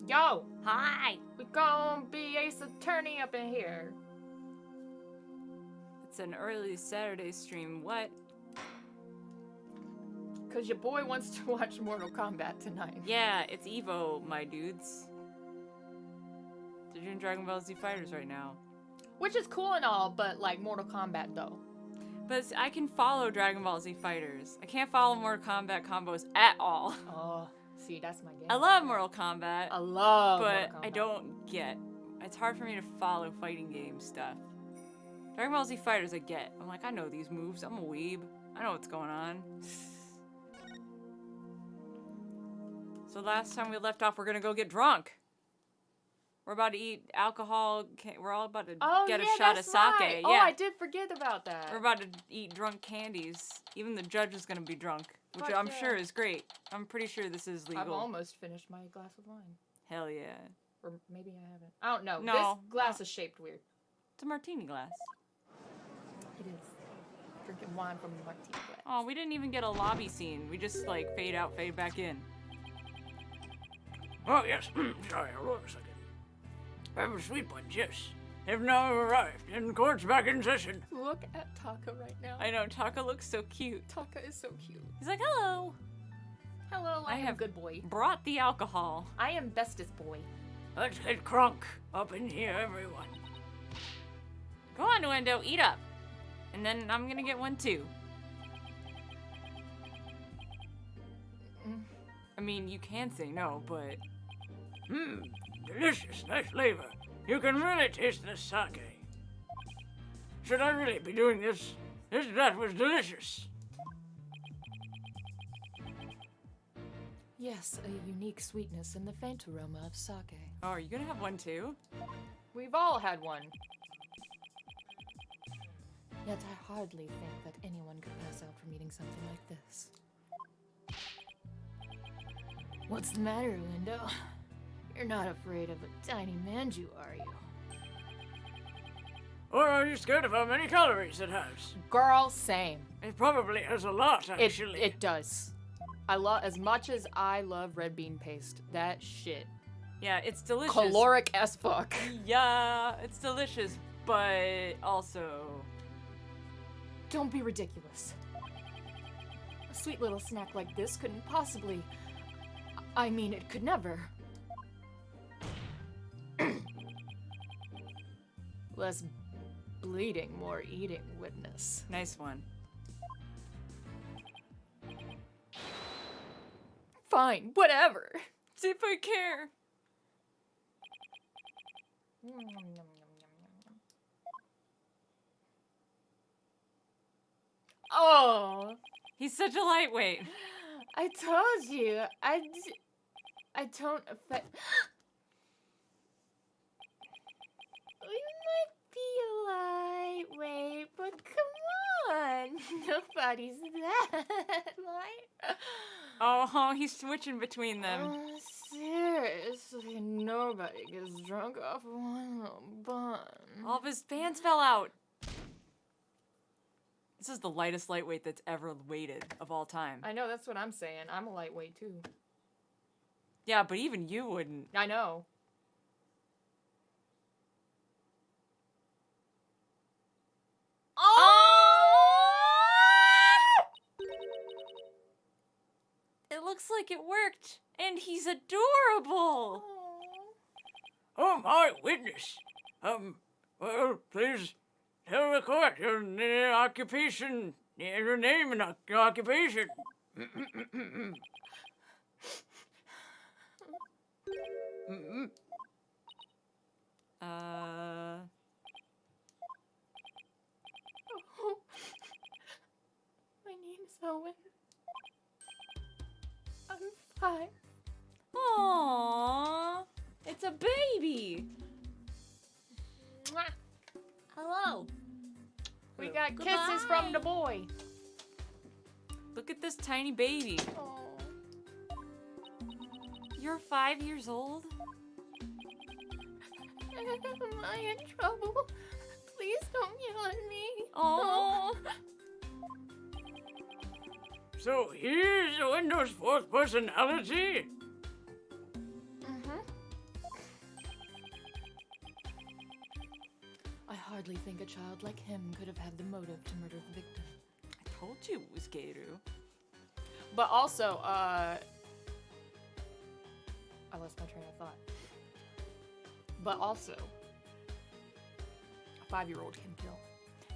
Yo! Hi! We gonna be Ace Attorney up in here. It's an early Saturday stream. What? Cause your boy wants to watch Mortal Kombat tonight. Yeah, it's Evo, my dudes. They're doing Dragon Ball Z Fighters right now. Which is cool and all, but like Mortal Kombat though. But I can follow Dragon Ball Z Fighters. I can't follow Mortal Kombat combos at all. Oh, see, that's my game. I love Mortal Kombat. I love but Mortal Kombat. I don't get. It's hard for me to follow fighting game stuff. Dragon Ball Z Fighters I get. I'm like, I know these moves. I'm a weeb. I know what's going on. So last time we left off, we're gonna go get drunk. We're about to eat alcohol. We're all about to get a shot of sake. Right. Yeah. Oh, I did forget about that. We're about to eat drunk candies. Even the judge is gonna be drunk, which Fuck I'm yeah. sure is great. I'm pretty sure this is legal. I've almost finished my glass of wine. Hell yeah. Or maybe I haven't. I don't know. No. This glass is shaped weird. It's a martini glass. It is. Drinking wine from a martini glass. Oh, we didn't even get a lobby scene. We just like fade out, fade back in. Oh, yes. Sorry, hold on a second. Have a sweet punch, yes. Have now arrived, and the court's back in session. Look at Taka right now. I know, Taka looks so cute. Taka is so cute. He's like, hello. Hello, I am have good boy. Brought the alcohol. I am bestest boy. Let's get crunk up in here, everyone. Go on, Wendo, eat up. And then I'm gonna get one too. I mean, you can say no, but... Delicious, nice flavor. You can really taste the sake. Should I really be doing this? That was delicious. Yes, a unique sweetness and the faint aroma of sake. Oh, are you gonna have one too? We've all had one. Yet I hardly think that anyone could pass out from eating something like this. What's the matter, Window? You're not afraid of a tiny manju, are you? Or are you scared of how many calories it has? Girl, same. It probably has a lot, actually. It does. I love, as much as I love red bean paste, that shit. Yeah, it's delicious. Caloric as fuck. Yeah, it's delicious, but also... Don't be ridiculous. A sweet little snack like this couldn't possibly... I mean, it could never. Less bleeding, more eating, witness. Nice one. Fine, whatever. See if I care. Oh, He's such a lightweight. I told you. I don't affect... We might be lightweight, but come on. Nobody's that light. Oh, he's switching between them. Oh, seriously, nobody gets drunk off one little bun. All of his fans fell out. This is the lightest lightweight that's ever weighted of all time. I know, that's what I'm saying. I'm a lightweight, too. Yeah, but even you wouldn't. I know. It looks like it worked. And he's adorable. Oh, my witness. Well, please tell the court your occupation, your name and occupation. My name's Owen. I'm 5. Aww. It's a baby. Mwah. Hello. We got kisses from the boy. Look at this tiny baby. Oh. You're 5 years old? Am I in trouble? Please don't yell at me. Oh. So here's the Windows 4th personality? Mm-hmm. hardly think a child like him could have had the motive to murder the victim. I told you it was Geiru. But also, I lost my train of thought. But also, a 5-year-old can kill.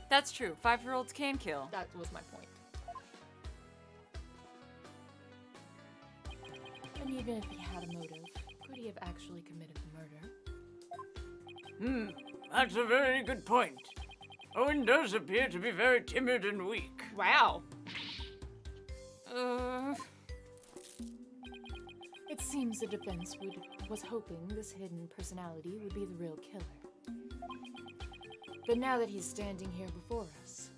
That's true. 5-year-olds can kill. That was my point. And even if he had a motive, could he have actually committed the murder? That's a very good point. Owen does appear to be very timid and weak. Wow. It seems the defense was hoping this hidden personality would be the real killer. But now that he's standing here before us,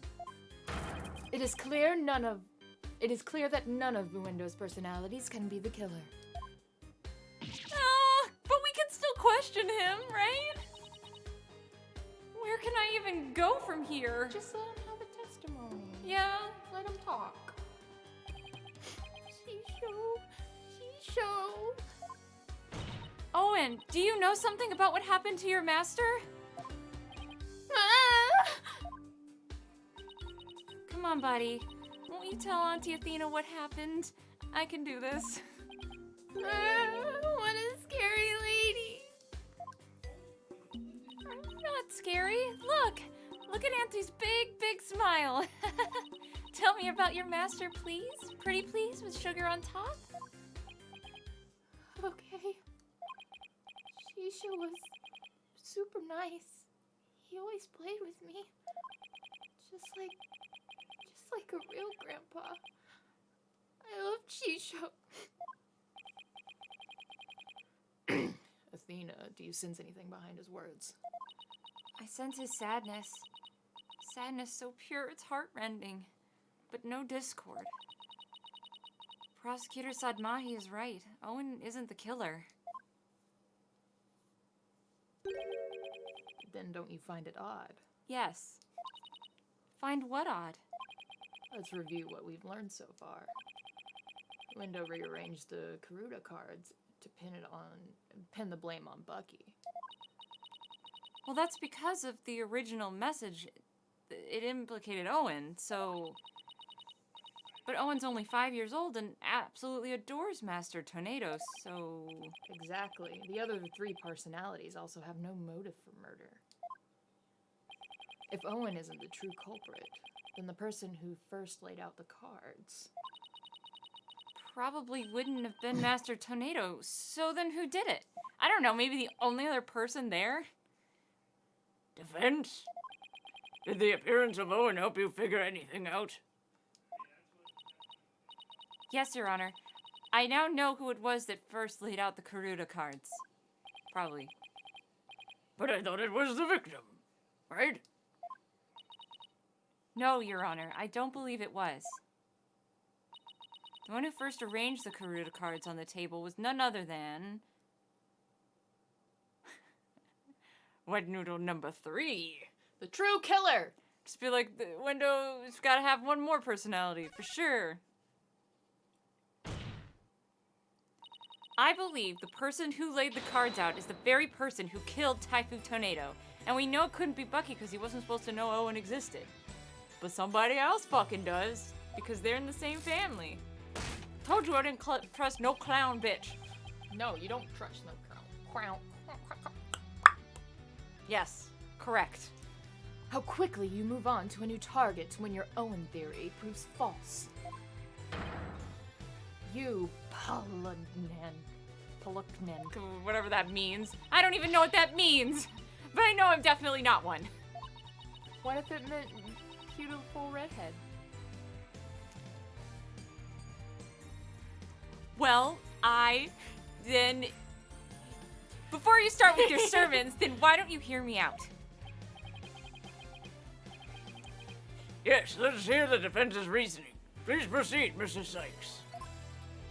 it is clear that none of Uendo's personalities can be the killer. But we can still question him, right? Where can I even go from here? Just let him have a testimony. Yeah. Let him talk. Shisho. Owen, do you know something about what happened to your master? Come on, buddy. Won't you tell Auntie Athena what happened? I can do this. What a scary lady. I'm not scary. Look at Auntie's big smile. Tell me about your master, please. Pretty please, with sugar on top. Okay. Shisha was super nice. He always played with me. Just like a real grandpa. I love Shisha. Athena, do you sense anything behind his words? I sense his sadness. Sadness so pure it's heartrending. But no discord. Prosecutor Sadmahi is right. Owen isn't the killer. Then don't you find it odd? Yes. Find what odd? Let's review what we've learned so far. Window rearranged the Karuta cards to pin the blame on Bucky. Well, that's because of the original message. It implicated Owen, so... But Owen's only 5 years old and absolutely adores Master Tornado, so... Exactly. The other 3 personalities also have no motive for murder. If Owen isn't the true culprit, then the person who first laid out the cards... Probably wouldn't have been Master Tornado, so then who did it? I don't know, maybe the only other person there? Defense? Did the appearance of Owen help you figure anything out? Yes, Your Honor. I now know who it was that first laid out the Karuta cards. Probably. But I thought it was the victim, right? No, Your Honor, I don't believe it was. The one who first arranged the Karuta cards on the table was none other than... Wet Noodle number 3. The true killer! Just feel like the window's gotta have one more personality, for sure. I believe the person who laid the cards out is the very person who killed Typhoon Tornado. And we know it couldn't be Bucky because he wasn't supposed to know Owen existed. But somebody else fucking does, because they're in the same family. Told you I didn't trust no clown, bitch. No, you don't trust no crown. Yes, correct. How quickly you move on to a new target when your Owen theory proves false. You Paluknan. Whatever that means. I don't even know what that means. But I know I'm definitely not one. What if it meant beautiful redhead? Well, before you start with your sermons, then why don't you hear me out? Yes, let's hear the defense's reasoning. Please proceed, Mrs. Sykes.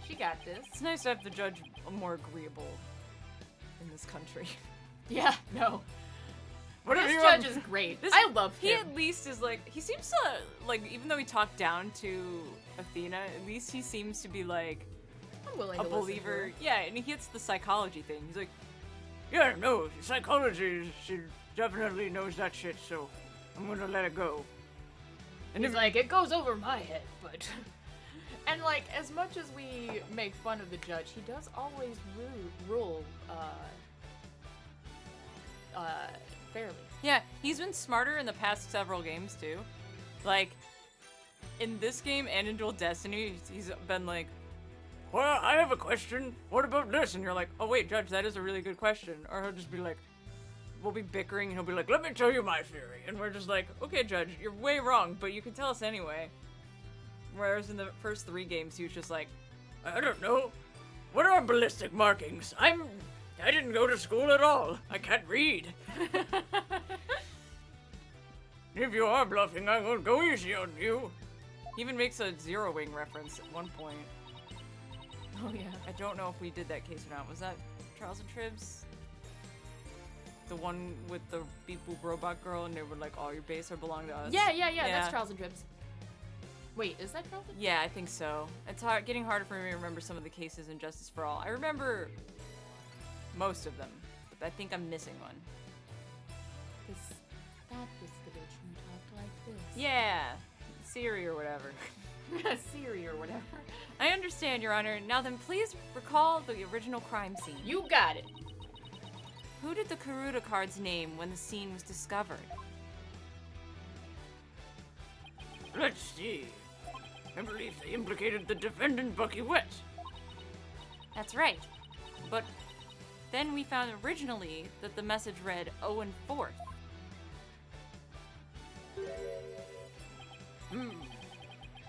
She got this. It's nice to have the judge more agreeable in this country. Yeah, no. What This have judge you is great. This- I love He him. at least is like, he seems to, like, even though he talked down to Athena, at least he seems to be like I'm willing a to listen to believer. her. Yeah, and he gets the psychology thing. He's like, Yeah, no, psychology is definitely knows that shit, so I'm gonna let it go. And he's like, it goes over my head, but... And, like, as much as we make fun of the judge, he does always rule, fairly. Yeah, he's been smarter in the past several games, too. Like, in this game and in Dual Destiny, he's been like, Well, I have a question. What about this? and you're like, oh wait, Judge, that is a really good question. Or he'll just be like, we'll be bickering, and he'll be like, Let me tell you my theory. and we're just like, okay, Judge, you're way wrong, but you can tell us anyway. Whereas in the first 3 games, he was just like, I don't know. What are ballistic markings? I didn't go to school at all. I can't read. If you are bluffing, I won't go easy on you. he even makes a Zero Wing reference at one point. Oh, yeah. I don't know if we did that case or not. Was that Trials and Tribs? The one with the beep boop robot girl, and they were like, all your base are belong to us. Yeah, Yeah. that's Trials and Tribs. Wait, is that Trials and Tribs? Yeah, I think so. It's getting harder for me to remember some of the cases in Justice for All. I remember most of them, but I think I'm missing one. That was the bitch who talked like this. Yeah, Siri or whatever. Siri or whatever. I understand, Your Honor. Now then, please recall the original crime scene. You got it. Who did the Karuta cards name when the scene was discovered? Let's see. I believe they implicated the defendant, Bucky Wet. That's right. But then we found originally that the message read Owen 4th.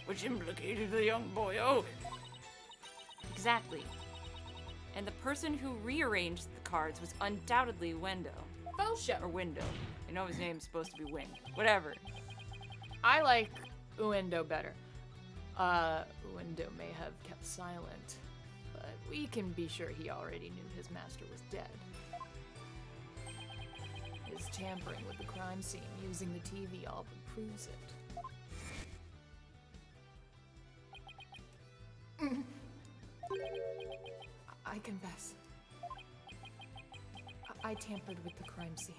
Which implicated the young boy Owen. Exactly. And the person who rearranged the cards was undoubtedly Wendo. Faux show. Or Window. I know his name's supposed to be Wing. Whatever. I like Uendo better. Uendo may have kept silent, but we can be sure he already knew his master was dead. His tampering with the crime scene using the TV all but proves it. I confess. I tampered with the crime scene.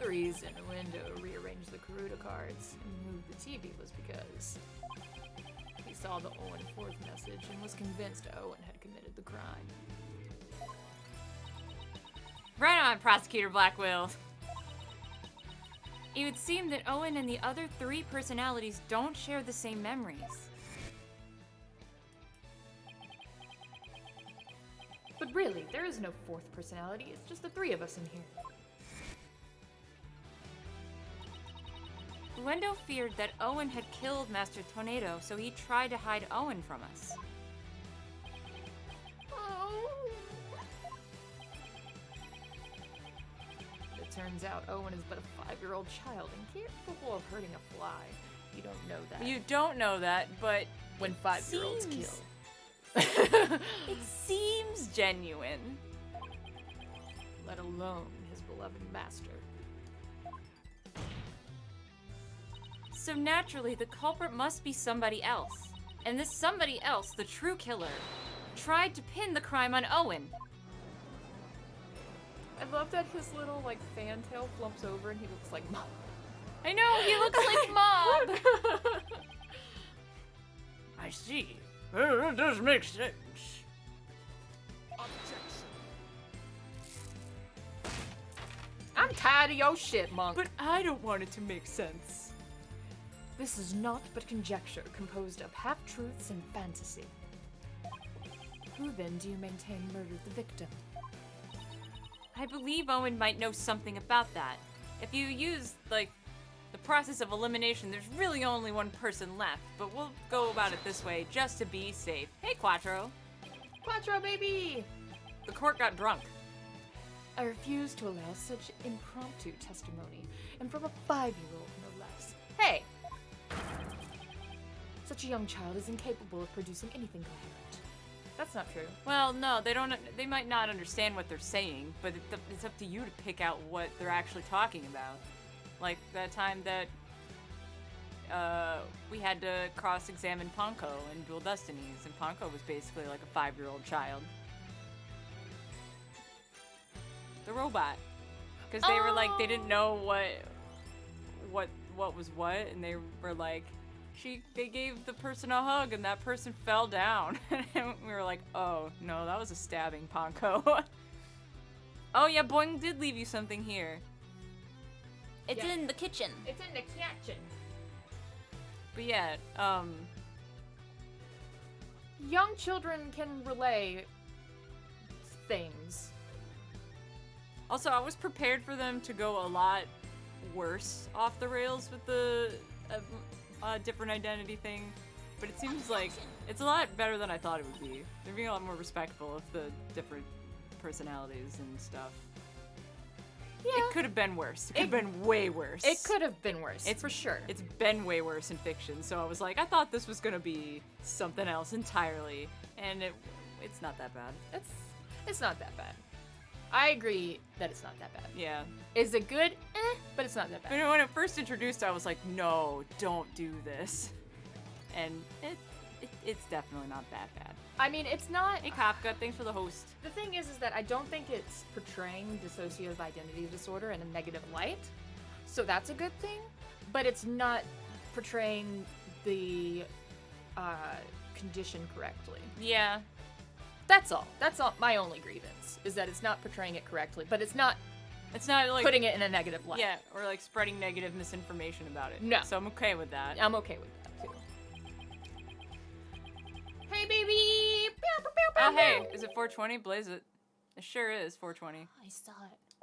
The reason Uendo rearranged the Karuta cards and moved the TV was because he saw the Owen 4th message and was convinced Owen had committed the crime. Right on, Prosecutor Blackwell. It would seem that Owen and the other 3 personalities don't share the same memories. But really, there is no 4th personality, it's just the 3 of us in here. Wendo feared that Owen had killed Master Tornado, so he tried to hide Owen from us. It turns out Owen is but a 5-year-old child and capable of hurting a fly. You don't know that. You don't know that, but when 5-year-olds seems- kill. it seems genuine. Let alone his beloved master. So naturally, the culprit must be somebody else. And this somebody else, the true killer, tried to pin the crime on Owen. I love that his little, like, fantail flumps over and he looks like Mom. I know, he looks like Mom! I see. Well, that does make sense. I'm tired of your shit, Monk. But I don't want it to make sense. This is naught but conjecture composed of half-truths and fantasy. Who then do you maintain murdered the victim? I believe Owen might know something about that. If you use, like, the process of elimination, there's really only one person left, but we'll go about it this way just to be safe. Hey, Quattro. Quattro, baby! The court got drunk. I refuse to allow such impromptu testimony, and from a 5-year-old, no less. Hey! Such a young child is incapable of producing anything coherent. That's not true. Well, no, they might not understand what they're saying, but it's up to you to pick out what they're actually talking about. Like that time that we had to cross-examine Ponko in Dual Destinies, and Ponko was basically like a 5-year-old child. the robot. Because they were like, they didn't know what was what, and they were like, they gave the person a hug, and that person fell down. And we were like, oh, no, that was a stabbing, Ponko. Oh, yeah, Boing did leave you something here. It's in the kitchen. It's in the kitchen. But yeah, young children can relay things. Also, I was prepared for them to go a lot worse off the rails with the different identity thing, but it seems like it's a lot better than I thought it would be. They're being a lot more respectful of the different personalities and stuff. Yeah. It could have been worse. It could have been way worse. It could have been worse. It's for sure. It's been way worse in fiction, so I was like, I thought this was gonna be something else entirely, and it's not that bad. It's not that bad. I agree that it's not that bad. Yeah. Is it good? But it's not that bad. But when it first introduced, I was like, no, don't do this. And it's definitely not that bad. I mean, it's not... Hey, Kafka, thanks for the host. The thing is that I don't think it's portraying dissociative identity disorder in a negative light. So that's a good thing. But it's not portraying the condition correctly. Yeah. That's all. That's all. My only grievance is that it's not portraying it correctly, but it's not like putting it in a negative light. Yeah, or like spreading negative misinformation about it. No. So I'm okay with that. I'm okay with that too. Hey, baby! Oh, hey, is it 420? Blaze it. It sure is 420. I saw it.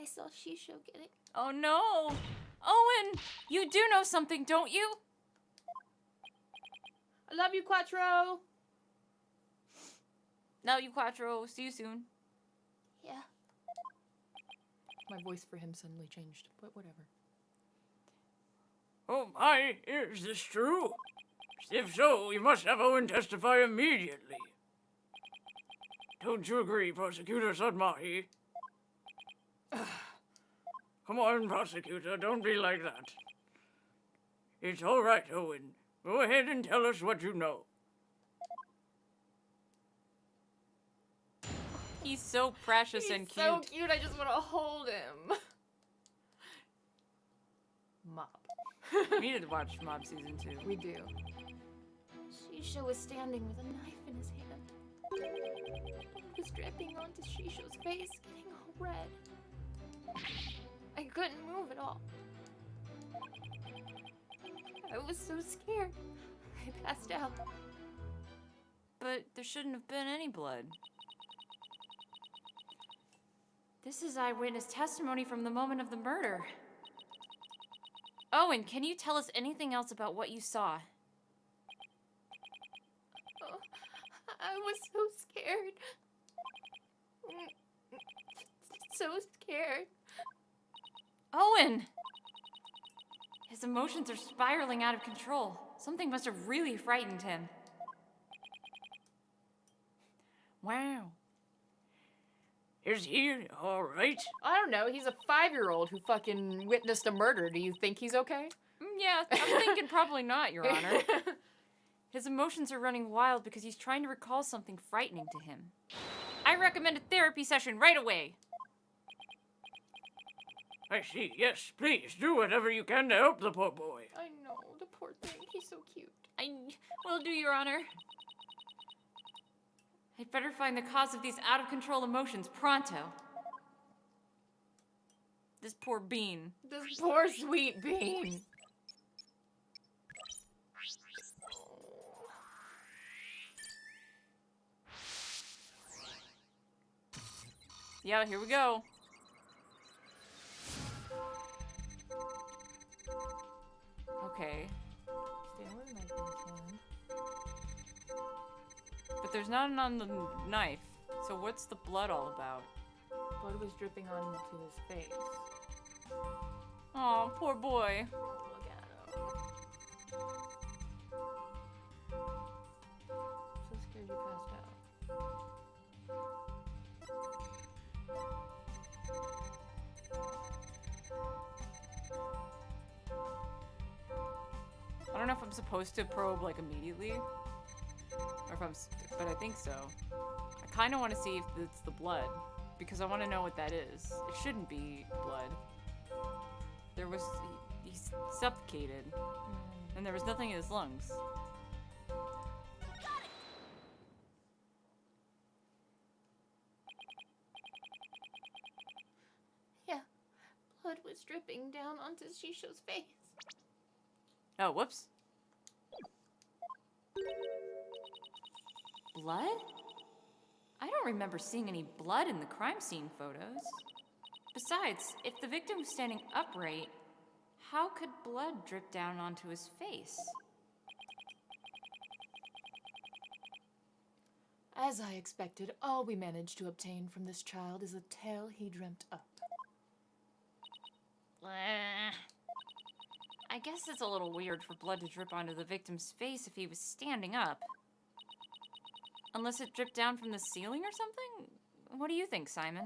I saw Shisho getting... Oh no! Owen! You do know something, don't you? I love you, Quattro! Love you, Quattro. See you soon. Yeah. My voice for him suddenly changed, but whatever. Oh my, is this true? If so, you must have Owen testify immediately. Don't you agree, Prosecutor Sudmahi? Come on, Prosecutor, don't be like that. It's all right, Owen. Go ahead and tell us what you know. He's so precious and cute. So cute, I just want to hold him. Mob. We need to watch Mob Season 2. We do. Shisho was standing with a knife in his hand. Blood was dripping onto Shisho's face, getting all red. I couldn't move at all. I was so scared. I passed out. But there shouldn't have been any blood. This is eyewitness testimony from the moment of the murder. Owen, can you tell us anything else about what you saw? Oh, I was so scared. So scared. Owen! His emotions are spiraling out of control. Something must have really frightened him. Wow. Is he all right? I don't know. He's a 5-year-old who fucking witnessed a murder. Do you think he's okay? Yeah, I'm thinking probably not, Your Honor. His emotions are running wild because he's trying to recall something frightening to him. I recommend a therapy session right away. I see. Yes, please, do whatever you can to help the poor boy. I know. The poor thing. He's so cute. I will do, Your Honor. I'd better find the cause of these out-of-control emotions pronto. This poor bean. This poor sweet bean. Yeah, here we go. Okay. But there's none on the knife, so what's the blood all about? Blood was dripping onto his face. Oh, poor boy. Look at him. So scared you passed out. I don't know if I'm supposed to probe, like, immediately. Or if but I think so. I kind of want to see if it's the blood, because I want to know what that is. It shouldn't be blood. He's suffocated, and there was nothing in his lungs. Yeah, blood was dripping down onto Shisho's face. Oh, whoops. Blood? I don't remember seeing any blood in the crime scene photos. Besides, if the victim was standing upright, how could blood drip down onto his face? As I expected, all we managed to obtain from this child is a tale he dreamt up. I guess it's a little weird for blood to drip onto the victim's face if he was standing up. Unless it dripped down from the ceiling or something? What do you think, Simon?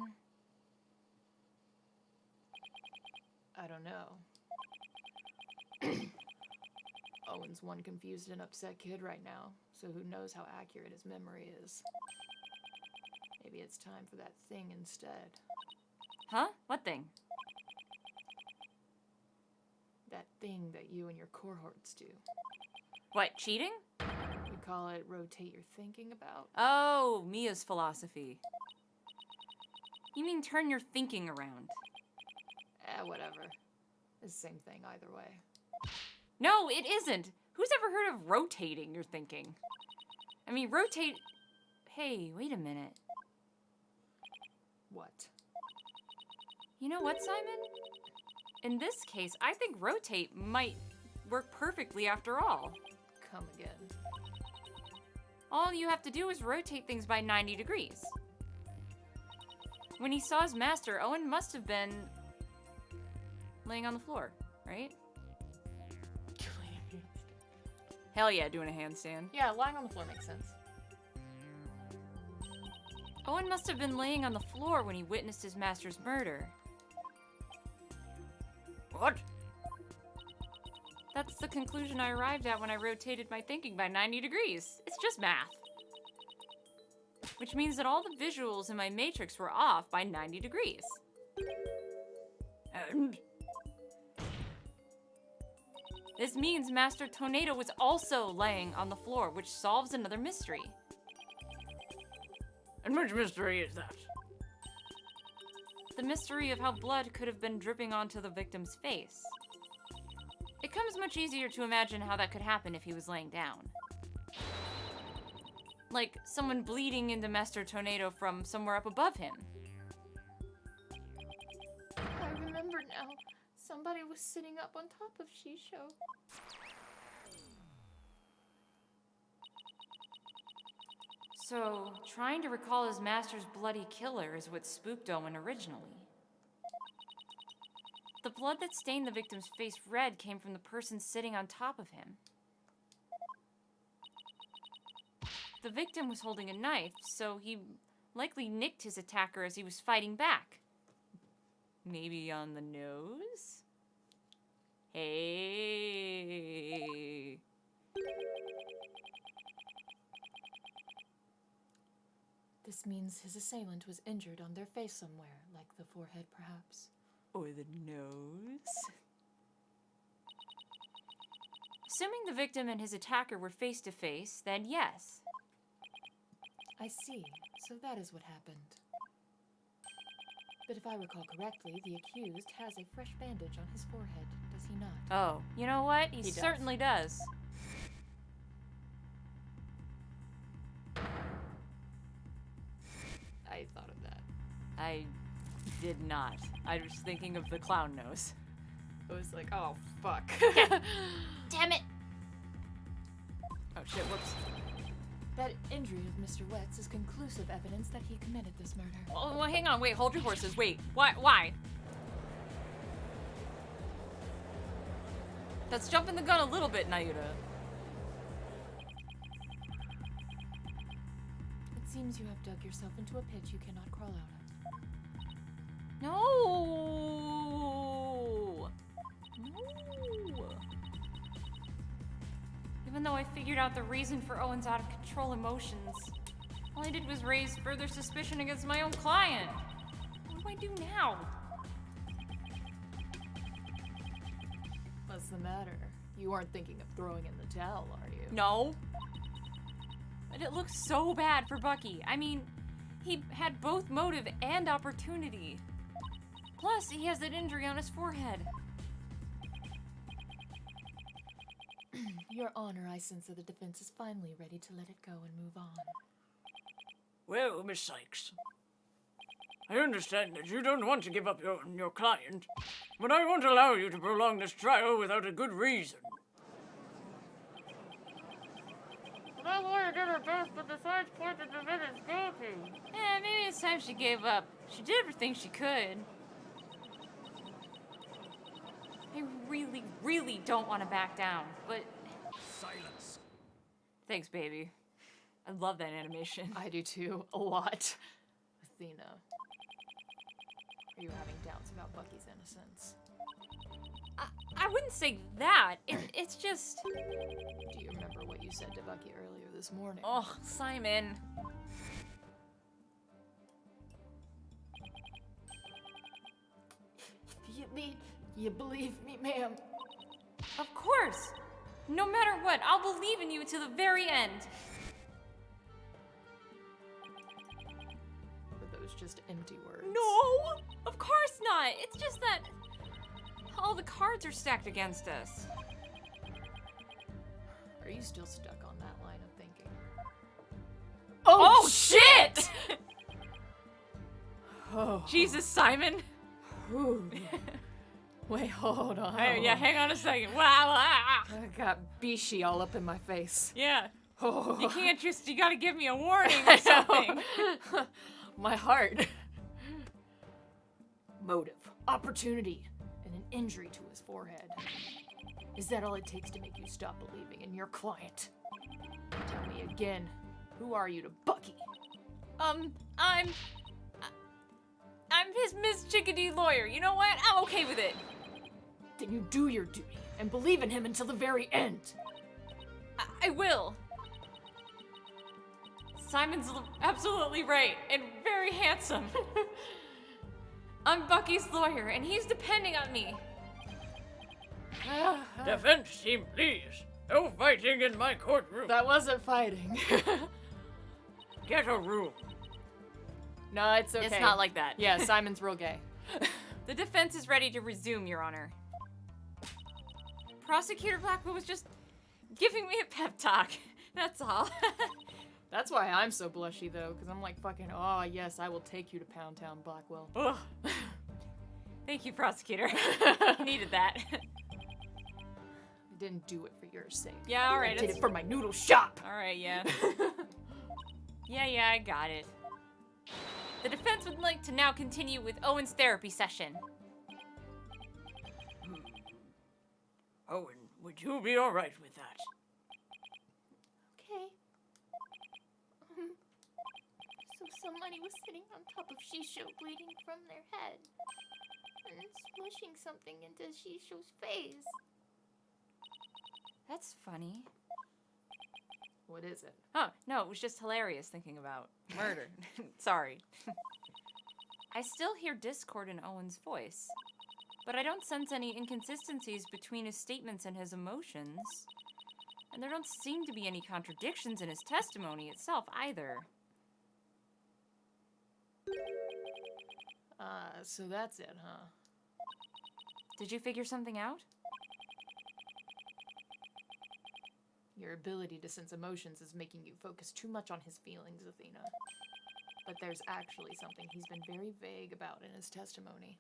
I don't know. Owen's one confused and upset kid right now, so who knows how accurate his memory is. Maybe it's time for that thing instead. Huh? What thing? That thing that you and your cohorts do. What, cheating? We call it rotate your thinking about. Oh, Mia's philosophy. You mean turn your thinking around? Whatever. It's the same thing either way. No, it isn't. Who's ever heard of rotating your thinking? I mean, rotate... Hey, wait a minute. What? You know what, Simon? In this case, I think rotate might work perfectly after all. Come again. All you have to do is rotate things by 90 degrees. When he saw his master, Owen must have been laying on the floor, right? Hell yeah, doing a handstand. Yeah, lying on the floor makes sense. Owen must have been laying on the floor when he witnessed his master's murder. What? That's the conclusion I arrived at when I rotated my thinking by 90 degrees. It's just math. Which means that all the visuals in my matrix were off by 90 degrees. And? This means Master Tornado was also laying on the floor, which solves another mystery. And which mystery is that? The mystery of how blood could have been dripping onto the victim's face. It comes much easier to imagine how that could happen if he was laying down. Like someone bleeding into Master Tornado from somewhere up above him. I remember now. Somebody was sitting up on top of Shisho. So, trying to recall his master's bloody killer is what spooked Owen originally. The blood that stained the victim's face red came from the person sitting on top of him. The victim was holding a knife, so he likely nicked his attacker as he was fighting back. Maybe on the nose? Hey. This means his assailant was injured on their face somewhere, like the forehead perhaps. Or the nose? Assuming the victim and his attacker were face to face, then yes. I see. So that is what happened. But if I recall correctly, the accused has a fresh bandage on his forehead, does he not? Oh, you know what? He does. certainly does. I thought of that. I did not. I was thinking of the clown nose. I was like, oh, fuck. Damn it! Oh shit, whoops. That injury of Mr. Wetz is conclusive evidence that he committed this murder. Oh, well, hang on, wait, hold your horses, wait. Why? That's jumping the gun a little bit, Nayuta. It seems you have dug yourself into a pit you cannot crawl out of. No! No! Even though I figured out the reason for Owen's out-of-control emotions, all I did was raise further suspicion against my own client. What do I do now? What's the matter? You aren't thinking of throwing in the towel, are you? No. But it looks so bad for Bucky. I mean, he had both motive and opportunity. Plus, he has that injury on his forehead. Your Honor, I sense that the defense is finally ready to let it go and move on. Well, Miss Sykes, I understand that you don't want to give up your client, but I won't allow you to prolong this trial without a good reason. That lawyer did her best, but the signs point the defendant's guilty. Yeah, maybe it's time she gave up. She did everything she could. I really, really don't want to back down, but... Silence. Thanks, baby. I love that animation. I do too, a lot. Athena, are you having doubts about Bucky's innocence? I wouldn't say that. It's just... Do you remember what you said to Bucky earlier this morning? Oh, Simon. You believe me, ma'am? Of course. No matter what, I'll believe in you to the very end. Were those just empty words? No, of course not. It's just that all the cards are stacked against us. Are you still stuck on that line of thinking? Oh shit! Oh. Jesus, Simon. Whew. Wait, hold on. Hey, yeah, hang on a second. Wow. I got Bishi all up in my face. Yeah. Oh. You can't just, you gotta give me a warning or something. My heart. Motive, opportunity, and an injury to his forehead. Is that all it takes to make you stop believing in your client? Tell me again, who are you to Bucky? I'm his Miss Chickadee lawyer. You know what? I'm okay with it. Then you do your duty and believe in him until the very end. I will. Simon's absolutely right and very handsome. I'm Bucky's lawyer and he's depending on me. Defense team, please. No fighting in my courtroom. That wasn't fighting. Get a room. No, it's okay. It's not like that. Yeah, Simon's real gay. The defense is ready to resume, Your Honor. Prosecutor Blackwell was just giving me a pep talk. That's all. That's why I'm so blushy, though, because I'm like fucking, oh, yes, I will take you to Pound Town, Blackwell. Ugh. Thank you, prosecutor. Needed that. I didn't do it for your sake. Yeah, all right. I did it for my noodle shop. All right, yeah. Yeah, I got it. The defense would like to now continue with Owen's therapy session. Owen, would you be all right with that? Okay. So somebody was sitting on top of Shisho bleeding from their head and smushing something into Shisho's face. That's funny. What is it? Oh, no, it was just hilarious thinking about murder. Sorry. I still hear discord in Owen's voice, but I don't sense any inconsistencies between his statements and his emotions. And there don't seem to be any contradictions in his testimony itself either. So that's it, huh? Did you figure something out? Your ability to sense emotions is making you focus too much on his feelings, Athena. But there's actually something he's been very vague about in his testimony.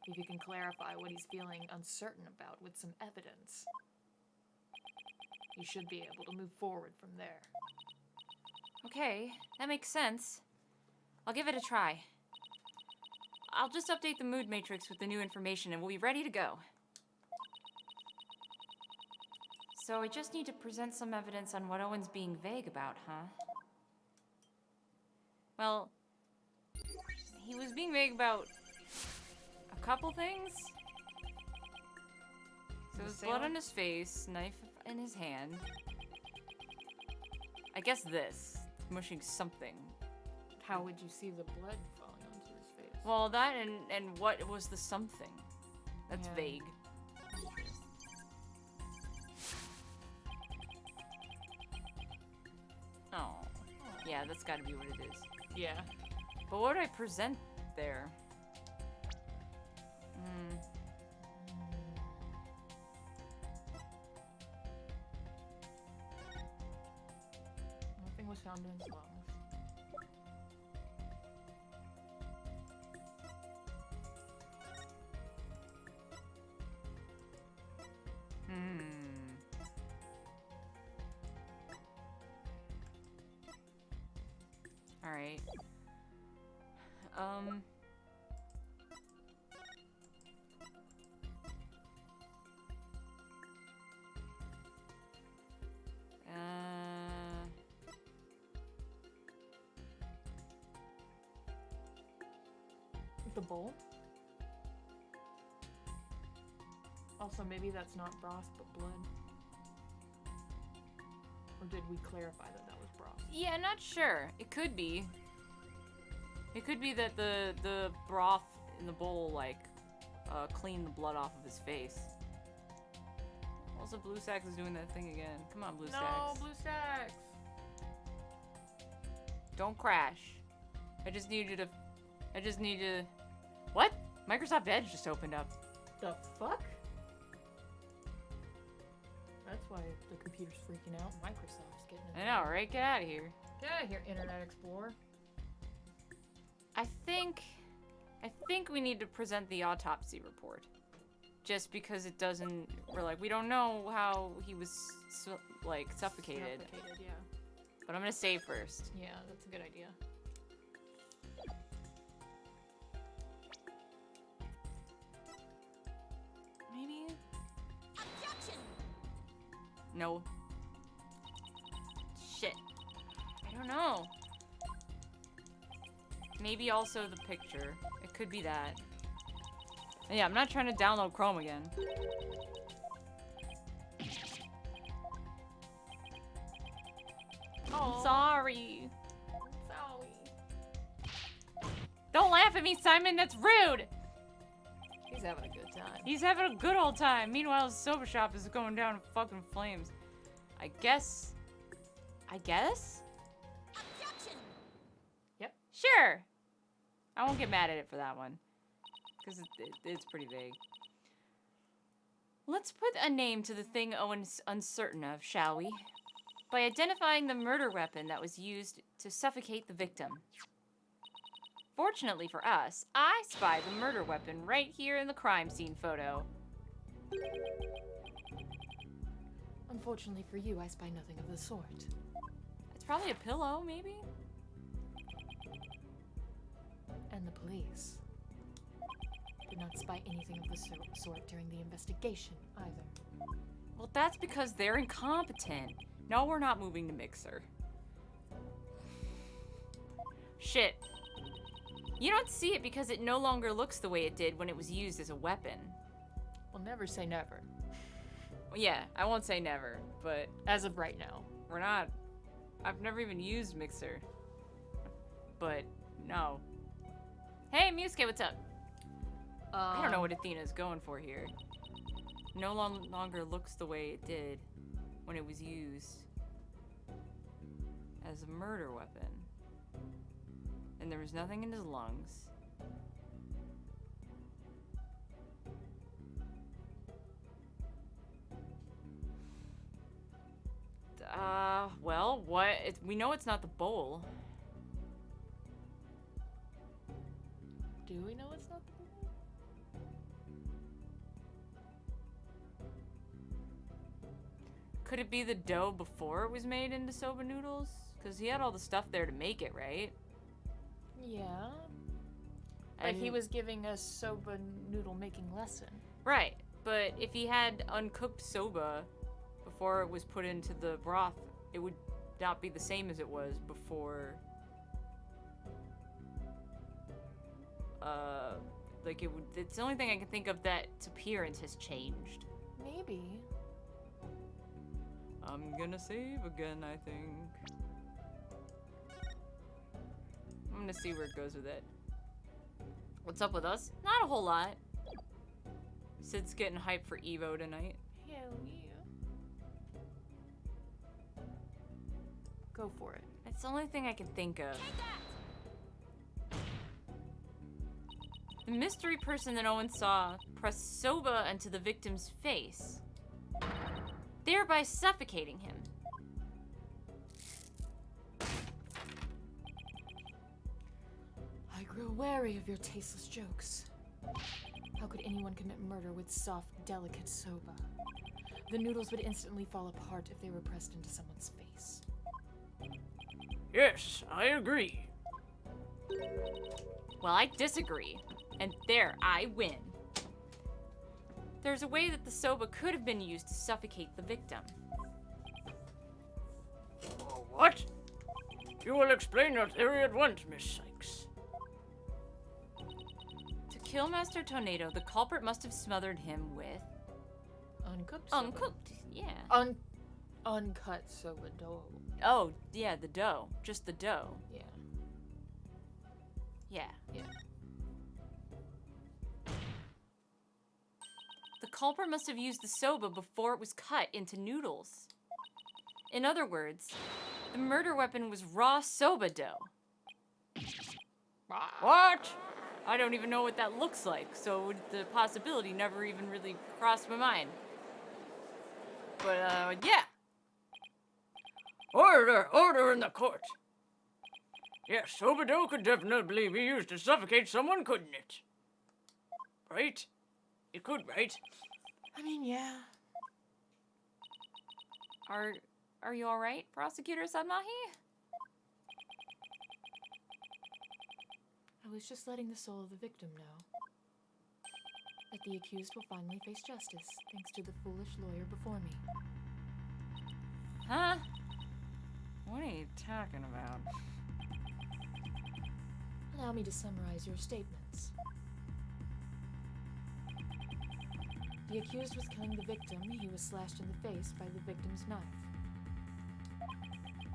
If you can clarify what he's feeling uncertain about with some evidence, you should be able to move forward from there. Okay, that makes sense. I'll give it a try. I'll just update the mood matrix with the new information and we'll be ready to go. So I just need to present some evidence on what Owen's being vague about, huh? Well, he was being vague about a couple things. So there was blood on his face, knife in his hand. I guess this. Mushing something. How would you see the blood falling onto his face? Well, that and what was the something? That's Yeah. vague. Oh. Yeah, that's gotta be what it is. Yeah. But what would I present there? Hmm. Nothing was found in his lungs. Hmm. All right. The bowl? Also, maybe that's not broth, but blood. Or did we clarify that that was broth? Yeah, not sure. It could be. It could be that the broth in the bowl, like, cleaned the blood off of his face. Also, Blue Stacks is doing that thing again. Come on, Blue No, Stacks. Blue Stacks! Don't crash. I just need to... What? Microsoft Edge just opened up. The fuck? That's why the computer's freaking out. Microsoft's getting it. I know, right? Get out of here. Get out of here, Internet Explorer. I think we need to present the autopsy report. Just because it doesn't... we don't know how he was, suffocated. Suffocated, yeah. But I'm gonna save first. Yeah, that's a good idea. Maybe? No. Shit. I don't know. Maybe also the picture. It could be that. Yeah, I'm not trying to download Chrome again. Oh, Sorry. sorry. Don't laugh at me, Simon. That's rude. He's having a good time. He's having a good old time. Meanwhile, his soba shop is going down in fucking flames. I guess? Yep. Sure. I won't get mad at it for that one. Because it's pretty vague. Let's put a name to the thing Owen's uncertain of, shall we? By identifying the murder weapon that was used to suffocate the victim. Fortunately for us, I spied the murder weapon right here in the crime scene photo. Unfortunately for you, I spy nothing of the sort. It's probably a pillow, maybe? And the police did not spy anything of the sort during the investigation, either. Well, that's because they're incompetent. No, we're not moving to Mixer. Shit. You don't see it because it no longer looks the way it did when it was used as a weapon. Well, never say never. Well, yeah, I won't say never, but As of right now. we're not... I've never even used Mixer. But, no. Hey, Musuke, what's up? I don't know what Athena's going for here. No longer looks the way it did when it was used as a murder weapon. And there was nothing in his lungs. Well, what? We know it's not the bowl. Do we know it's not the bowl? Could it be the dough before it was made into soba noodles? Because he had all the stuff there to make it, right? Yeah. But he And- was giving us soba noodle making lesson. Right, but if he had uncooked soba before it was put into the broth, it would not be the same as it was before. Like it would. It's the only thing I can think of that its appearance has changed. Maybe. I'm gonna save again, I think. I'm gonna see where it goes with it. What's up with us? Not a whole lot. Sid's getting hyped for Evo tonight. Hell yeah. Go for it. It's the only thing I can think of. The mystery person that Owen saw pressed soba into the victim's face, thereby suffocating him. I grew wary of your tasteless jokes. How could anyone commit murder with soft, delicate soba? The noodles would instantly fall apart if they were pressed into someone's face. Yes, I agree. Well, I disagree. And there, I win. There's a way that the soba could have been used to suffocate the victim. What? You will explain your theory at once, Miss Sykes. To kill Master Tornado, the culprit must have smothered him with... Uncooked soba. Uncooked, yeah. Uncut soba dough. Oh, yeah, the dough. Just the dough. Yeah. Yeah. Yeah. The culprit must have used the soba before it was cut into noodles. In other words, the murder weapon was raw soba dough. What? I don't even know what that looks like, so the possibility never even really crossed my mind. But, yeah. Order in the court. Yes, soba dough could definitely be used to suffocate someone, couldn't it? Right? It could, right? I mean, yeah. Are you alright, Prosecutor Sadmahi? I was just letting the soul of the victim know that the accused will finally face justice, thanks to the foolish lawyer before me. Huh? What are you talking about? Allow me to summarize your statements. The accused was killing the victim. He was slashed in the face by the victim's knife.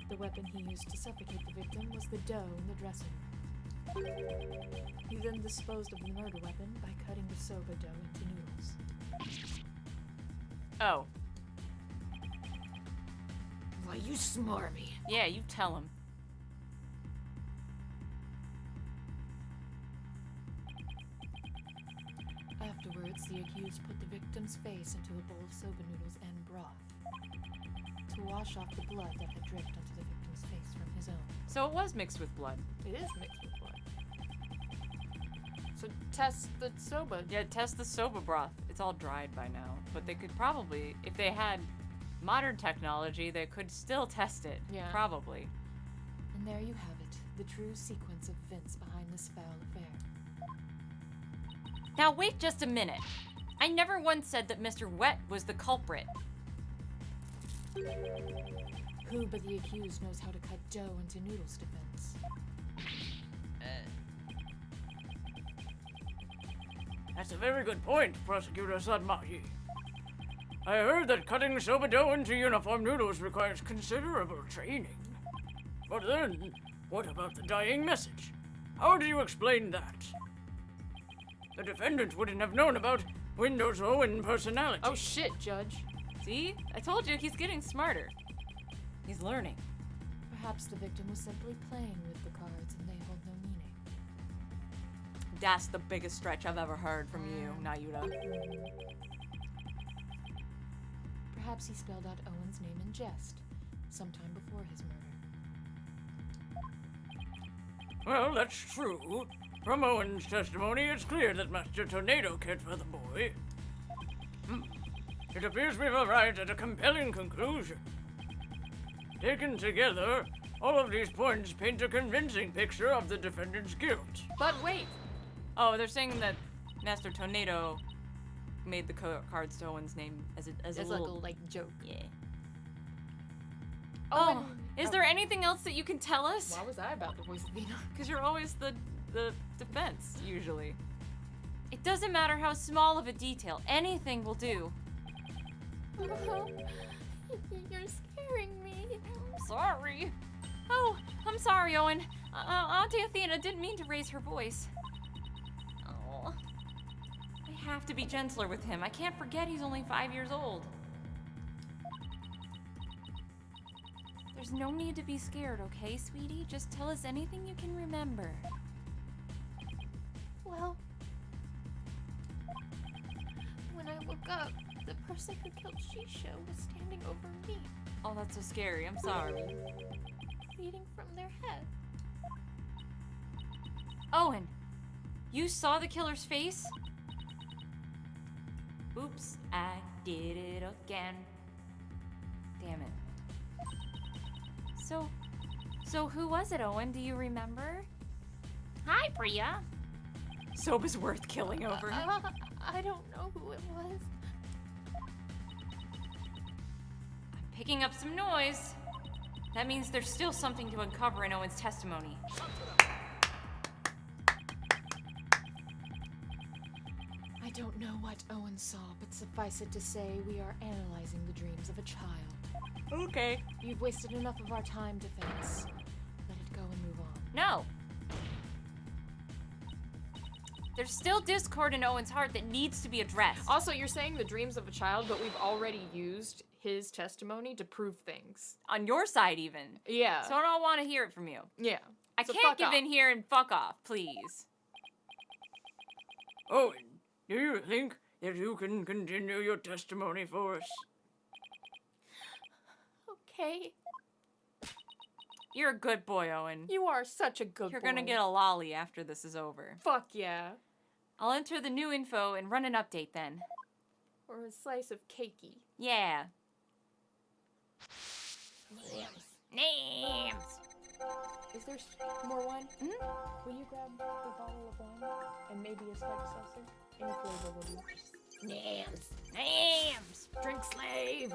The weapon he used to suffocate the victim was the dough in the dressing room. He then disposed of the murder weapon by cutting the soba dough into noodles. Oh. Why, you smarmy. Yeah, you tell him. Afterwards, the accused put the victim's face into a bowl of soba noodles and broth to wash off the blood that had dripped onto the victim's face from his own. So it was mixed with blood. It is mixed with blood. So test the soba. Yeah, test the soba broth. It's all dried by now. But they could probably, if they had modern technology, they could still test it. Yeah. Probably. And there you have it, the true sequence of events behind this foul affair. Now wait just a minute. I never once said that Mr. Wet was the culprit. Who but the accused knows how to cut dough into noodles, defense? That's a very good point, Prosecutor Sadmahi. I heard that cutting soba dough into uniform noodles requires considerable training. But then, what about the dying message? How do you explain that? The defendant wouldn't have known about Windows Owen personality. Oh shit, Judge. See? I told you, he's getting smarter. He's learning. Perhaps the victim was simply playing with the cards and they hold no meaning. That's the biggest stretch I've ever heard from you, Nayuta. Perhaps he spelled out Owen's name in jest, sometime before his murder. Well, that's true. From Owen's testimony, it's clear that Master Tornado cared for the boy. It appears we've arrived at a compelling conclusion. Taken together, all of these points paint a convincing picture of the defendant's guilt. But wait! Oh, they're saying that Master Tornado made the cards to Owen's name as a little... like joke. Yeah. Owen. Oh, is there anything else that you can tell us? Why was I about to voice Athena? Because you're always the defense, usually. It doesn't matter how small of a detail, anything will do. You're scaring me. Sorry. Oh, I'm sorry, Owen. Auntie Athena didn't mean to raise her voice. Oh. I have to be gentler with him. I can't forget he's only 5 years old. There's no need to be scared, okay, sweetie? Just tell us anything you can remember. Well, when I woke up, the person who killed Shisha was standing over me, Oh, that's so scary. I'm sorry. eating from their head. Owen, you saw the killer's face? Oops, I did it again. Damn it. So who was it, Owen? Do you remember? Hi, Priya. Soba's worth killing over. I don't know who it was. I'm picking up some noise. That means there's still something to uncover in Owen's testimony. I don't know what Owen saw, but suffice it to say, we are analyzing the dreams of a child. Okay. You've wasted enough of our time, Defense. Let it go and move on. No. There's still discord in Owen's heart that needs to be addressed. Also, you're saying the dreams of a child, but we've already used his testimony to prove things. On your side, even. Yeah. So I don't want to hear it from you. Yeah. I So can't fuck give off. in here and fuck off, please. Owen, do you think that you can continue your testimony for us? Okay. You're a good boy, Owen. You are such a good You're boy. gonna get a lolly after this is over. Fuck yeah. I'll enter the new info and run an update then. Or a slice of cakey. Yeah. Names. Is there more wine? Hmm? Will you grab the bottle of wine? And maybe a spiked seltzer? Any flavor will do. Names. Names! Drink slave!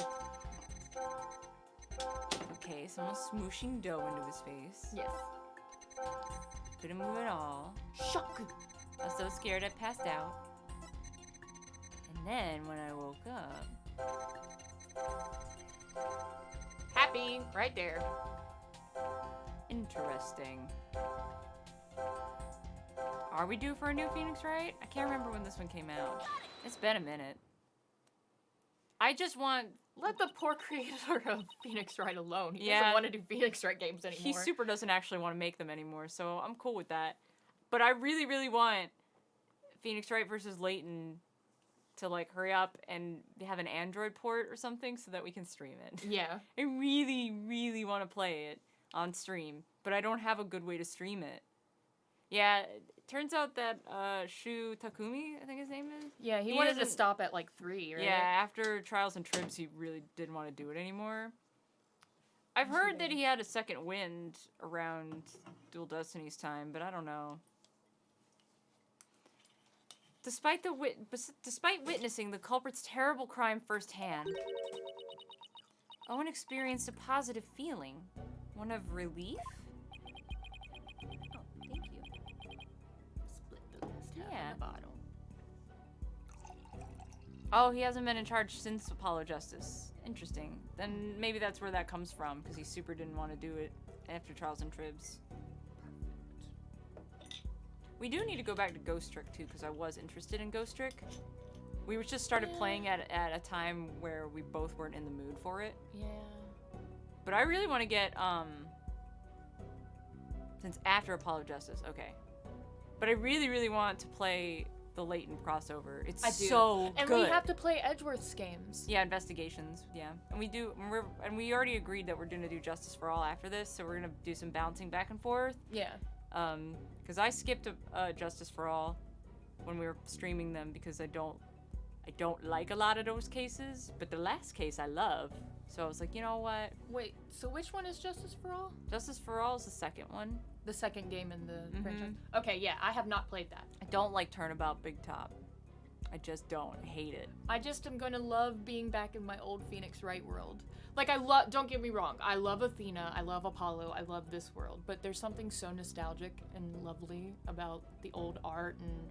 Okay, someone's smooshing dough into his face. Yes. Couldn't move at all. Shoku! I was so scared I passed out. And then when I woke up... Happy! Right there. Interesting. Are we due for a new Phoenix Wright? I can't remember when this one came out. It's been a minute. I just want... Let the poor creator of Phoenix Wright alone. He Yeah. doesn't want to do Phoenix Wright games anymore. He super doesn't actually want to make them anymore, so I'm cool with that. But I really, really want Phoenix Wright versus Layton to, like, hurry up and have an Android port or something so that we can stream it. Yeah. I really, really want to play it on stream, but I don't have a good way to stream it. Yeah, it turns out that Shu Takumi, I think his name is? Yeah, he He wanted to doesn't- stop at like 3, right? Yeah, after Trials and Tribs, he really didn't want to do it anymore. I've heard that he had a second wind around Dual Destiny's time, but I don't know. Despite witnessing the culprit's terrible crime firsthand, Owen experienced a positive feeling. One of relief? Oh, thank you. Split the last half Yeah. of the bottle. Oh, he hasn't been in charge since Apollo Justice. Interesting. Then maybe that's where that comes from, because he super didn't want to do it after Trials and Tribs. We do need to go back to Ghost Trick, too, because I was interested in Ghost Trick. We just started playing at a time where we both weren't in the mood for it. Yeah. But I really want to get, since after Apollo Justice, okay. But I really, really want to play the Layton crossover. It's I do. so And good. we have to play Edgeworth's games. Yeah, investigations. Yeah, and we already agreed that we're gonna do Justice for All after this, so we're gonna do some bouncing back and forth. Yeah. Because I skipped Justice for All when we were streaming them because I don't like a lot of those cases, but the last case I love. So I was like, you know what? Wait, so which one is Justice for All? Justice for All is the second one. The second game in the Mhm. franchise? Okay, yeah, I have not played that. I don't like Turnabout Big Top. I just don't. I hate it. I just am gonna love being back in my old Phoenix Wright world. Like, don't get me wrong, I love Athena, I love Apollo, I love this world, but there's something so nostalgic and lovely about the old art and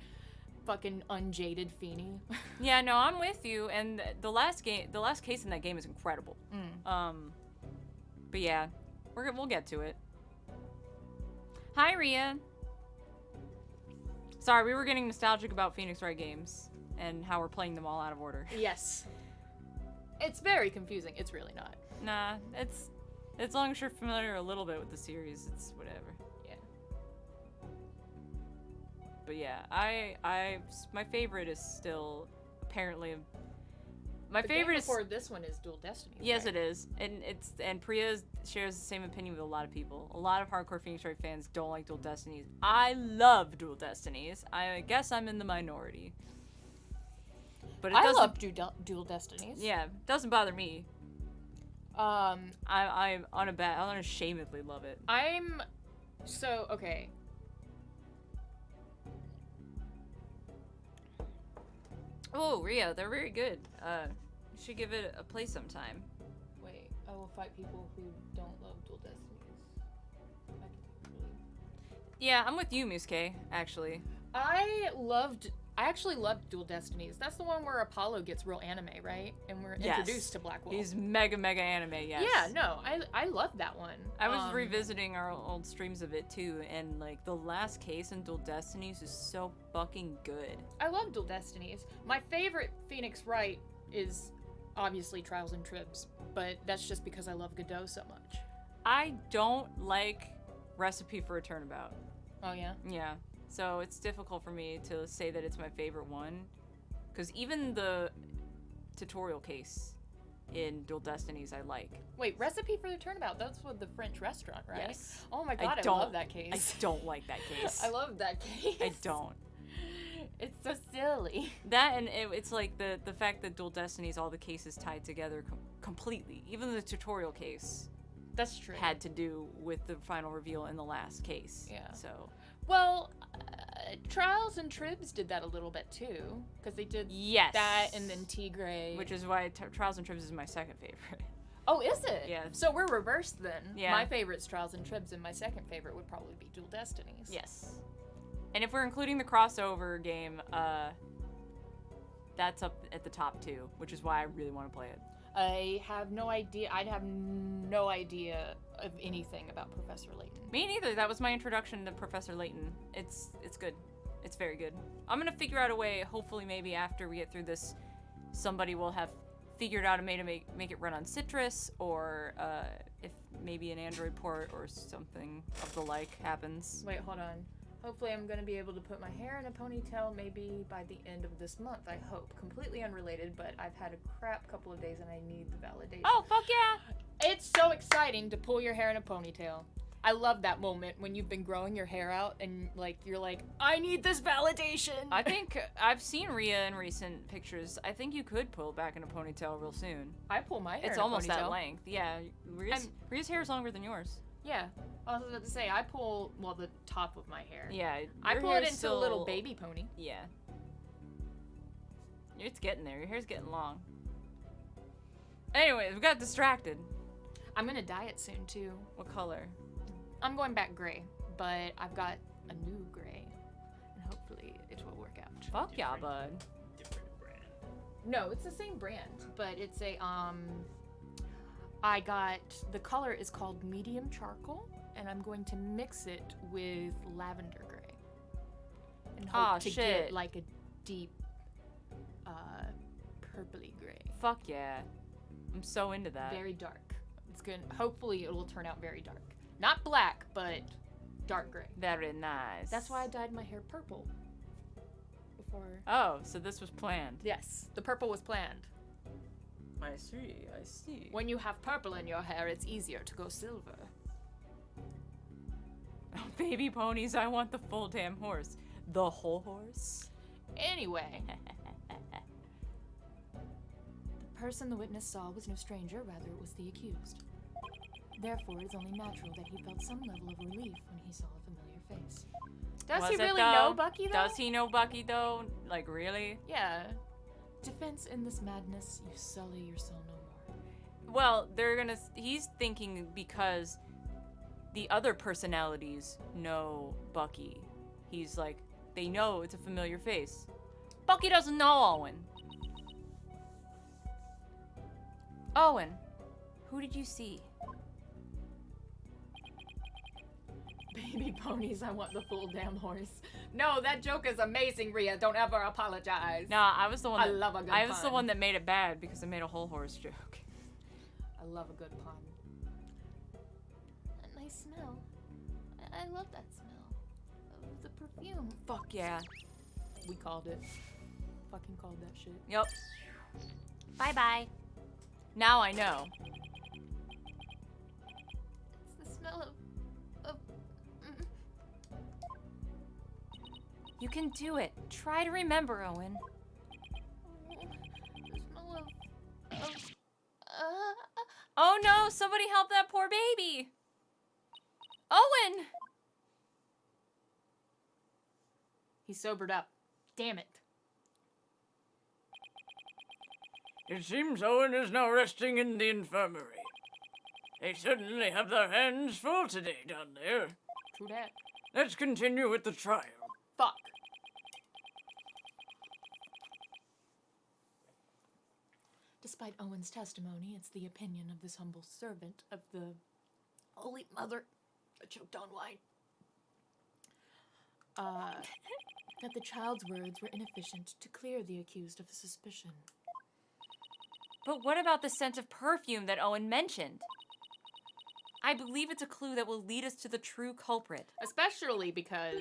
fucking unjaded Feeny. Yeah, no, I'm with you. And the last case in that game is incredible. But yeah, we'll get to it. Hi, Rhea. Sorry, we were getting nostalgic about Phoenix Wright games and how we're playing them all out of order. Yes. It's very confusing. It's really not. Nah, it's as long as you're familiar a little bit with the series, it's whatever. Yeah. But yeah, my favorite is still apparently my The favorite game is before this one is Dual Destiny. yes, right? it is, and Priya shares the same opinion with a lot of people. A lot of hardcore Phoenix Wright fans don't like Dual Destinies. I love Dual Destinies. I guess I'm in the minority. But I love Dual Destinies. Yeah, it doesn't bother me. Um, I unashamedly love it. okay. Oh, Rio, they're very good. You should give it a play sometime. Wait, I will fight people who don't love Dual Destinies. I can take the lead. Yeah, I'm with you, Musuke, actually. I actually loved Dual Destinies. That's the one where Apollo gets real anime, right? And we're Yes. introduced to Blackwell. He's mega anime, yes. Yeah, no, I love that one. I was revisiting our old streams of it too, and like the last case in Dual Destinies is so fucking good. I love Dual Destinies. My favorite Phoenix Wright is obviously Trials and Tribs, but that's just because I love Godot so much. I don't like Recipe for a Turnabout. Oh yeah? Yeah. So it's difficult for me to say that it's my favorite one, because even the tutorial case in Dual Destinies I like. Wait, Recipe for the Turnabout, that's with the French restaurant, right? Yes. Oh my god, I love that case. I don't like that case. I love that case. I don't. It's so silly. That and it's like the fact that Dual Destinies, all the cases tied together completely. Even the tutorial case That's true. had to do with the final reveal in the last case. Yeah. So. Well, Trials and Tribs did that a little bit too, because they did Yes. that and then Tigray. Which is why Trials and Tribs is my second favorite. Oh, is it? Yeah. So we're reversed then. Yeah. My favorite's Trials and Tribs, and my second favorite would probably be Dual Destinies. Yes. And if we're including the crossover game, that's up at the top too, which is why I really want to play it. I have no idea. I'd have no idea of anything about Professor Layton. Me neither. That was my introduction to Professor Layton. It's good. It's very good. I'm gonna figure out a way. Hopefully, maybe after we get through this, somebody will have figured out a way to make it run on Citrus, or if maybe an Android port or something of the like happens. Wait, hold on. Hopefully I'm going to be able to put my hair in a ponytail maybe by the end of this month, I hope. Completely unrelated, but I've had a crap couple of days and I need the validation. Oh, fuck yeah! It's so exciting to pull your hair in a ponytail. I love that moment when you've been growing your hair out and you're like, I need this validation. I think I've seen Rhea in recent pictures. I think you could pull it back in a ponytail real soon. I pull my hair It's in a almost ponytail. that length. Yeah, Rhea's hair is longer than yours. Yeah. I was about to say, I pull, the top of my hair. Yeah, I your pull hair it is into a little still- baby pony. Yeah. It's getting there. Your hair's getting long. Anyways, we got distracted. I'm going to dye it soon, too. What color? I'm going back gray, but I've got a new gray, and hopefully it will work out. Fuck yeah, bud. Different brand. No, it's the same brand, but it's a, the color is called medium charcoal, and I'm going to mix it with lavender gray. And hope to shit. get like a deep, purpley gray. Fuck yeah. I'm so into that. Very dark. It's good. Hopefully it will turn out very dark. Not black, but dark gray. Very nice. That's why I dyed my hair purple. Before. Oh, so this was planned. Yes, the purple was planned. I see. When you have purple in your hair, it's easier to go silver. Baby ponies, I want the full damn horse. The whole horse? Anyway. The person the witness saw was no stranger, rather it was the accused. Therefore, it is only natural that he felt some level of relief when he saw a familiar face. Does Was he it, really though? know Bucky, though? Does he know Bucky, though? Like, really? Yeah. Defense in this madness, you sully your soul no more. Well, he's thinking because the other personalities know Bucky. He's like, they know it's a familiar face. Bucky doesn't know Owen. Owen, who did you see? Baby ponies, I want the full damn horse. No, that joke is amazing, Rhea. Don't ever apologize. Nah, I was the one. I love a good I was the pun. one that made it bad because I made a whole horse joke. I love a good pun. A nice smell. I love that smell. Of the perfume. Fuck yeah. We called it. Fucking called that shit. Yep. Bye-bye. Now I know. It's the smell of You can do it. Try to remember, Owen. the smell of Oh no, somebody help that poor baby. Owen! He sobered up. Damn it. It seems Owen is now resting in the infirmary. They certainly have their hands full today down there. True that. Let's continue with the trial. Fuck. Despite Owen's testimony, it's the opinion of this humble servant of the Holy Mother, I choked on wine, that the child's words were inefficient to clear the accused of suspicion. But what about the scent of perfume that Owen mentioned? I believe it's a clue that will lead us to the true culprit. Especially because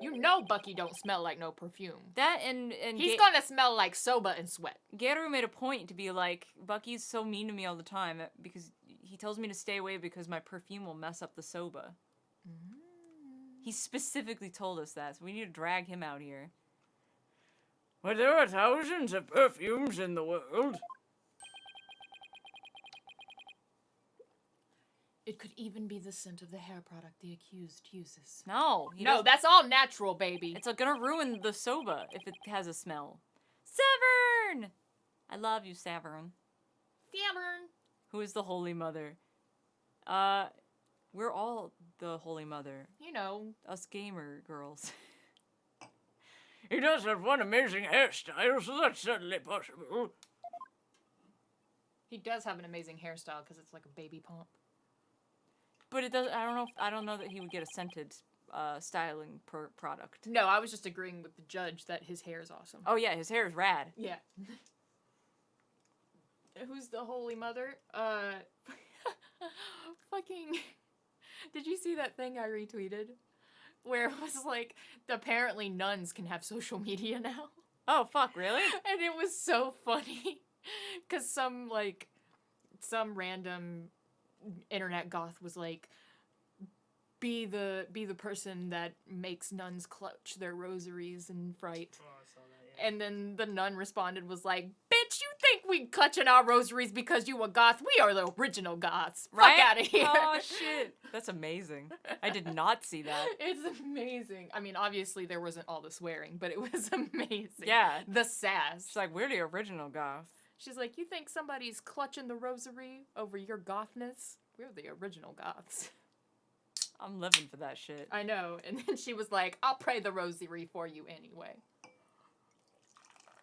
you know Bucky don't smell like no perfume. That and He's gonna smell like soba and sweat. Garu made a point to be like, Bucky's so mean to me all the time because he tells me to stay away because my perfume will mess up the soba. He specifically told us that, so we need to drag him out here. But there are thousands of perfumes in the world. It could even be the scent of the hair product the accused uses. No, No, that's all natural, baby. it's gonna ruin the soba if it has a smell. Severn! I love you, Severn. Severn. Who is the Holy Mother? We're all the Holy Mother. You know, Us gamer girls. He does have one amazing hairstyle, so that's certainly possible. he does have an amazing hairstyle because it's like a baby pump. But it does. I don't know that he would get a scented styling product. No, I was just agreeing with the judge that his hair is awesome. Oh yeah, his hair is rad. Yeah. Who's the Holy Mother? Fucking. Did you see that thing I retweeted? Where it was like, apparently nuns can have social media now. Oh fuck, really? And it was so funny. Because some random internet goth was like, be the person that makes nuns clutch their rosaries in fright. Oh, I saw that, yeah. And then the nun responded was like, bitch, you think we clutching our rosaries because you a goth? We are the original goths. Right? Fuck out of here. Oh shit, that's amazing. I did not see that. It's amazing. I mean, obviously there wasn't all the swearing, but it was amazing. Yeah. The sass. She's like, we're the original goth. She's like, you think somebody's clutching the rosary over your gothness? We're the original goths. I'm living for that shit. I know. And then she was like, I'll pray the rosary for you anyway.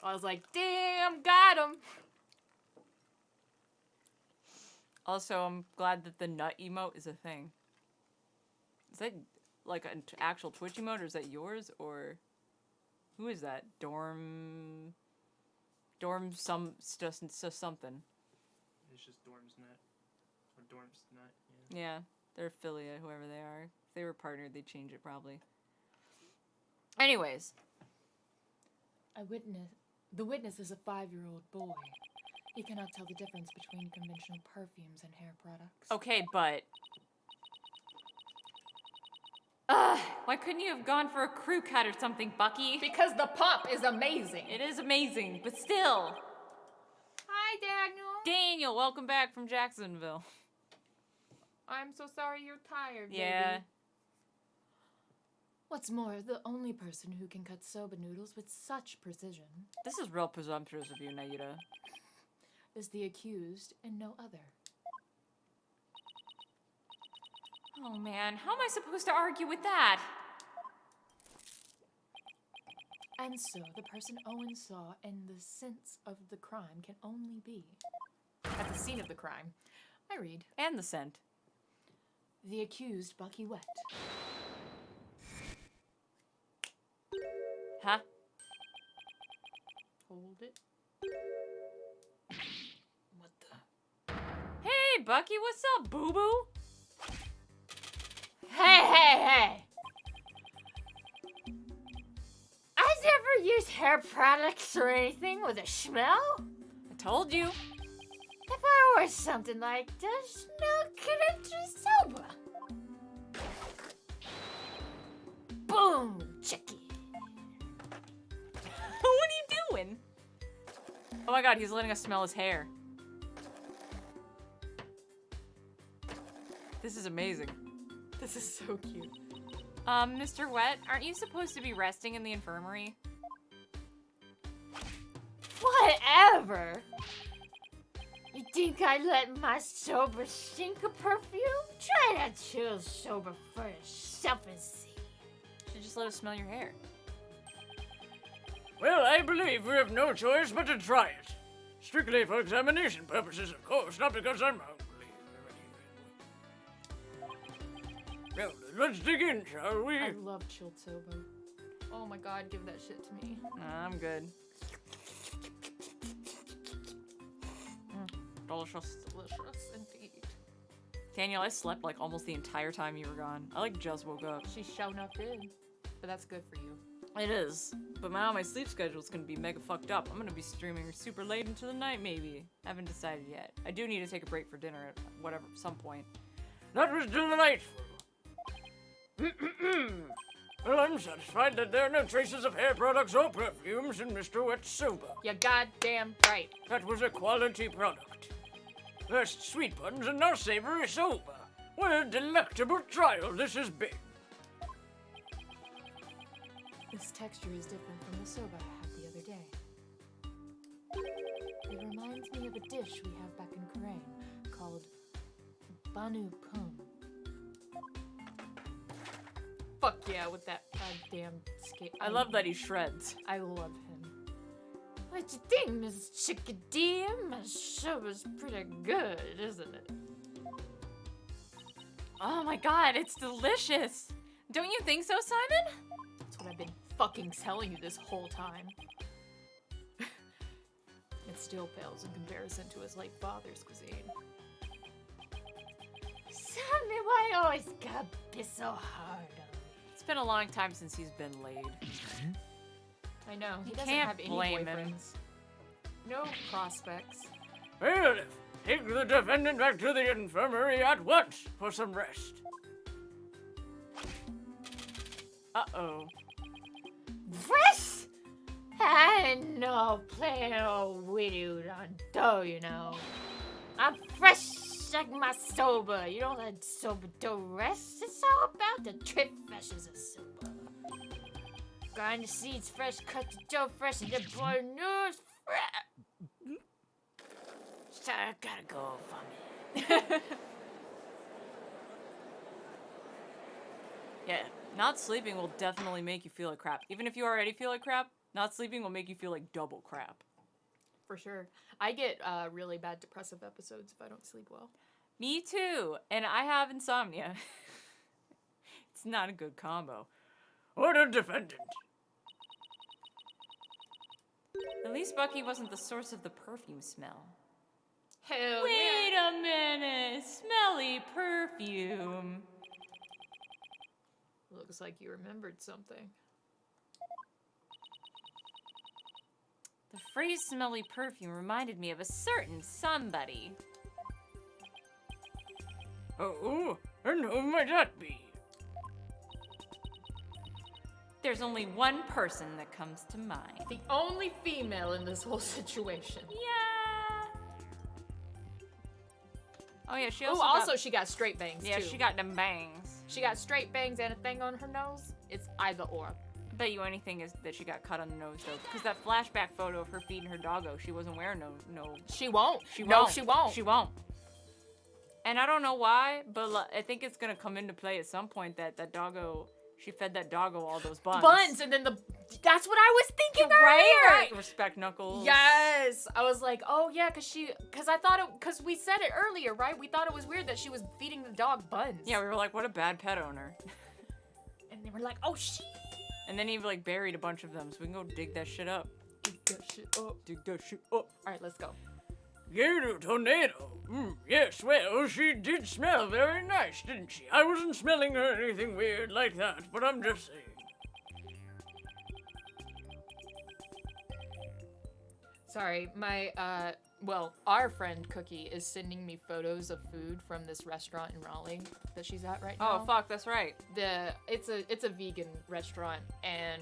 I was like, damn, got him. Also, I'm glad that the nut emote is a thing. Is that like an actual Twitch emote, or is that yours, or who is that? Dorm something. It's just Dorm's Nut. Or Dorm's Nut, yeah. Yeah, they're affiliate, whoever they are. If they were partnered, they'd change it probably. Anyways, The witness is a 5-year-old boy. He cannot tell the difference between conventional perfumes and hair products. okay, but why couldn't you have gone for a crew cut or something, Bucky? Because the pump is amazing. It is amazing, but still. Hi, Daniel. Daniel, welcome back from Jacksonville. I'm so sorry you're tired, Yeah. baby. What's more, the only person who can cut soba noodles with such precision This is real presumptuous of you, Naida. is the accused and no other. Oh man, how am I supposed to argue with that? And so the person Owen saw and the sense of the crime can only be at the scene of the crime. I read. And the scent. The accused Bucky Wet. Huh? Hold it. What the? Hey, Bucky, what's up, boo-boo? Hey! I never use hair products or anything with a smell. I told you. If I wore something like that, smell could enter sober. Boom, chicky. What are you doing? Oh my god, he's letting us smell his hair. This is amazing. This is so cute. Mr. Wet, aren't you supposed to be resting in the infirmary? Whatever. You think I let my sober stink of perfume? Try to chill sober for yourself and see. You should just let us smell your hair. Well, I believe we have no choice but to try it. Strictly for examination purposes, of course, not because I'm hungry. Well, let's dig in, shall we? I love chilled soba. Oh my god, give that shit to me. Nah, I'm good. Delicious. Delicious indeed. Daniel, I slept like almost the entire time you were gone. I like just woke up. She shown up did. But that's good for you. It is. But now my sleep schedule's gonna be mega fucked up. I'm gonna be streaming super late into the night, maybe. Haven't decided yet. I do need to take a break for dinner at some point. That was delightful. Well, I'm satisfied that there are no traces of hair products or perfumes in Mr. Wet's soba. You're goddamn right. That was a quality product. First sweet buns and now savory soba. What a delectable trial this has been. This texture is different from the soba I had the other day. It reminds me of a dish we have back in Korean called banu pum. Fuck yeah, with that goddamn skate. I love that he shreds. I love him. What you think, Miss Chickadee? My soba's pretty good, isn't it? Oh my god, it's delicious. Don't you think so, Simon? That's what I've been fucking telling you this whole time. It still pales in comparison to his late father's cuisine. Sammy, why you always gotta be so hard on me? It's been a long time since he's been laid. I know, he You doesn't can't have any blame him. boyfriends. No prospects. Well, take the defendant back to the infirmary at once for some rest. Uh-oh. Fresh? I know, plain old widow on dough, you know. I'm fresh like my soba. You don't let soba dough rest. It's all about the trip freshes of soba. Grind the seeds fresh, cut the dough fresh, and then boil noodles fresh. So I gotta go for me. Yeah, not sleeping will definitely make you feel like crap. Even if you already feel like crap, not sleeping will make you feel like double crap. For sure. I get really bad depressive episodes if I don't sleep well. Me too, and I have insomnia. It's not a good combo. What a defendant. At least Bucky wasn't the source of the perfume smell. Hell Wait a minute! Smelly perfume! Looks like you remembered something. The phrase smelly perfume reminded me of a certain somebody. Oh, and who might that be? There's only one person that comes to mind. The only female in this whole situation. Yeah! Oh yeah, she Oh, also also she got straight bangs yeah, too. she got them bangs. She got straight bangs and a thing on her nose. It's either or. I bet you anything is that she got cut on the nose though, because that flashback photo of her feeding her doggo, she wasn't wearing no. She won't. She No, won't. she won't. She won't. And I don't know why, but I think it's gonna come into play at some point that doggo, she fed that doggo all those buns. Buns, and then the That's what I was thinking Right? earlier. Respect Knuckles. Yes, I was like, oh yeah, because we said it earlier, right? We thought it was weird that she was feeding the dog buns. Yeah, we were like, what a bad pet owner. And they were like, oh shit. And then he like buried a bunch of them, so we can go dig that shit up. Dig that shit up. Dig that shit up. All right, let's go. Gator tornado. Yes, well, she did smell very nice, didn't she? I wasn't smelling her anything weird like that, but I'm just saying. Sorry, my our friend Cookie is sending me photos of food from this restaurant in Raleigh that she's at right now. Oh fuck, that's right. It's a vegan restaurant, and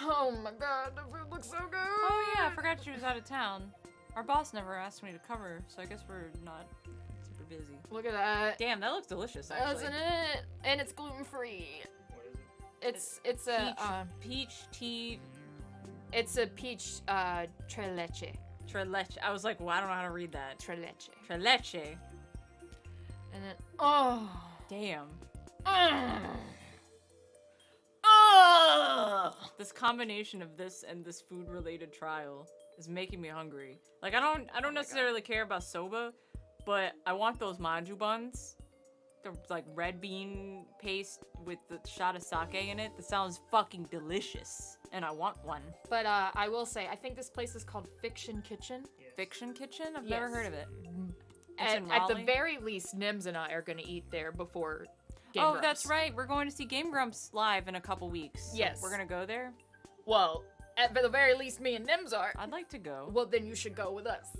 oh my god, the food looks so good. Oh yeah, I forgot she was out of town. Our boss never asked me to cover, so I guess we're not super busy. Look at that. Damn, that looks delicious actually. Doesn't it? And it's gluten free. What is it? It's a peach tea it's a peach tres leche. tres leche. I was like, well, I don't know how to read that. Tres leche. Tres leche. And then oh. Damn. Oh. This combination of this and this food-related trial is making me hungry. Like I don't necessarily care about soba, but I want those manju buns. The like red bean paste with the shot of sake in it. That sounds fucking delicious, and I want one. But I will say, I think this place is called Fiction Kitchen. Yes. Fiction Kitchen? I've never Yes. heard of it. It's in At the Raleigh? very least, Nims and I are gonna eat there before Game Oh, Grumps. that's right. We're going to see Game Grumps live in a couple weeks. So Yes. we're gonna go there. Well, at the very least, me and Nims are. I'd like to go. Well, then you should go with us.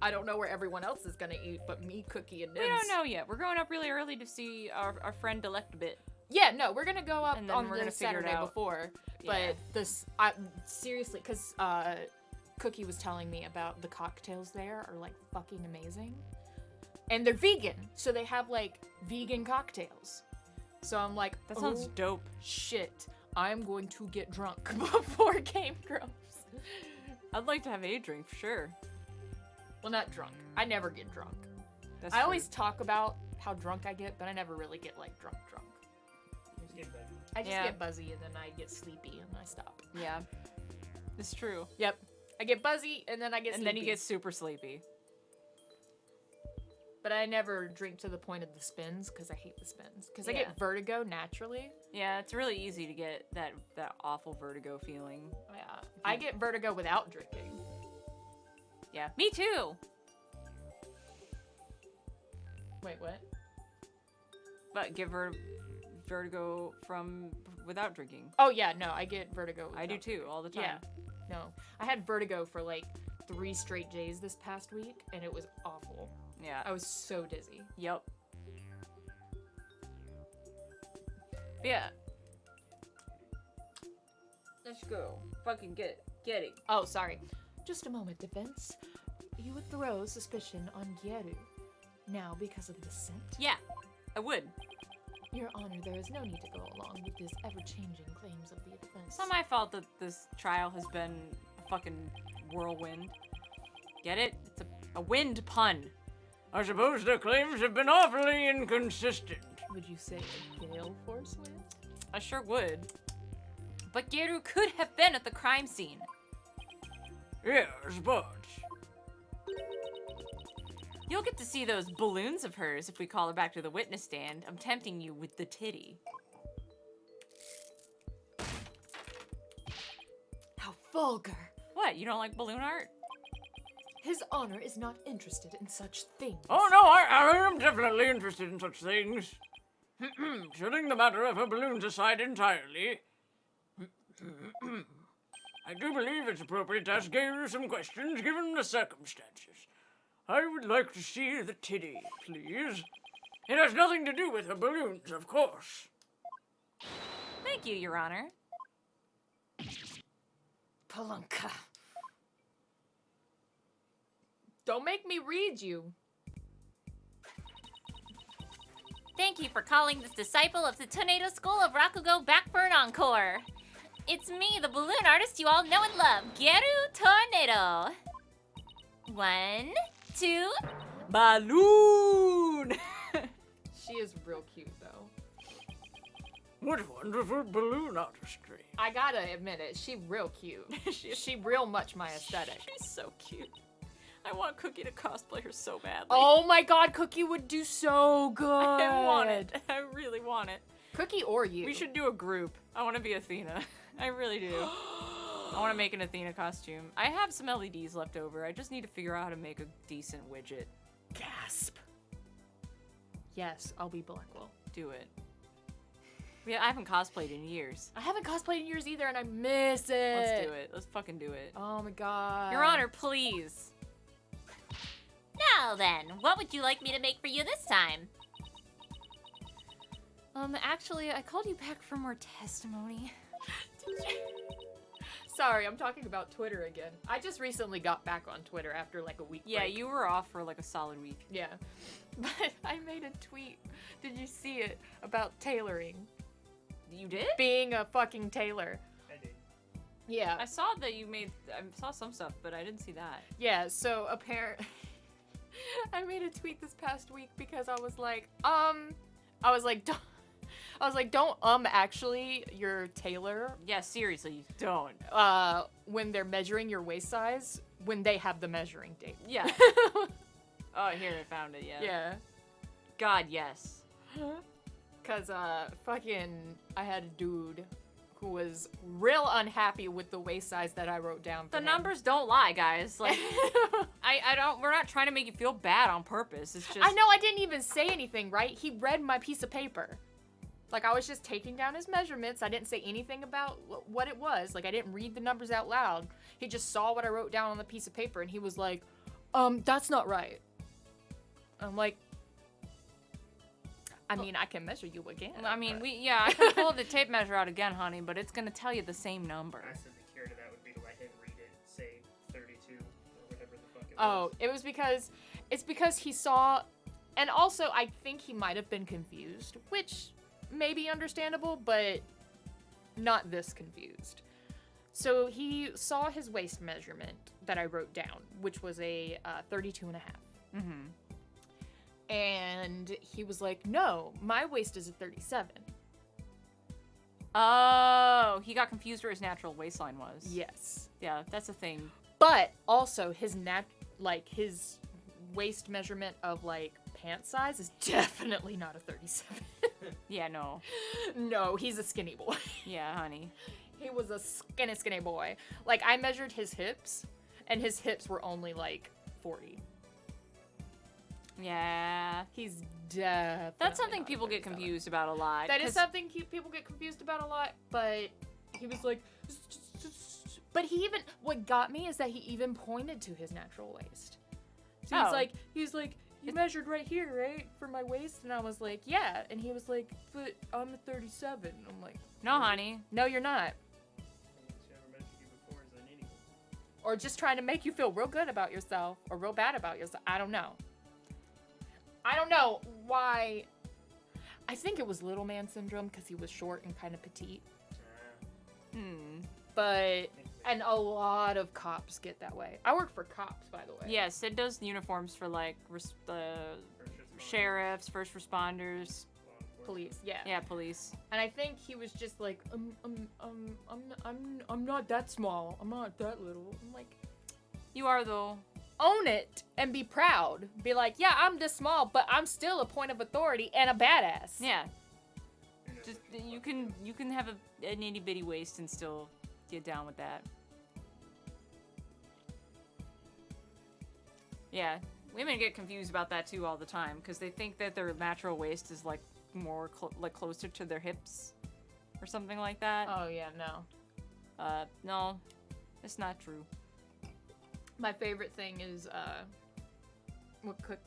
I don't know where everyone else is gonna eat, but me, Cookie, and Nims. We don't know yet. We're going up really early to see our friend Delectabit. Yeah, no, we're gonna go up And then on we're the gonna figure it Saturday out. before. Yeah. But seriously, because Cookie was telling me about the cocktails there are like fucking amazing, and they're vegan, so they have like vegan cocktails. So I'm like, That sounds oh, dope. shit, I'm going to get drunk before Game Grumps. I'd like to have a drink for sure. Well, not drunk. I never get drunk. That's I true. always talk about how drunk I get, but I never really get like drunk. Just get back. I just Yeah. get buzzy and then I get sleepy and I stop. Yeah, it's true. Yep. I get buzzy and then I get And sleepy. then you get super sleepy. But I never drink to the point of the spins because I hate the spins. Because I Yeah. get vertigo naturally. Yeah, it's really easy to get that awful vertigo feeling. Yeah. I get vertigo without drinking. Yeah, me too. Wait, what? But give her vertigo from without drinking. Oh yeah, no, I get vertigo. I do without- too, all the time. Yeah. No. I had vertigo for like 3 straight days this past week and it was awful. Yeah. I was so dizzy. Yep. Yeah. Let's go. Fucking get it. Oh, sorry. Just a moment, Defense. You would throw suspicion on Gyeru. Now, because of the scent? Yeah, I would. Your Honor, there is no need to go along with this ever-changing claims of the defense. It's not my fault that this trial has been a fucking whirlwind. Get it? It's a wind pun. I suppose their claims have been awfully inconsistent. Would you say a gale force wind? I sure would. But Gyeru could have been at the crime scene. Yes, but... You'll get to see those balloons of hers if we call her back to the witness stand. I'm tempting you with the titty. How vulgar! What, you don't like balloon art? His Honor is not interested in such things. Oh no, I am definitely interested in such things. Setting the matter of her balloons aside entirely, I do believe it's appropriate to ask Gayru some questions given the circumstances. I would like to see the titty, please. It has nothing to do with her balloons, of course. Thank you, Your Honor. Palunka. Don't make me read you. Thank you for calling this disciple of the Tornado School of Rakugo back for an encore. It's me, the balloon artist you all know and love, Gyeru Tornado. 1, 2... Balloon! She is real cute, though. What wonderful balloon artistry. I gotta admit it, she real cute. she real much my aesthetic. She's so cute. I want Cookie to cosplay her so badly. Oh my god, Cookie would do so good. I want it. I really want it. Cookie or you. We should do a group. I want to be Athena. I really do. I want to make an Athena costume. I have some LEDs left over. I just need to figure out how to make a decent widget. Gasp. Yes, I'll be Blackwell. Do it. Yeah, I haven't cosplayed in years. I haven't cosplayed in years either, and I miss it. Let's do it. Let's fucking do it. Oh my god. Your Honor, please. Now then, what would you like me to make for you this time? Actually, I called you back for more testimony. Sorry, I'm talking about Twitter again. I just recently got back on Twitter after like a week Yeah, break. you were off for like a solid week. Yeah. But I made a tweet. Did you see it? About tailoring. You did? Being a fucking tailor. I did. Yeah. I saw that you made. I saw some stuff, but I didn't see that. Yeah, so I made a tweet this past week because I was like, don't actually your tailor Yeah, seriously, don't. when they're measuring your waist size when they have the measuring tape. Yeah. Oh, here I found it. Yeah. Yeah. God, yes. Cause fucking I had a dude who was real unhappy with the waist size that I wrote down for The him. numbers don't lie, guys. Like, I don't. We're not trying to make you feel bad on purpose. It's just. I know, I didn't even say anything, right? He read my piece of paper. Like, I was just taking down his measurements. I didn't say anything about what it was. Like, I didn't read the numbers out loud. He just saw what I wrote down on the piece of paper, and he was like, that's not right. I'm like, I mean, I can measure you again. I mean, I can pull the tape measure out again, honey, but it's gonna tell you the same number. I said the cure to that would be to let him read it, say 32 or whatever the fuck it Oh, was. it was because he saw, and also I think he might have been confused, which may be understandable, but not this confused. So he saw his waist measurement that I wrote down, which was a 32 and a half. Mm-hmm. And he was like, no, my waist is a 37. Oh, he got confused where his natural waistline was. Yes. Yeah, that's a thing. But also his his waist measurement of like pant size is definitely not a 37. Yeah, no. No, he's a skinny boy. Yeah, honey. He was a skinny boy. Like, I measured his hips, and his hips were only like 40. Yeah. He's definitely That's something not a people get 37. confused about a lot. That is 'cause- something people get confused about a lot, but he was like, but what got me is that he even pointed to his natural waist. So he was like, you measured right here, right, for my waist? And I was like, yeah. And he was like, but I'm a 37. I'm like, No, honey. no, you're not. Who's ever measured you before is an idiot. Or just trying to make you feel real good about yourself or real bad about yourself. I don't know. I don't know why. I think it was little man syndrome because he was short and kind of petite. But, and a lot of cops get that way. I work for cops, by the way. Yeah, Sid does uniforms for like sheriffs, first responders. Police, yeah. Yeah, police. And I think he was just like, I'm not that small. I'm not that little. I'm like, You are though. own it and be proud. Be like, yeah, I'm this small, but I'm still a point of authority and a badass. Yeah. Just you can have an itty bitty waist and still get down with that. Yeah, women get confused about that too all the time because they think that their natural waist is like more closer to their hips or something like that. Oh yeah, no. No, it's not true. My favorite thing is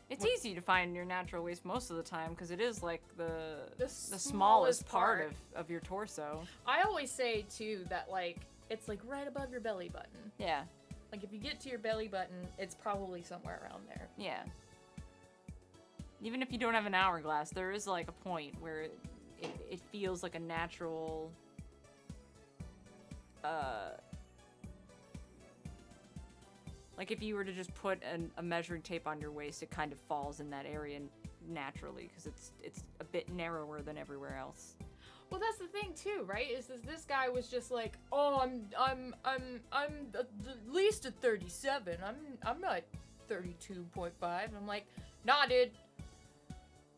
It's easy to find your natural waist most of the time because it is like the smallest smallest part part. of your torso. I always say too that like it's like right above your belly button. Yeah, Like if you get to your belly button, it's probably somewhere around there. yeah. Even if you don't have an hourglass, there is like a point where it feels like a natural like if you were to just put a measuring tape on your waist, it kind of falls in that area naturally because it's a bit narrower than everywhere else. Well, that's the thing too, right? Is this guy was just like, oh, I'm at least a 37. I'm not 32.5. I'm like, nah, dude.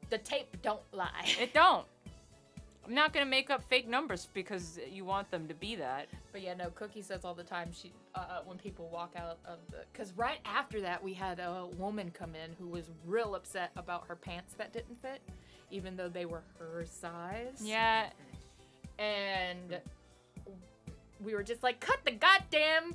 The tape don't lie. It don't. I'm not gonna make up fake numbers because you want them to be that. But yeah, no, Cookie says all the time when people walk out of because right after that we had a woman come in who was real upset about her pants that didn't fit, even though they were her size. Yeah. And we were just like, cut the goddamn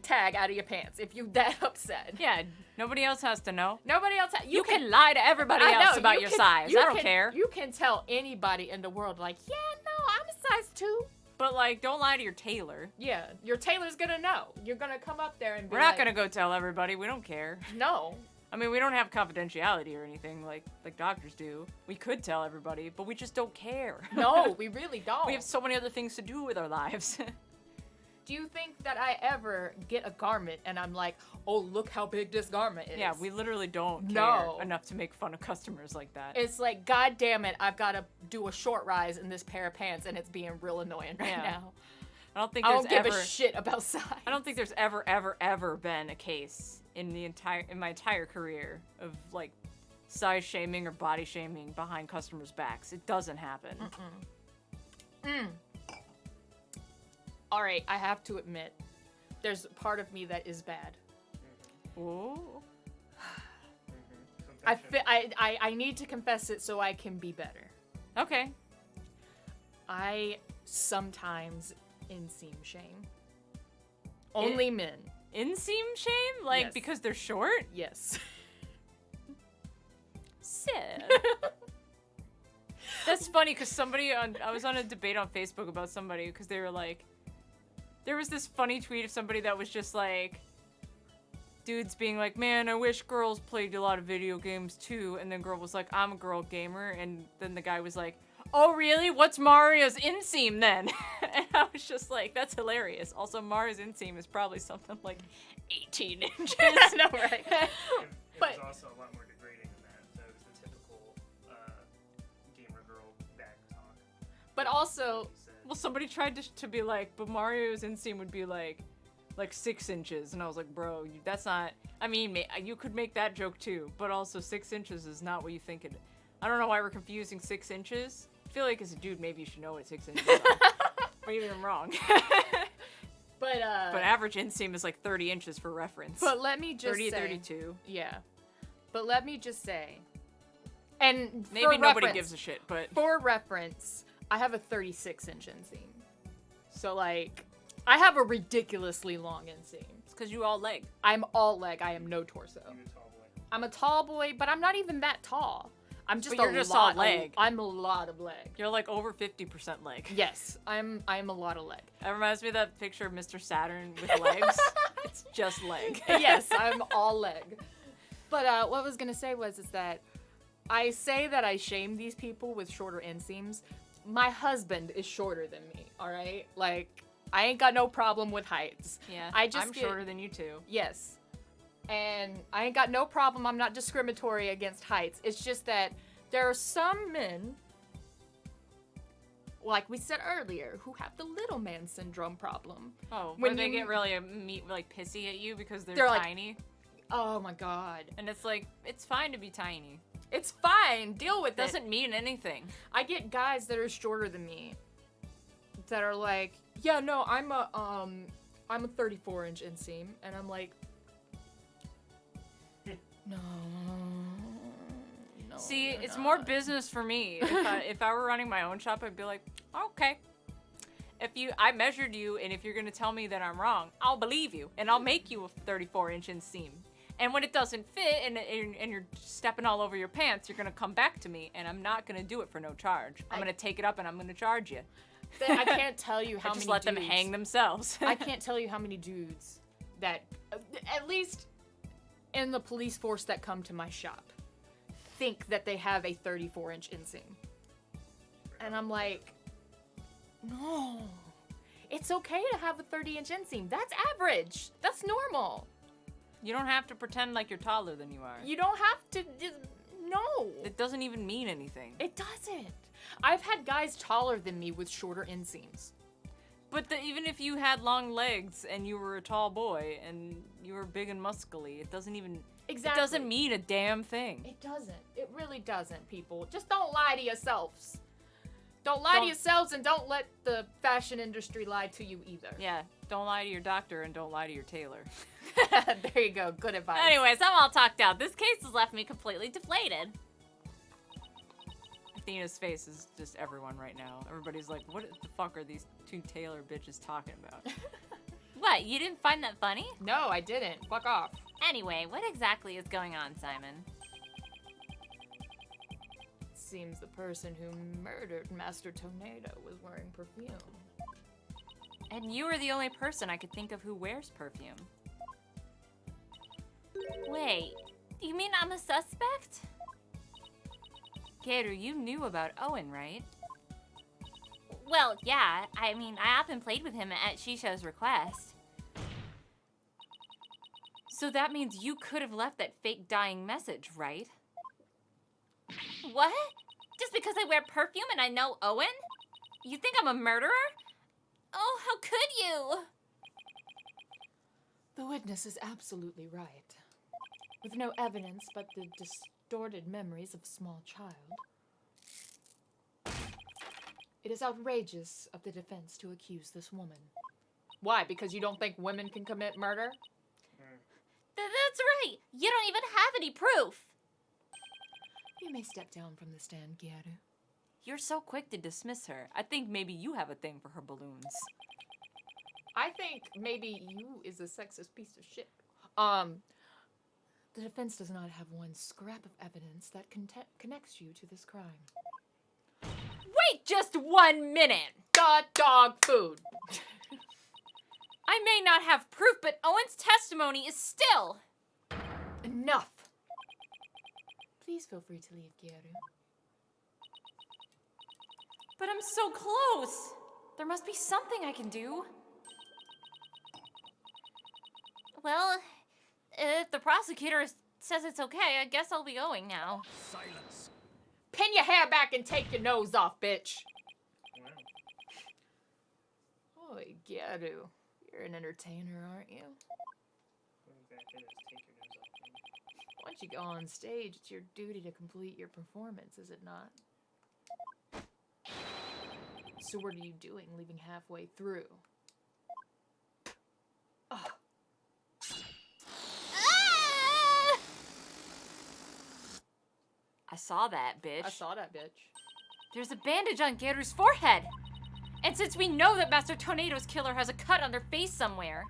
tag out of your pants if you that upset. Yeah. Nobody else has to know. Nobody else. You can lie to everybody else about your size. I don't care. You can tell anybody in the world, like, yeah, no, I'm a size 2. But, like, don't lie to your tailor. Yeah, your tailor's gonna know. You're gonna come up there and be We're not gonna go tell everybody. We don't care. No. I mean, we don't have confidentiality or anything like doctors do. We could tell everybody, but we just don't care. No, we really don't. We have so many other things to do with our lives. Do you think that I ever get a garment and I'm like, oh, look how big this garment is? Yeah, we literally don't care No. enough to make fun of customers like that. It's like, god damn it, I've got to do a short rise in this pair of pants and it's being real annoying right now. I don't think I there's don't give ever a shit about size. I don't think there's ever been a case in my entire career of like size shaming or body shaming behind customers' backs. It doesn't happen. All right, I have to admit, there's a part of me that is bad. Ooh. I need to confess it so I can be better. Okay. I sometimes inseam shame. Only men. Inseam shame? Like Yes. because they're short? Yes. Sad. That's funny because I was on a debate on Facebook about somebody because they were like, there was this funny tweet of somebody that was just like, dudes being like, man, I wish girls played a lot of video games too. And then girl was like, I'm a girl gamer. And then the guy was like, oh really? What's Mario's inseam then? And I was just like, that's hilarious. Also, Mario's inseam is probably something like 18 inches. I know, right? It But- was also a lot more degrading than that. So it was the typical gamer girl back talk. But also, He said. Well, somebody tried to be like, but Mario's inseam would be like 6 inches, and I was like, bro, that's not. I mean, you could make that joke too, but also 6 inches is not what you think it. I don't know why we're confusing 6 inches. I feel like as a dude, maybe you should know what 6 inches are. Maybe I'm wrong. but average inseam is like 30 inches for reference. But let me just 30 say, 32. Yeah. But let me just say, and Maybe for nobody reference- gives a shit, but For reference, I have a 36-inch inseam. So, like, I have a ridiculously long inseam. it's because you all leg. I'm all leg. I am no torso. You a tall boy. I'm a tall boy, but I'm not even that tall. I'm just But you're just all leg. I'm a lot of leg. You're like over 50% leg. Yes, I'm a lot of leg. That reminds me of that picture of Mr. Saturn with legs. It's just leg. Yes, I'm all leg. But what I was gonna say is that I say that I shame these people with shorter inseams. My husband is shorter than me. All right, like I ain't got no problem with heights. Yeah, I'm shorter than you too. Yes. And I ain't got no problem. I'm not discriminatory against heights. It's just that there are some men, like we said earlier, who have the little man syndrome problem. Oh, When when they you- get really pissy at you because They're they're like- tiny. Oh my god. And it's like, it's fine to be tiny. It's fine. Deal with It doesn't mean anything. I get guys that are shorter than me that are like, yeah, no, I'm a 34-inch inseam, and I'm like, no. See, you're it's more not. business for me. If I were running my own shop, I'd be like, okay. I measured you, and if you're gonna tell me that I'm wrong, I'll believe you, and I'll make you a 34-inch inseam. And when it doesn't fit, and you're stepping all over your pants, you're gonna come back to me, and I'm not gonna do it for no charge. I'm gonna take it up, and I'm gonna charge you. I can't tell you how I many just let them dudes- hang themselves. I can't tell you how many dudes that, at least in the police force that come to my shop, think that they have a 34-inch inseam. And I'm like, no. It's okay to have a 30-inch inseam. That's average. That's normal. You don't have to pretend like you're taller than you are. You don't have to, no. It doesn't even mean anything. It doesn't. I've had guys taller than me with shorter inseams. But even if you had long legs and you were a tall boy and you were big and muscly, it doesn't even... Exactly. It doesn't mean a damn thing. It doesn't. It really doesn't, people. Just don't lie to yourselves. Don't lie to yourselves, and don't let the fashion industry lie to you either. Yeah, don't lie to your doctor and don't lie to your tailor. There you go. Good advice. Anyways, I'm all talked out. This case has left me completely deflated. Athena's face is just everyone right now. Everybody's like, what the fuck are these two tailor bitches talking about? What, you didn't find that funny? No, I didn't. Fuck off. Anyway, what exactly is going on, Simon? Seems the person who murdered Master Tornado was wearing perfume. And you are the only person I could think of who wears perfume. Wait, you mean I'm a suspect? Geru, you knew about Owen, right? Well, yeah. I mean, I often played with him at Shisho's request. So that means you could have left that fake dying message, right? What? Just because I wear perfume and I know Owen? You think I'm a murderer? Oh, how could you? The witness is absolutely right. With no evidence but the distorted memories of a small child, it is outrageous of the defense to accuse this woman. Why? Because you don't think women can commit murder? That's right. You don't even have any proof. You may step down from the stand, Geru. You're so quick to dismiss her. I think maybe you have a thing for her balloons. I think maybe you is a sexist piece of shit. The defense does not have one scrap of evidence that connects you to this crime. Wait just 1 minute! Dog food. I may not have proof, but Owen's testimony is still... Enough. Please feel free to leave, Geru. But I'm so close. There must be something I can do. Well, if the prosecutor says it's okay, I guess I'll be going now. Silence. Pin your hair back and take your nose off, bitch. Wow. Oi, Geru. You're an entertainer, aren't you? What exactly does take your nose off mean? Once you go on stage, it's your duty to complete your performance, is it not? So what are you doing, leaving halfway through? Ugh. Ah! I saw that, bitch. I saw that, bitch. There's a bandage on Geru's forehead. And since we know that Master Tornado's killer has a cut on their face somewhere,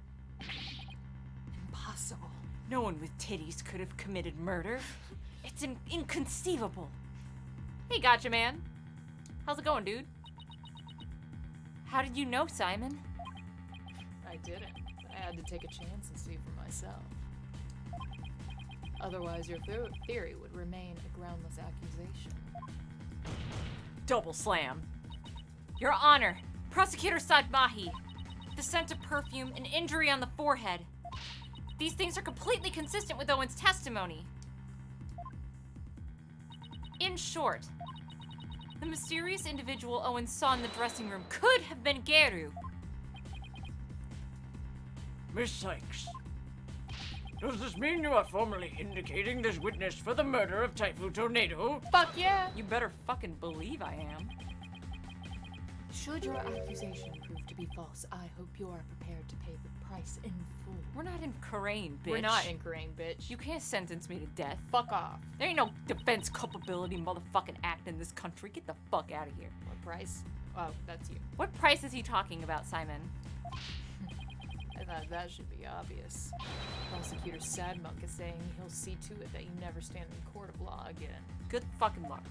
Impossible. no one with titties could have committed murder. It's inconceivable. Hey, gotcha, man. How's it going, dude? How did you know, Simon? I didn't. I had to take a chance and see for myself. Otherwise, your theory would remain a groundless accusation. Double slam. Your Honor, Prosecutor Sadmahi. The scent of perfume, an injury on the forehead. These things are completely consistent with Owen's testimony. In short, the mysterious individual Owen saw in the dressing room could have been Geru. Miss Sykes, does this mean you are formally indicating this witness for the murder of Typhoon Tornado? Fuck yeah! You better fucking believe I am. Should your accusation prove to be false, I hope you are prepared to pay the price in full. We're not in Karain, bitch. We're not in Karain, bitch. You can't sentence me to death. Fuck off. There ain't no defense culpability motherfucking act in this country. Get the fuck out of here. What price? Oh, that's you. What price is he talking about, Simon? I thought that should be obvious. Prosecutor Sadmonk is saying he'll see to it that you never stand in court of law again. Good fucking luck.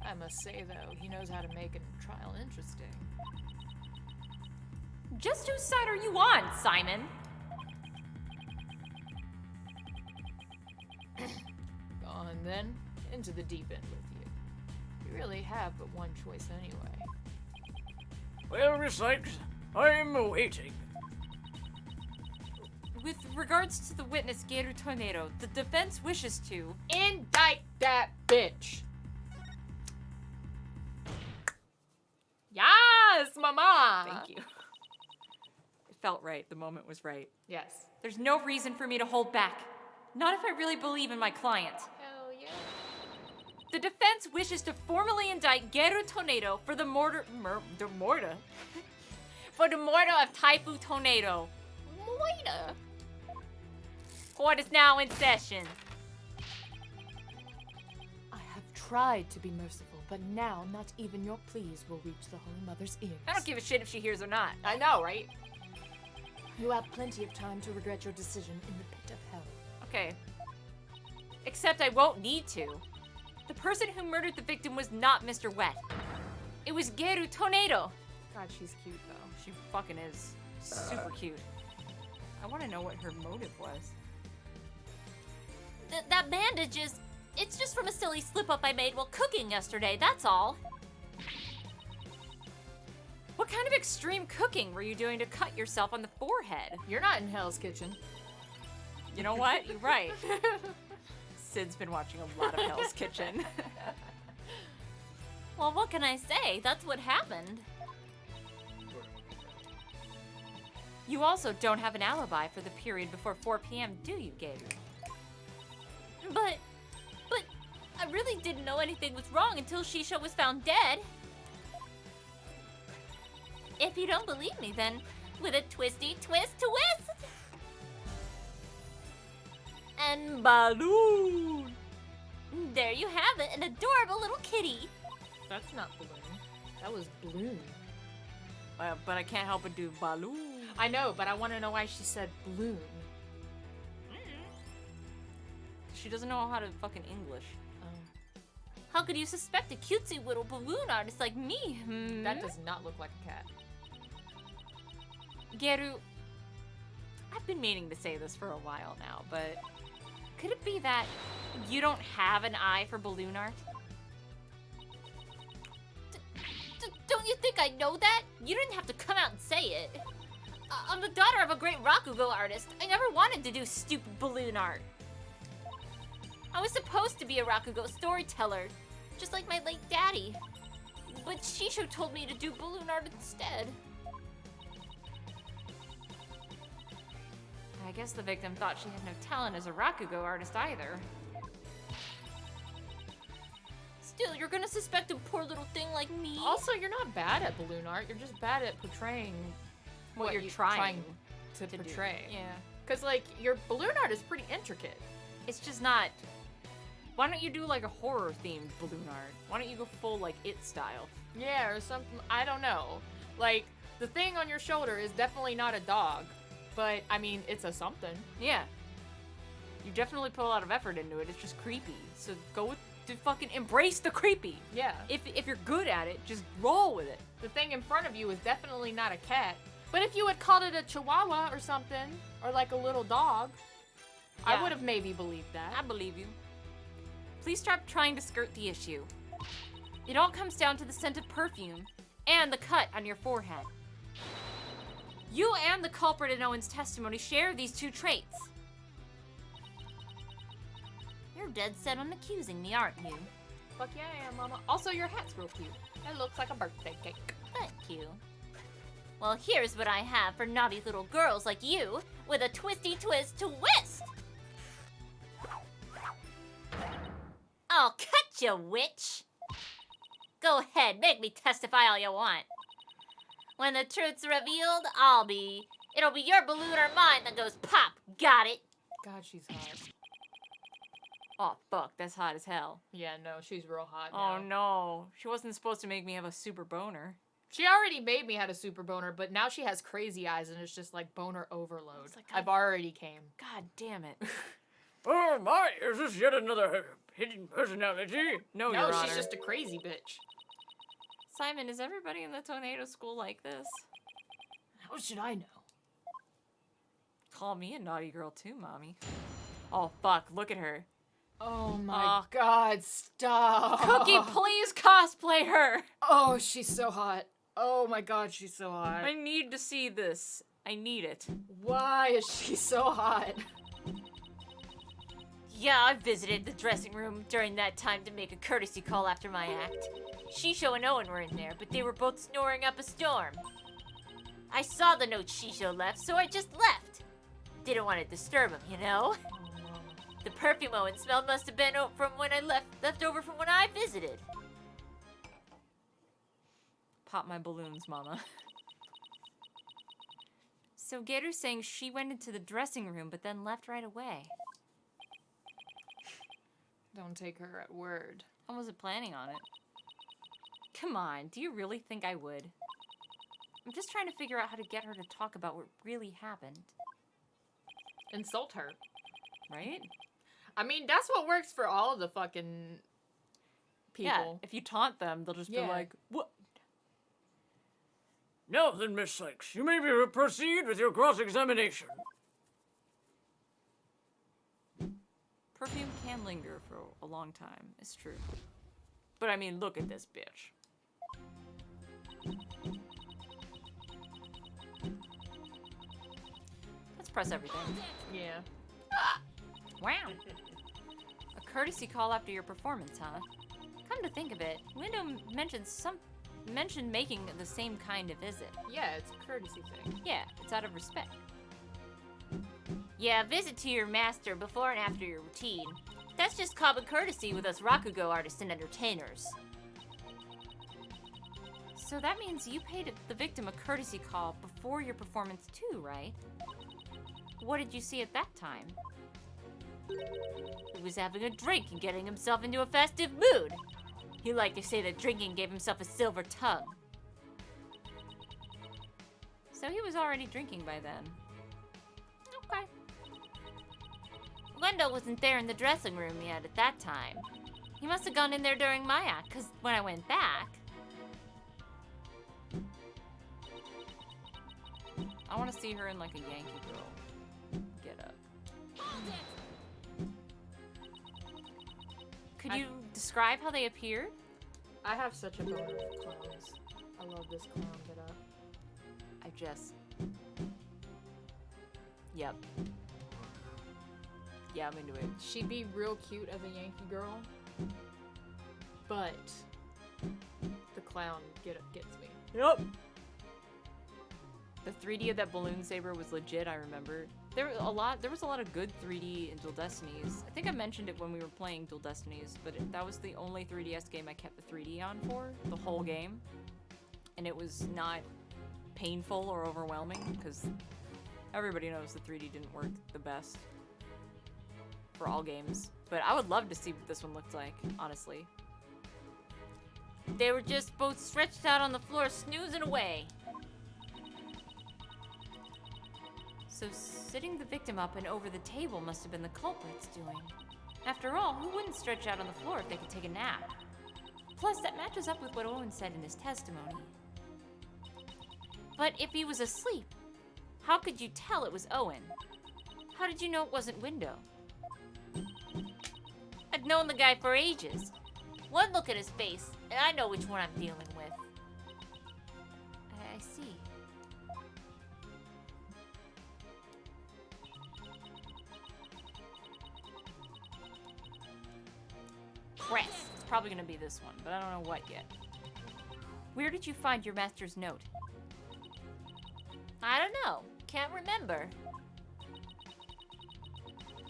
I must say, though, he knows how to make a trial interesting. Just whose side are you on, Simon? Go on, then. Into the deep end with you. You really have but one choice anyway. Well, Miss Sykes, I'm waiting. With regards to the witness, Geru Tornado, the defense wishes to... Indict that bitch! mama. Thank you. It felt right. The moment was right. Yes. There's no reason for me to hold back. Not if I really believe in my client. Hell yeah. The defense wishes to formally indict Geru Tornado for the murder for the murder of Taifu Tornado. Moira. Court is now in session. I have tried to be merciful, but now not even your pleas will reach the Holy Mother's ears. I don't give a shit if she hears or not. I know, right? You have plenty of time to regret your decision in the pit of hell. Okay. Except I won't need to. The person who murdered the victim was not Mr. Wet. It was Geru Tornado. God, she's cute though. She fucking is super cute. I want to know what her motive was. That bandage is... It's just from a silly slip-up I made while cooking yesterday, that's all. What kind of extreme cooking were you doing to cut yourself on the forehead? You're not in Hell's Kitchen. You know what? You're right. Sid's been watching a lot of Hell's Kitchen. Well, what can I say? That's what happened. You also don't have an alibi for the period before 4 p.m., do you, Geru? But I really didn't know anything was wrong until Shisha was found dead. If you don't believe me, then with a twisty twist twist. And balloon. There you have it, an adorable little kitty. That's not Balloon. That was Bloom. But I can't help but do baloo. I know, but I want to know why she said Bloom. She doesn't know how to fucking English. How could you suspect a cutesy little balloon artist like me? That does not look like a cat. Geru, I've been meaning to say this for a while now, but could it be that you don't have an eye for balloon art? Don't you think I know that? You didn't have to come out and say it. I'm the daughter of a great Rakugo artist. I never wanted to do stupid balloon art. I was supposed to be a Rakugo storyteller, just like my late daddy. But Shisho told me to do balloon art instead. I guess the victim thought she had no talent as a Rakugo artist either. Still, you're gonna suspect a poor little thing like me? Also, you're not bad at balloon art. You're just bad at portraying What you're trying to to portray. do. Yeah. Because, like, your balloon art is pretty intricate. It's just not... Why don't you do like a horror-themed balloon art? Why don't you go full like It style? Yeah, or something. I don't know. Like, the thing on your shoulder is definitely not a dog. But, I mean, it's a something. Yeah. You definitely put a lot of effort into it. It's just creepy. So go with the fucking embrace the creepy. Yeah. If you're good at it, just roll with it. The thing in front of you is definitely not a cat. But if you had called it a chihuahua or something, or like a little dog, Yeah. I would have maybe believed that. I believe you. Please stop trying to skirt the issue. It all comes down to the scent of perfume and the cut on your forehead. You and the culprit in Owen's testimony share these two traits. You're dead set on accusing me, aren't you? Fuck yeah, I am, Mama. Also, your hat's real cute. It looks like a birthday cake. Thank you. Well, here's what I have for naughty little girls like you, with a twisty twist twist! I'll cut you, witch! Go ahead, make me testify all you want. When the truth's revealed, it'll be your balloon or mine that goes pop. Got it? God, she's hot. Oh, fuck, that's hot as hell. Yeah, no, she's real hot Oh, now. no. She wasn't supposed to make me have a super boner. She already made me had a super boner, but now she has crazy eyes and it's just like boner overload. It's like, I've already came. God damn it. Oh my, is this yet another hidden personality? No, No, Your she's Honor. just a crazy bitch. Simon, is everybody in the tornado school like this? How should I know? Call me a naughty girl too, Mommy. Oh, fuck, look at her. Oh my god, stop. Cookie, please cosplay her! Oh, she's so hot. Oh my god, she's so hot. I need to see this. I need it. Why is she so hot? Yeah, I visited the dressing room during that time to make a courtesy call after my act. Shisho and Owen were in there, but they were both snoring up a storm. I saw the note Shisho left, so I just left. Didn't want to disturb him, you know? The perfume Owen smelled must have been from when I left over from when I visited. Pop my balloons, mama. So Geru's saying she went into the dressing room but then left right away. Don't take her at word. I wasn't planning on it. Come on, do you really think I would? I'm just trying to figure out how to get her to talk about what really happened. Insult her. Right? I mean, that's what works for all of the fucking people. Yeah, if you taunt them, they'll just be like, what? Now then, Miss Sykes, you may proceed with your cross-examination. Perfume can linger for a long time, it's true. But I mean, look at this bitch. Let's press everything. Yeah. Wow. A courtesy call after your performance, huh? Come to think of it, Window mentioned making the same kind of visit. Yeah, it's a courtesy thing. Yeah, it's out of respect. Yeah, visit to your master before and after your routine. That's just common courtesy with us Rakugo artists and entertainers. So that means you paid the victim a courtesy call before your performance too, right? What did you see at that time? He was having a drink and getting himself into a festive mood. He liked to say that drinking gave himself a silver tongue. So he was already drinking by then. Okay. Wendell wasn't there in the dressing room yet at that time. He must have gone in there during my act, because when I went back... I want to see her in like a Yankee Girl get up. Could you describe how they appeared? I have such a boner for clowns. I love this clown get up. I just... Yep. Yeah, I'm into it. She'd be real cute as a Yankee girl, but the clown get up gets me. Yep. The 3D of that balloon saber was legit, I remember. There was a lot of good 3D in Dual Destinies. I think I mentioned it when we were playing Dual Destinies, but that was the only 3DS game I kept the 3D on for, the whole game. And it was not painful or overwhelming, because everybody knows the 3D didn't work the best for all games. But I would love to see what this one looked like, honestly. They were just both stretched out on the floor, snoozing away. So sitting the victim up and over the table must have been the culprit's doing. After all, who wouldn't stretch out on the floor if they could take a nap? Plus, that matches up with what Owen said in his testimony. But if he was asleep, how could you tell it was Owen? How did you know it wasn't Window? I've known the guy for ages. One look at his face, and I know which one I'm dealing with. I see. Press. It's probably gonna be this one, but I don't know what yet. Where did you find your master's note? I don't know. Can't remember.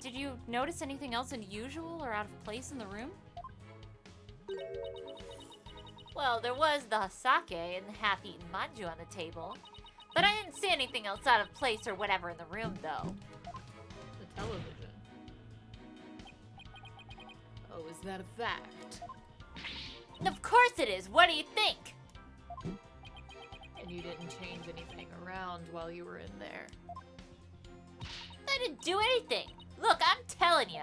Did you notice anything else unusual or out of place in the room? Well, there was the sake and the half-eaten manju on the table. But I didn't see anything else out of place or whatever in the room, though. The television. Oh, is that a fact? Of course it is. What do you think? And you didn't change anything around while you were in there. I didn't do anything. Look, I'm telling you.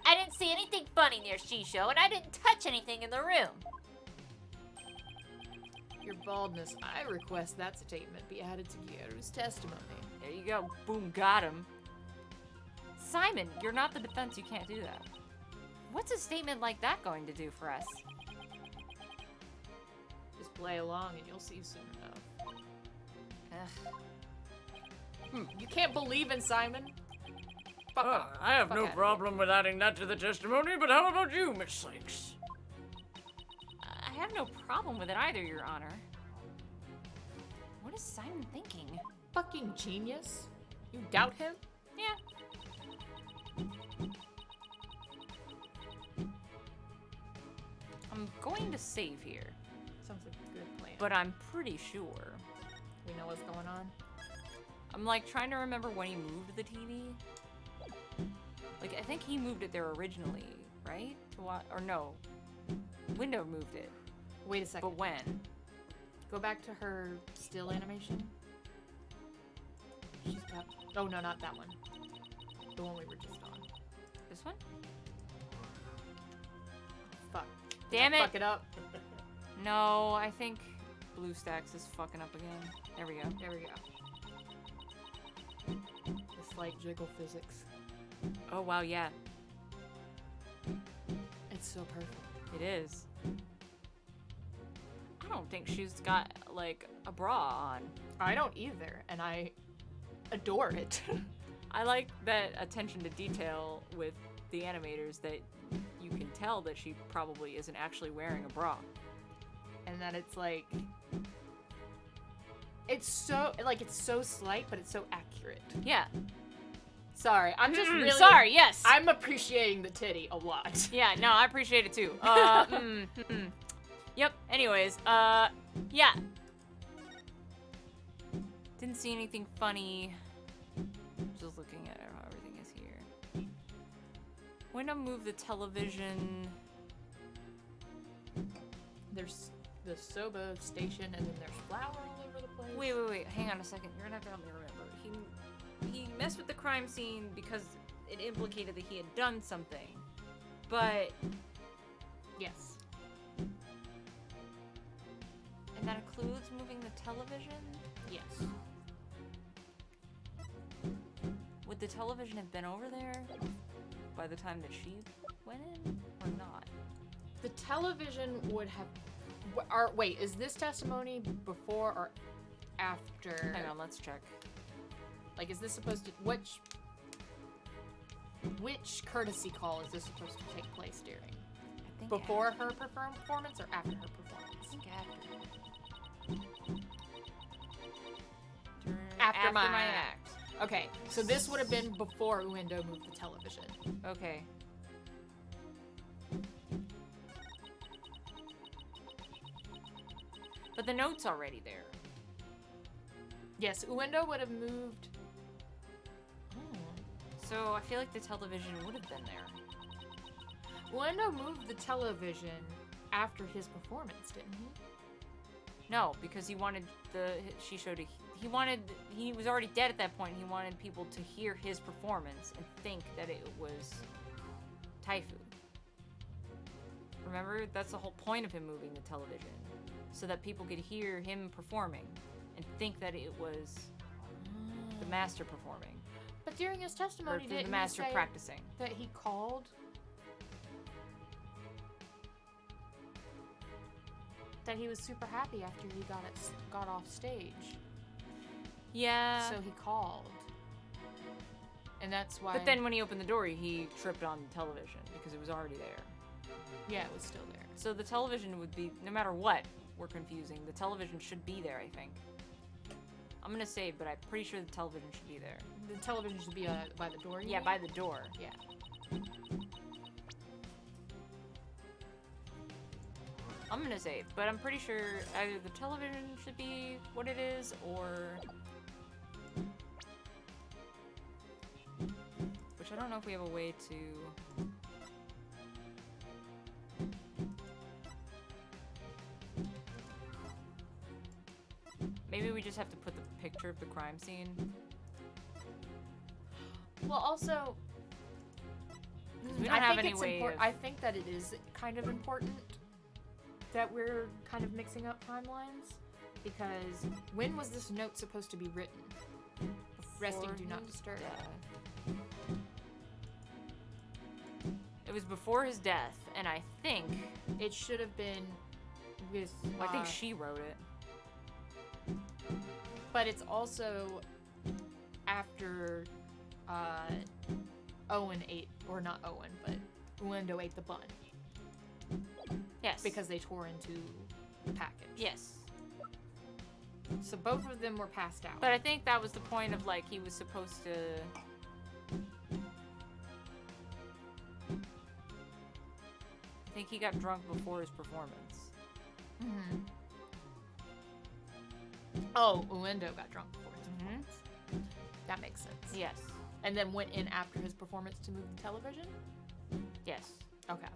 I didn't see anything funny near Shisho, and I didn't touch anything in the room. Your baldness, I request that statement be added to Gyaru's testimony. There you go. Boom, got him. Simon, you're not the defense. You can't do that. What's a statement like that going to do for us? Just play along and you'll see soon enough. Ugh. You can't believe in Simon? Fuck off. I have Fuck no outta problem with adding that to the testimony, but how about you, Miss Sykes? I have no problem with it either, Your Honor. What is Simon thinking? Fucking genius. You doubt him? Yeah. I'm going to save here, Sounds like a good plan. but I'm pretty sure. we know what's going on. I'm like trying to remember when he moved the TV. Like, I think he moved it there originally, right? To what? Or no. Window moved it. Wait a second. But when? Go back to her still animation. She's got. Oh no, not that one. The one we were just on. This one? Fuck. Damn it! Fuck it up. No, I think BlueStacks is fucking up again. There we go. There we go. The slight jiggle physics. Oh, wow, yeah. It's so perfect. It is. I don't think she's got, like, a bra on. I don't either, and I adore it. I like that attention to detail with the animators that you can tell that she probably isn't actually wearing a bra. And that it's like. It's so slight, but it's so accurate. Yeah. Sorry, I'm just really. Sorry, yes. I'm appreciating the titty a lot. Yeah, no, I appreciate it too. Yep, anyways, yeah. Didn't see anything funny. Just looking at how everything is here. Window move the television. There's the soba station, and then there's flour all over the place. Wait, hang on a second. You're gonna have to help me remember. He messed with the crime scene because it implicated that he had done something. But Yes. and that includes moving the television? Yes. Would the television have been over there by the time that she went in or not? The television would have. Wait, is this testimony before or after? Hang on, let's check. Like, is this supposed to which courtesy call is this supposed to take place during? I think Before her performance or after her performance? After my act. Okay, so this would have been before Uendo moved the television. Okay. But the note's already there. Yes, Uendo would have moved. So I feel like the television would have been there. Uendo moved the television after his performance, didn't he? No, because he wanted he was already dead at that point. He wanted people to hear his performance and think that it was Taifu. Remember? That's the whole point of him moving the television. So that people could hear him performing and think that it was the master performing. But during his Or testimony, the didn't master he say practicing. that he called? That he was super happy after he got off stage. Yeah. So he called. And that's why. But then when he opened the door, he tripped on the television because it was already there. Yeah, it was still there. So the television would be, no matter what, we're confusing. The television should be there, I think. I'm gonna say, but I'm pretty sure the television should be there. The television should be by the door. Yeah, by the door. Yeah. I'm gonna say, but I'm pretty sure either the television should be what it is, or... Which I don't know if we have a way to... Maybe we just have to put the picture of the crime scene. Well, also, We don't have any way of... I think that it is kind of important that we're kind of mixing up timelines, because when was this note supposed to be written? Resting, do not disturb. Death. It was before his death, and I think... It should have been with. I think she wrote it. But it's also after Owen ate, or not Owen, but Uendo ate the bun Yes. because they tore into the package. Yes. So both of them were passed out. But I think that was the point of, like, he was supposed to... I think he got drunk before his performance. Mm-hmm. Oh, Uendo got drunk before his performance. That makes sense. Yes. And then went in after his performance to move the television? Yes. Okay.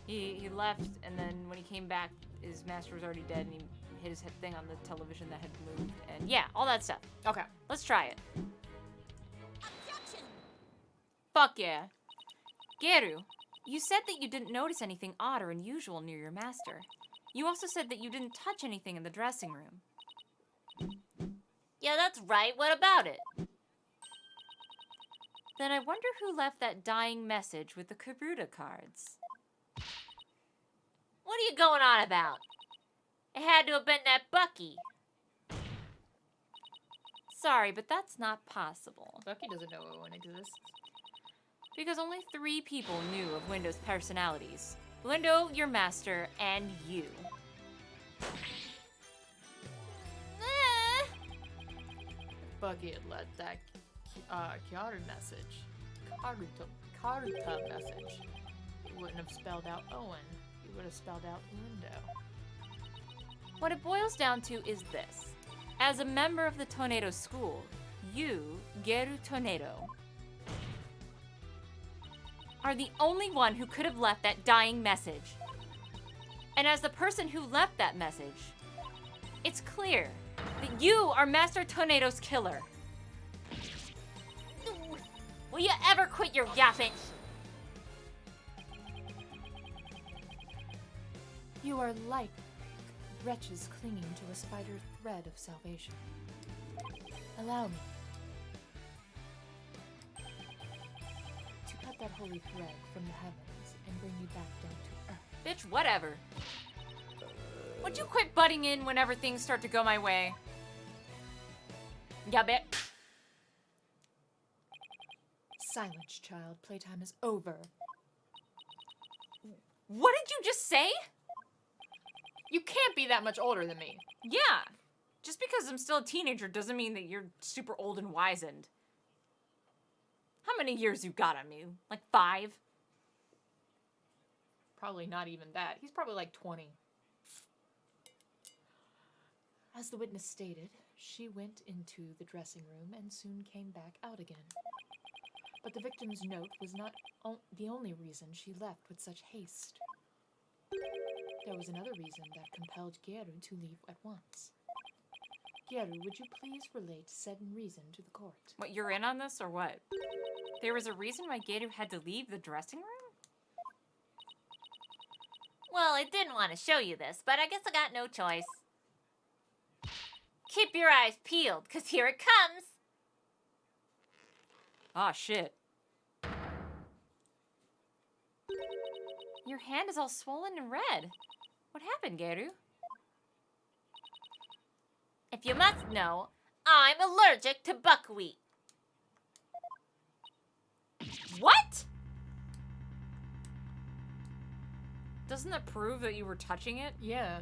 He left, and then when he came back, his master was already dead, and he hit his thing on the television that had moved, and yeah, all that stuff. Okay. Let's try it. Fuck yeah. Geru, you said that you didn't notice anything odd or unusual near your master. You also said that you didn't touch anything in the dressing room. Yeah, that's right. What about it? Then I wonder who left that dying message with the Karuta cards. What are you going on about? It had to have been that Bucky. Sorry, but that's not possible. Bucky doesn't know Owen exists. Because only 3 people knew of Windo's personalities. Lindo, your master, and you. Bucky had let that Karuta message. It wouldn't have spelled out Owen. It would have spelled out Lindo. What it boils down to is this. As a member of the Tornado School, you, Geru Tornado, are the only one who could have left that dying message. And as the person who left that message, it's clear that you are Master Tornado's killer. Will you ever quit your yapping? You are like wretches clinging to a spider thread of salvation. Allow me to cut that holy thread from the heavens and bring you back down to earth. Bitch, whatever. Would you quit butting in whenever things start to go my way? Yeah, bitch. Silence, child. Playtime is over. What did you just say? You can't be that much older than me. Yeah. Just because I'm still a teenager doesn't mean that you're super old and wizened. How many years you got on me? Like 5? Probably not even that. He's probably like 20. As the witness stated, she went into the dressing room and soon came back out again. But the victim's note was not the only reason she left with such haste. There was another reason that compelled Geru to leave at once. Geru, would you please relate said reason to the court? What, you're in on this or what? There was a reason why Geru had to leave the dressing room? Well, I didn't want to show you this, but I guess I got no choice. Keep your eyes peeled, because here it comes. Ah, shit. Your hand is all swollen and red. What happened, Geru? If you must know, I'm allergic to buckwheat. What? Doesn't that prove that you were touching it? Yeah.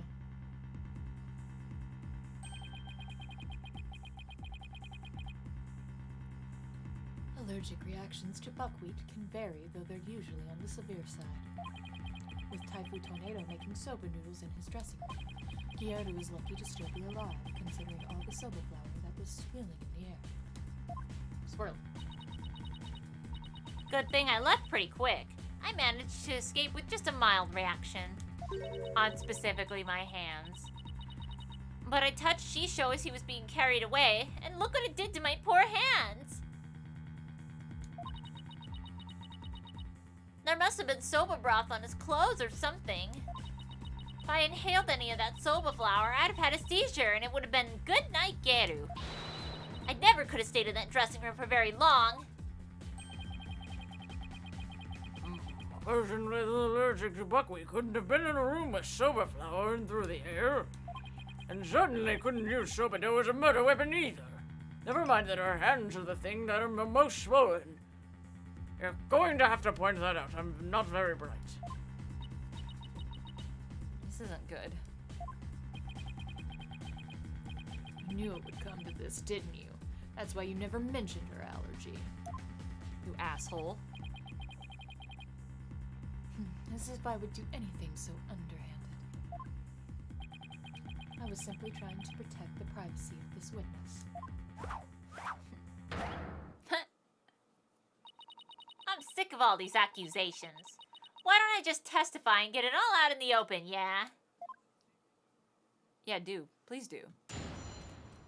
Allergic reactions to buckwheat can vary, though they're usually on the severe side. With Typhoon Tornado making soba noodles in his dressing room, Geru is lucky to still be alive, considering all the soba flour that was swirling in the air. Swirling. Good thing I left pretty quick. I managed to escape with just a mild reaction. On specifically my hands. But I touched Shisho as he was being carried away, and look what it did to my poor hands! There must have been soba broth on his clothes or something. If I inhaled any of that soba flour, I'd have had a seizure, and it would have been good night, Geru. I never could have stayed in that dressing room for very long. A person with allergic to buckwheat couldn't have been in a room with soba flour and through the air. And certainly couldn't use soba dough as a murder weapon either. Never mind that our hands are the thing that are most swollen. You're going to have to point that out. I'm not very bright. This isn't good. You knew it would come to this, didn't you? That's why you never mentioned her allergy. You asshole. As if I would do anything so underhanded. I was simply trying to protect the privacy of this witness. I'm sick of all these accusations. Why don't I just testify and get it all out in the open, yeah? Yeah, do. Please do.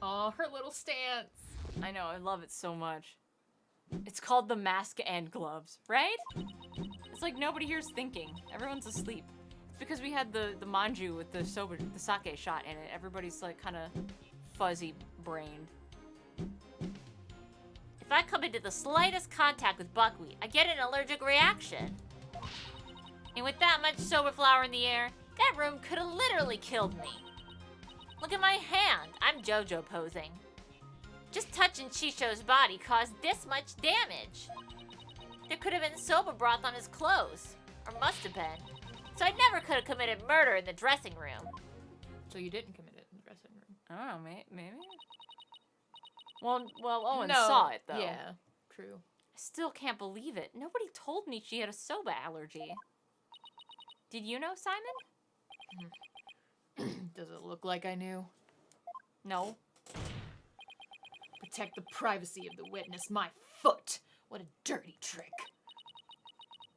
Oh, her little stance. I know, I love it so much. It's called The Mask and Gloves, right? It's like nobody here's thinking. Everyone's asleep. It's because we had the manju with the sake shot in it. Everybody's like kind of fuzzy-brained. If I come into the slightest contact with buckwheat, I get an allergic reaction. And with that much soba flour in the air, that room could have literally killed me. Look at my hand. I'm JoJo posing. Just touching Chisho's body caused this much damage. There could have been soba broth on his clothes. Or must have been. So I never could have committed murder in the dressing room. So you didn't commit it in the dressing room? I don't know, maybe? Well, Owen saw it, though. Yeah, true. I still can't believe it. Nobody told me she had a soba allergy. Did you know, Simon? Does it look like I knew? No. Protect the privacy of the witness. My foot! What a dirty trick.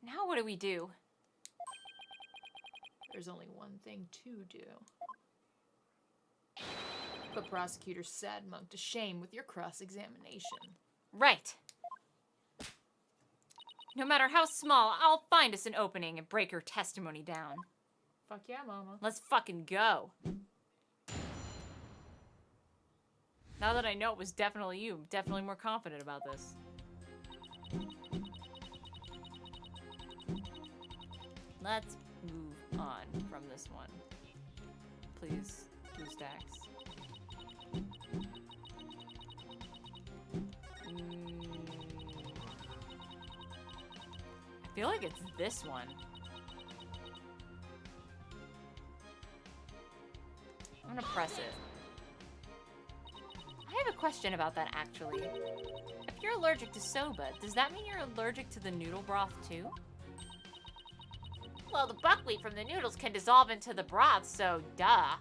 Now what do we do? There's only one thing to do. Put Prosecutor Sadmonk to shame with your cross-examination. Right. No matter how small, I'll find us an opening and break her testimony down. Fuck yeah, mama. Let's fucking go. Now that I know it was definitely you, I'm definitely more confident about this. Let's move on from this one. Please, blue stacks. I feel like it's this one. I'm gonna press it. I have a question about that, actually. If you're allergic to soba, does that mean you're allergic to the noodle broth, too? Well, the buckwheat from the noodles can dissolve into the broth, so duh.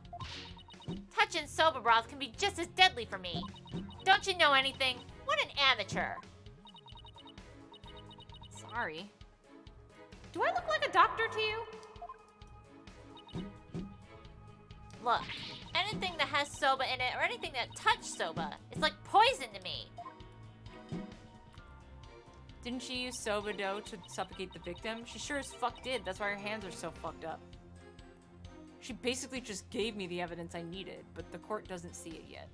Touching soba broth can be just as deadly for me. Don't you know anything? What an amateur. Sorry. Do I look like a doctor to you? Look, anything that has soba in it or anything that touched soba, it's like poison to me. Didn't she use soba dough to suffocate the victim? She sure as fuck did. That's why her hands are so fucked up. She basically just gave me the evidence I needed, but the court doesn't see it yet.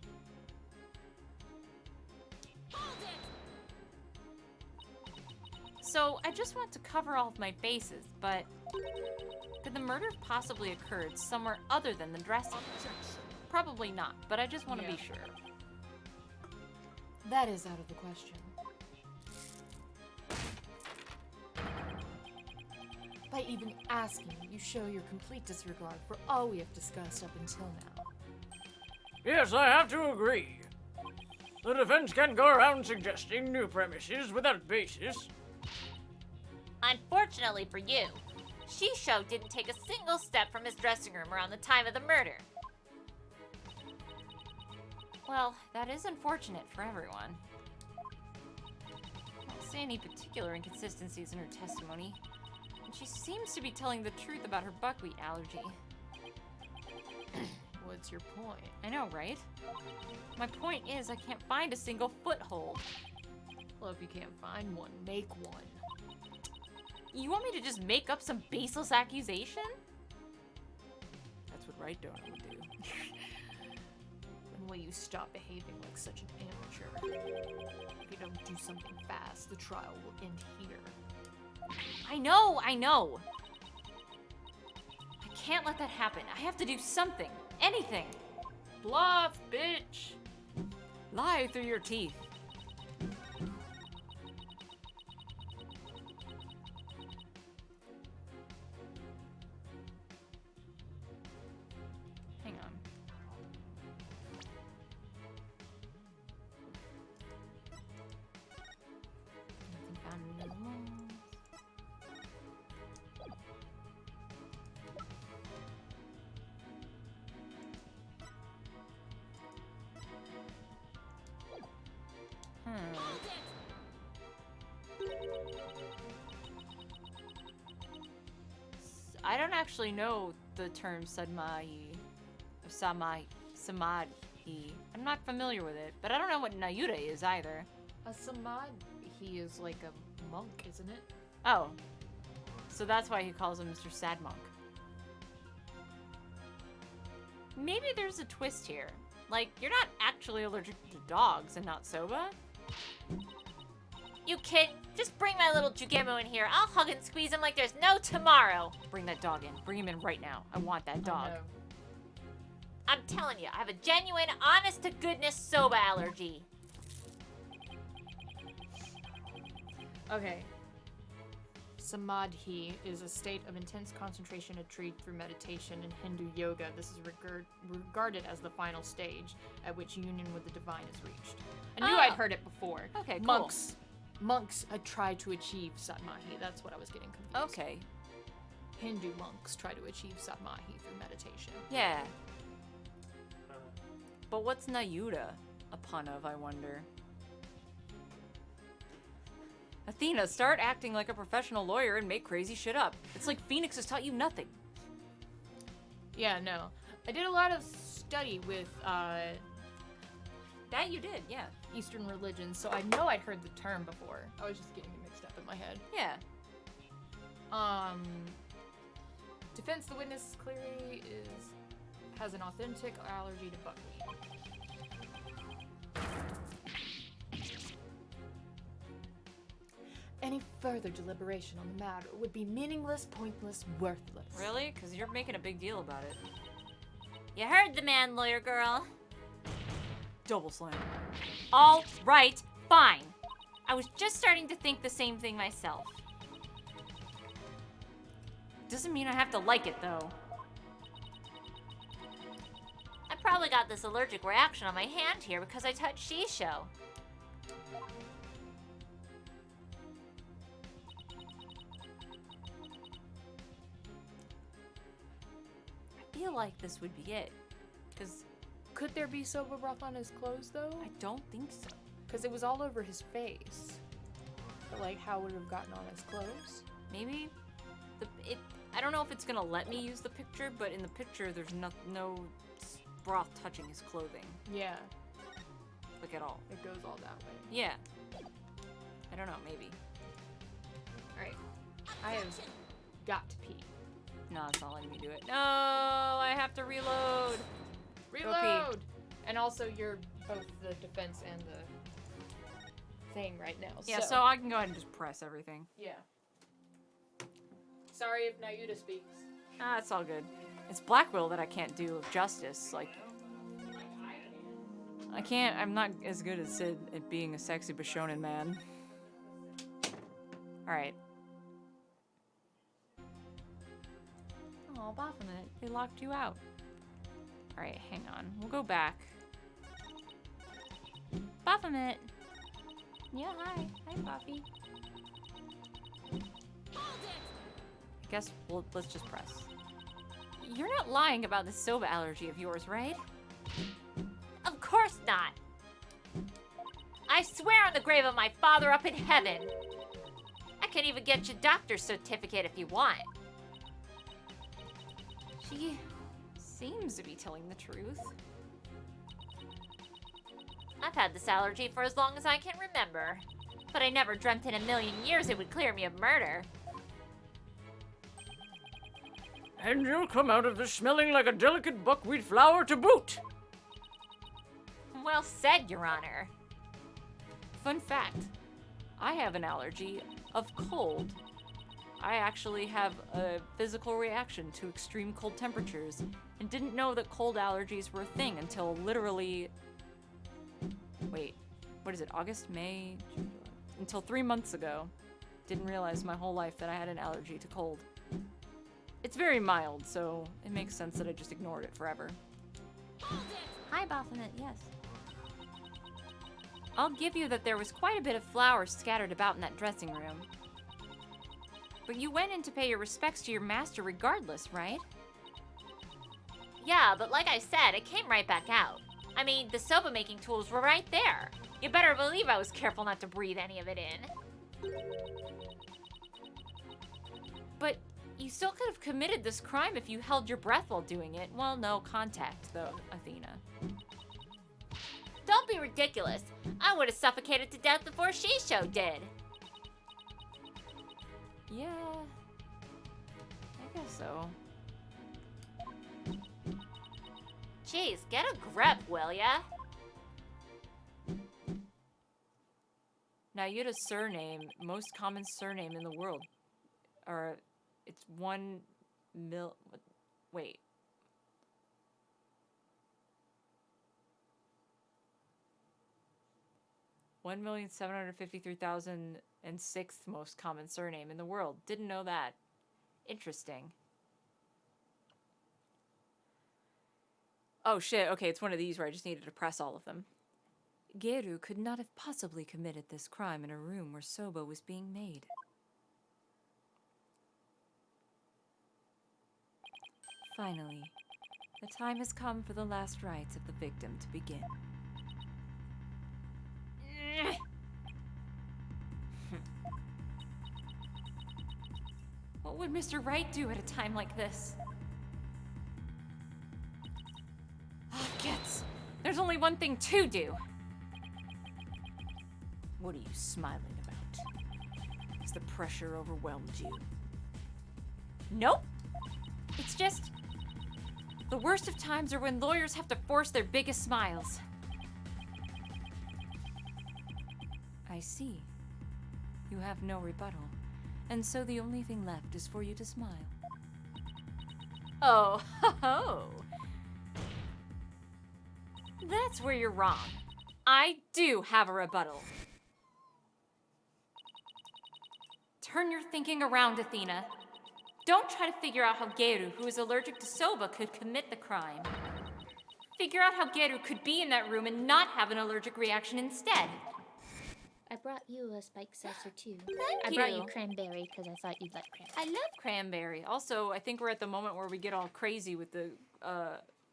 So, I just want to cover all of my bases, but could the murder have possibly occurred somewhere other than the dressing room? Probably not, but I just want to be sure. That is out of the question. By even asking, you show your complete disregard for all we have discussed up until now. Yes, I have to agree. The defense can't go around suggesting new premises without basis. Unfortunately for you, Shisho didn't take a single step from his dressing room around the time of the murder. Well, that is unfortunate for everyone. I don't see any particular inconsistencies in her testimony. And she seems to be telling the truth about her buckwheat allergy. What's your point? I know, right? My point is I can't find a single foothold. Well, if you can't find one, make one. You want me to just make up some baseless accusation? That's what Right Donut would do. When will you stop behaving like such an amateur? If you don't do something fast, the trial will end here. I know! I can't let that happen. I have to do something. Anything. Bluff, bitch! Lie through your teeth. I don't actually know the term Sadmahi or Samadhi. I'm not familiar with it, but I don't know what Nayuta is either. A samadhi is like a monk, isn't it? Oh. So that's why he calls him Mr. Sad Monk. Maybe there's a twist here. Like, you're not actually allergic to dogs and not soba? You kid, just bring my little Jugemu in here. I'll hug and squeeze him like there's no tomorrow. Bring that dog in. Bring him in right now. I want that dog. No. I'm telling you, I have a genuine, honest-to-goodness soba allergy. Okay. Samadhi is a state of intense concentration achieved through meditation in Hindu yoga. This is regarded as the final stage at which union with the divine is reached. I knew I'd heard it before. Okay, cool. Monks had tried to achieve Samadhi. That's what I was getting confused. Okay. Hindu monks try to achieve Samadhi through meditation. Yeah. But what's Nayuta a pun of, I wonder? Athena, start acting like a professional lawyer and make crazy shit up. It's like Phoenix has taught you nothing. Yeah, no. I did a lot of study with That you did, yeah. Eastern religions, so I know I'd heard the term before. I was just getting it mixed up in my head. Yeah. Defense the witness clearly has an authentic allergy to buckwheat. Any further deliberation on the matter would be meaningless, pointless, worthless. Really? Because you're making a big deal about it. You heard the man, lawyer girl. Double slam. All right, fine. I was just starting to think the same thing myself. Doesn't mean I have to like it, though. I probably got this allergic reaction on my hand here because I touched Shisho. I feel like this would be it. Because Could there be soba broth on his clothes, though? I don't think so. Because it was all over his face. But, like, how would it have gotten on his clothes? Maybe I don't know if it's gonna let me use the picture, but in the picture there's no broth touching his clothing, Yeah, like at all. it goes all that way. Yeah. I don't know, maybe. Alright. I have got to pee. No, it's not letting me do it. No, I have to reload. Reload! And also, you're both the defense and the thing right now. Yeah, so I can go ahead and just press everything. Yeah. Sorry if Nayuta speaks. Ah, it's all good. It's Blackwell that I can't do justice. Like, I'm not as good as Sid at being a sexy Bishonen man. Alright. Oh, Baphomet, they locked you out. Alright, hang on. We'll go back. Baphomet! Yeah, hi. Hi, Buffy. I guess let's just press. You're not lying about this soba allergy of yours, right? Of course not. I swear on the grave of my father up in heaven. I can even get you a doctor's certificate if you want. She seems to be telling the truth. I've had this allergy for as long as I can remember. But I never dreamt in a million years it would clear me of murder. And you'll come out of this smelling like a delicate buckwheat flower to boot. Well said, Your Honor. Fun fact, I have an allergy of cold. I actually have a physical reaction to extreme cold temperatures and didn't know that cold allergies were a thing until literally, wait, what is it, August, May, June, July? Until 3 months ago. Didn't realize my whole life that I had an allergy to cold. It's very mild, so it makes sense that I just ignored it forever. Hi, Baphomet, yes. I'll give you that there was quite a bit of flowers scattered about in that dressing room. But you went in to pay your respects to your master regardless, right? Yeah, but like I said, it came right back out. I mean, the soba making tools were right there. You better believe I was careful not to breathe any of it in. But You still could have committed this crime if you held your breath while doing it. Well, no contact, though, Athena. Don't be ridiculous. I would have suffocated to death before Shisho did. Yeah, I guess so. Jeez, get a grip, will ya? Now, you had a surname, most common surname in the world. Or, it's 1,753,006th most common surname in the world. Didn't know that. Interesting. Oh shit, okay, it's one of these where I just needed to press all of them. Geru could not have possibly committed this crime in a room where soba was being made. Finally, the time has come for the last rites of the victim to begin. What would Mr. Wright do at a time like this? Oh, Gets! There's only one thing to do! What are you smiling about? Has the pressure overwhelmed you? Nope! It's just... the worst of times are when lawyers have to force their biggest smiles. I see. You have no rebuttal, and so the only thing left is for you to smile. Oh, ho ho! That's where you're wrong. I do have a rebuttal. Turn your thinking around, Athena. Don't try to figure out how Geru, who is allergic to soba, could commit the crime. Figure out how Geru could be in that room and not have an allergic reaction instead. I brought you a spike saucer too. Thank I you. brought you cranberry because I thought you'd like cranberry. I love cranberry. Also, I think we're at the moment where we get all crazy with the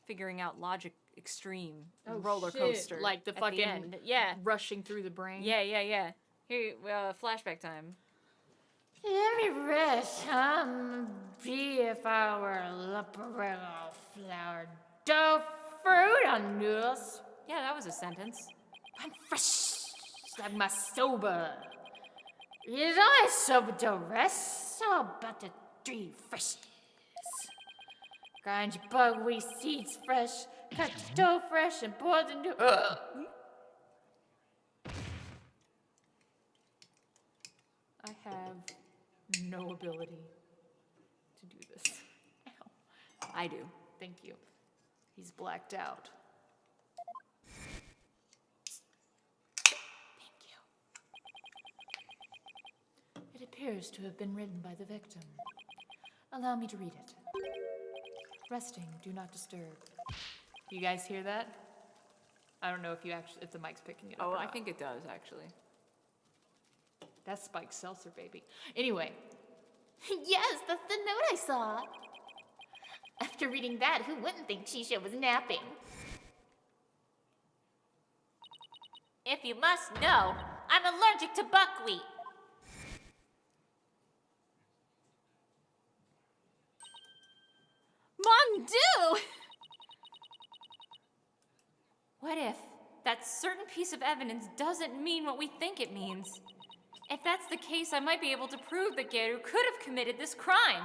figuring out logic extreme roller coaster. Like the at fucking end. Yeah. rushing through the brain. Yeah. Here, flashback time. Let me rest, be if I were a lump of real flour dough fruit on noodles. Yeah, that was a sentence. I'm fresh like my soba. You know I soba dough rest, so about the 3 freshies. Grind your buckwheat seeds fresh, cut your dough fresh, and pour the new. I have no ability to do this. Ow. I do. Thank you. He's blacked out. Thank you. It appears to have been written by the victim. Allow me to read it. Resting, do not disturb. You guys hear that? I don't know if if the mic's picking it up. Oh, or I not. think it does, actually. That's spiked seltzer, baby. Anyway, Yes, that's the note I saw. After reading that, who wouldn't think Shisha was napping? If you must know, I'm allergic to buckwheat. Mon Dieu! What if that certain piece of evidence doesn't mean what we think it means? If that's the case, I might be able to prove that Geru could have committed this crime.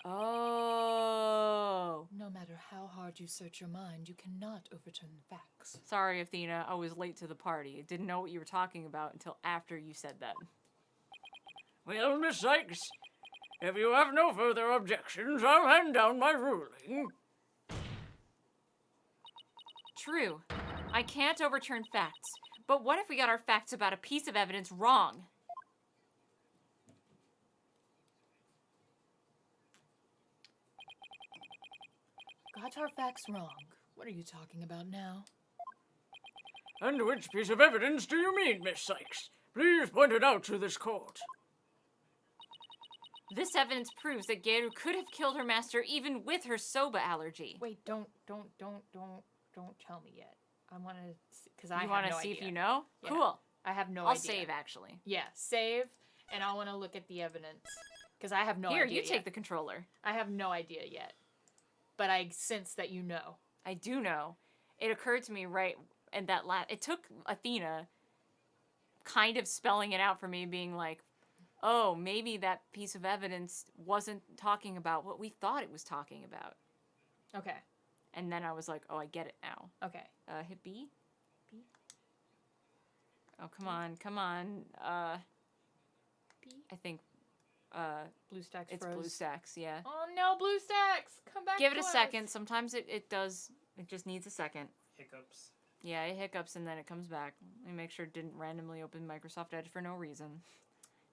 Oh. no matter how hard you search your mind, you cannot overturn the facts. Sorry, Athena, I was late to the party. I didn't know what you were talking about until after you said that. Well, Miss Sykes, if you have no further objections, I'll hand down my ruling. True. I can't overturn facts. But what if we got our facts about a piece of evidence wrong? Got our facts wrong. What are you talking about now? And which piece of evidence do you mean, Miss Sykes? Please point it out to this court. This evidence proves that Geru could have killed her master even with her soba allergy. Wait, don't tell me yet. I want to, because I You want to see idea. if you know? Yeah. Cool. I have no I'll idea. save, actually. Yeah, save, and I want to look at the evidence Because I have no Here, idea you take yet. the controller. I have no idea yet. But I sense that you know. I do know. It occurred to me right and that it took Athena kind of spelling it out for me, being like, oh, maybe that piece of evidence wasn't talking about what we thought it was talking about. Okay. And then I was like, oh, I get it now. Okay. Hit B? B? Oh, come on, come on. B? I think, BlueStacks it's froze. BlueStacks, yeah. Oh no, BlueStacks! Come back Give it to a us. second. Sometimes it does. It just needs a second. Hiccups. Yeah, it hiccups and then it comes back. Let me make sure it didn't randomly open Microsoft Edge for no reason.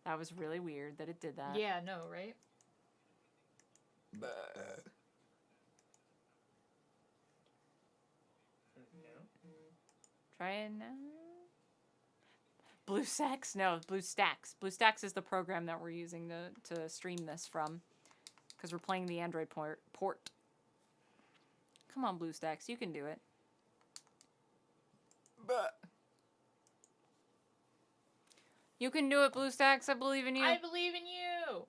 That was really weird that it did that. Yeah, no, right? No. Try it now. BlueStacks? No, BlueStacks. BlueStacks is the program that we're using to stream this from. Because we're playing the Android port. Come on, BlueStacks. You can do it. You can do it, BlueStacks. I believe in you. I believe in you!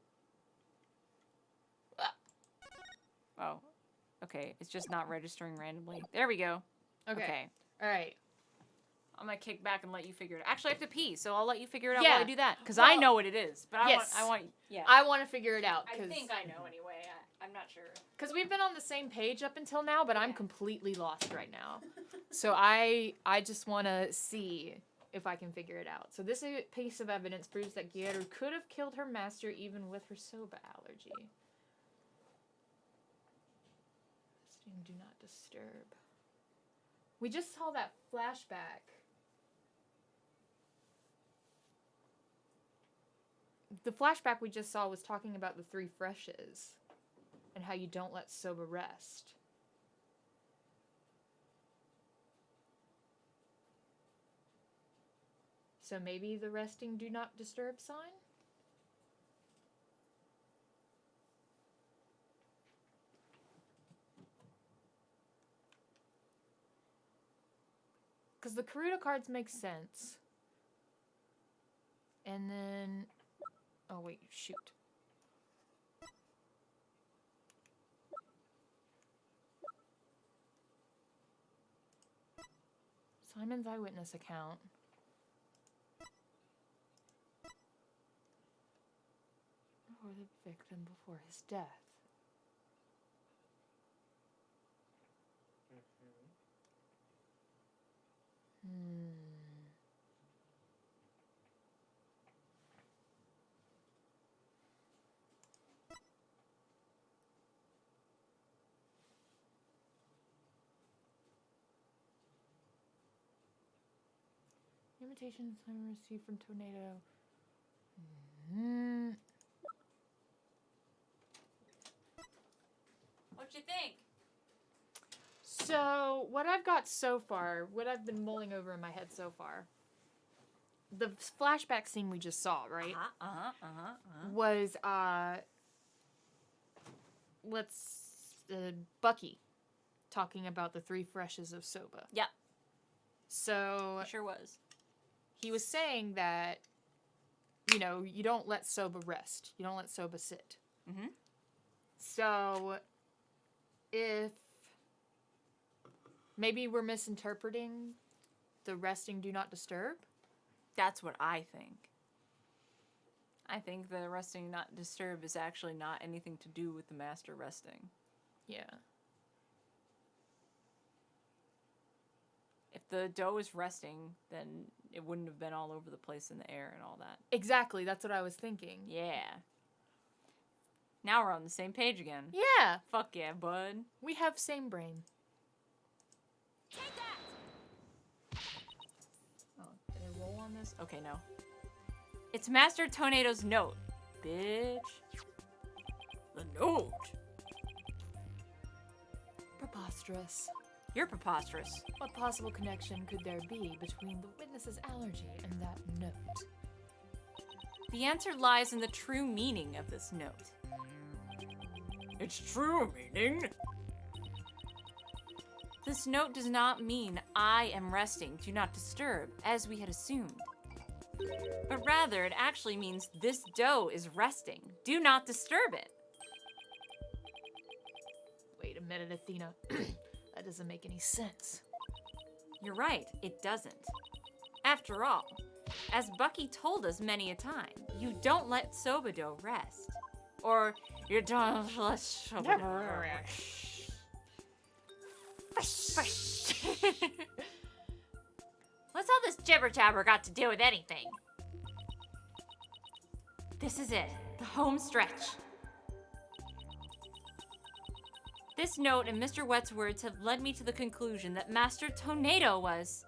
Oh. Okay. It's just not registering randomly. There we go. Okay. Alright. I'm gonna kick back and let you figure it out. Actually, I have to pee, so I'll let you figure it out Yeah. while I do that. Because Well, I know what it is. But yes. I want, yeah. I want to figure it out. I think I know anyway. I'm not sure. Because we've been on the same page up until now, but I'm Yeah. completely lost right now. So I just want to see if I can figure it out. So this piece of evidence proves that Gyaru could have killed her master even with her soba allergy. Do not disturb. We just saw that flashback. The flashback we just saw was talking about the three freshes and how you don't let soba rest. So maybe the resting do not disturb sign? Because the Karuta cards make sense. And then... Oh, wait, shoot. Simon's eyewitness account. Or the victim before his death. Invitation Simon received from Tornado. What you think? So, what I've got so far, what I've been mulling over in my head so far, the flashback scene we just saw, right? Was, Bucky talking about the three freshes of soba. Yep. So, It sure was. he was saying that, you know, you don't let soba rest. You don't let soba sit. Mm-hmm. So, if maybe we're misinterpreting the resting do not disturb. That's what I think. I think the resting not disturb is actually not anything to do with the master resting. Yeah. If the dough is resting, then it wouldn't have been all over the place in the air and all that. Exactly, that's what I was thinking. Yeah. Now we're on the same page again. Yeah, Fuck yeah, bud. we have same brain. Oh, did I roll on this? Okay, no. It's Master Tornado's note, bitch. The note. Preposterous. You're preposterous. What possible connection could there be between the witness's allergy and that note? The answer lies in the true meaning of this note. Its true meaning. This note does not mean I am resting, do not disturb, as we had assumed. But rather, it actually means this dough is resting, Do not disturb it. Wait a minute, Athena. That doesn't make any sense. You're right, it doesn't. After all, as Bucky told us many a time, you don't let Soba-do rest. Or you don't let Soba-do rest. What's all this jibber jabber got to do with anything? This is it, the home stretch. This note and Mr. Wet's words have led me to the conclusion that Master Tornado was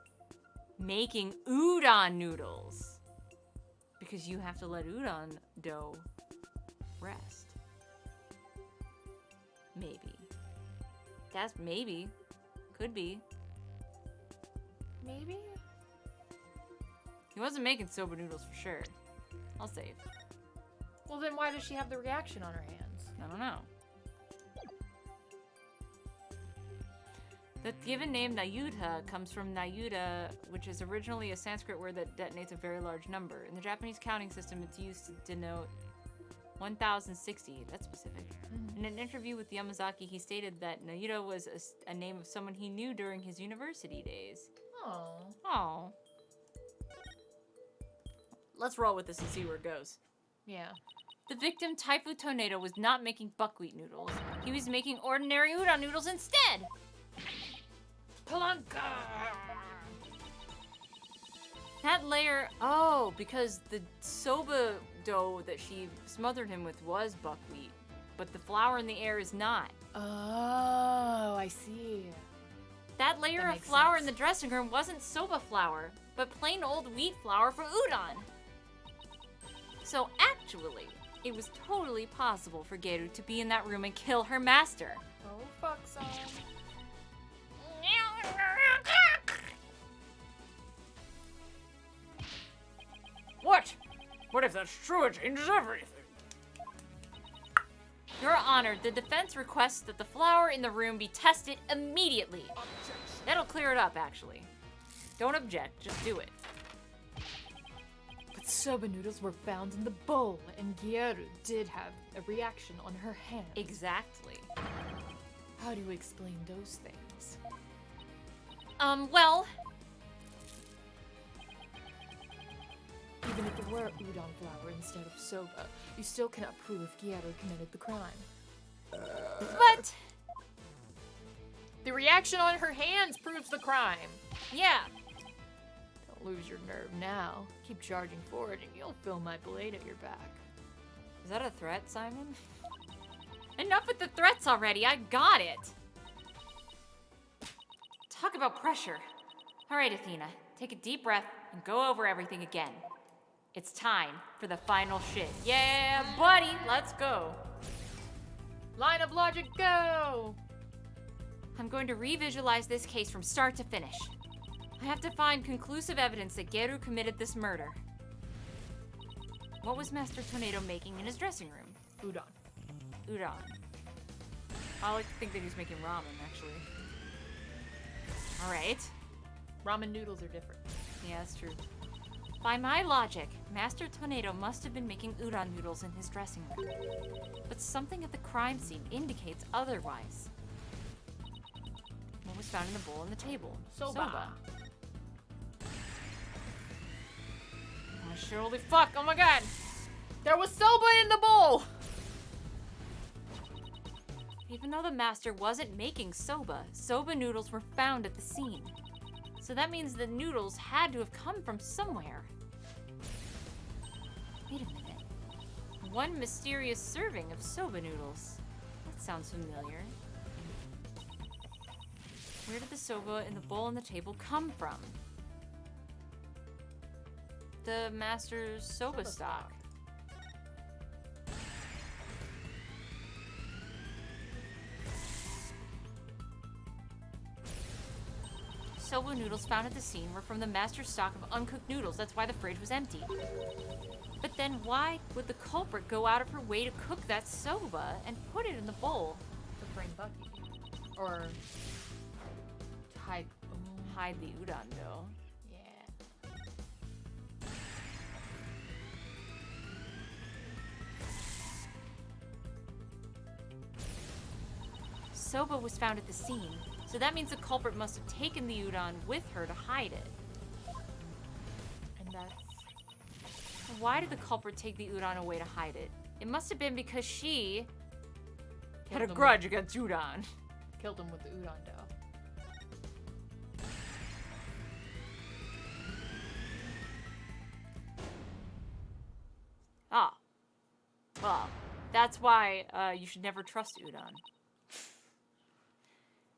making udon noodles. Because you have to let udon dough rest. Maybe. That's maybe. Could be. Maybe? He wasn't making soba noodles for sure. I'll save. Well, then why does she have the reaction on her hands? I don't know. The given name Nayuta comes from Nayuta, which is originally a Sanskrit word that detonates a very large number. In the Japanese counting system, it's used to denote 1060. That's specific. In an interview with Yamazaki, he stated that Nayuta was a name of someone he knew during his university days. Oh. Let's roll with this and see where it goes. Yeah. The victim, Typhoon Tornado, was not making buckwheat noodles. He was making ordinary udon noodles instead. Palanka! That layer, oh, because the soba dough that she smothered him with was buckwheat, but the flour in the air is not. Oh, I see. That layer That of makes flour sense. in the dressing room wasn't soba flour, but plain old wheat flour for udon. So actually, it was totally possible for Geru to be in that room and kill her master. Oh, fuck some. What? What if that's true? It changes everything. Your Honor, the defense requests that the flour in the room be tested immediately. That'll clear it up, actually. Don't object, just do it. But soba noodles were found in the bowl, and Gyeru did have a reaction on her hand. Exactly. How do you explain those things? Well, Even if it were udon flour instead of soba, you still cannot prove Gyeru committed the crime. but, The reaction on her hands proves the crime. yeah. Don't lose your nerve now. Keep charging forward and you'll feel my blade at your back. Is that a threat, Simon? Enough with the threats already, I got it! Talk about pressure. Alright, Athena, take a deep breath and go over everything again. It's time for the final shit. Yeah, buddy, let's go. Line of logic, go! I'm going to revisualize this case from start to finish. I have to find conclusive evidence that Geru committed this murder. What was Master Tornado making in his dressing room? Udon. I like to think that he's making ramen, actually. Alright. Ramen noodles are different. Yeah, that's true. By my logic, Master Tornado must have been making udon noodles in his dressing room. But something at the crime scene indicates otherwise. What was found in the bowl on the table? Soba. Oh, shit, holy fuck, oh my god! There was soba in the bowl! Even though the master wasn't making soba, soba noodles were found at the scene. So that means the noodles had to have come from somewhere. Wait a minute. One mysterious serving of soba noodles. That sounds familiar. Where did the soba in the bowl on the table come from? The master's soba stock. Soba noodles found at the scene were from the master's stock of uncooked noodles. That's why the fridge was empty. But then why would the culprit go out of her way to cook that soba and put it in the bowl? To frame Bucky. Or to hide. Hide the udon dough. Yeah. soba was found at the scene, so that means the culprit must have taken the udon with her to hide it. And that's... Why did the culprit take the udon away to hide it? It must have been because she had a Killed him grudge against udon. Killed him with the udon dough. Ah. Well, that's why you should never trust udon.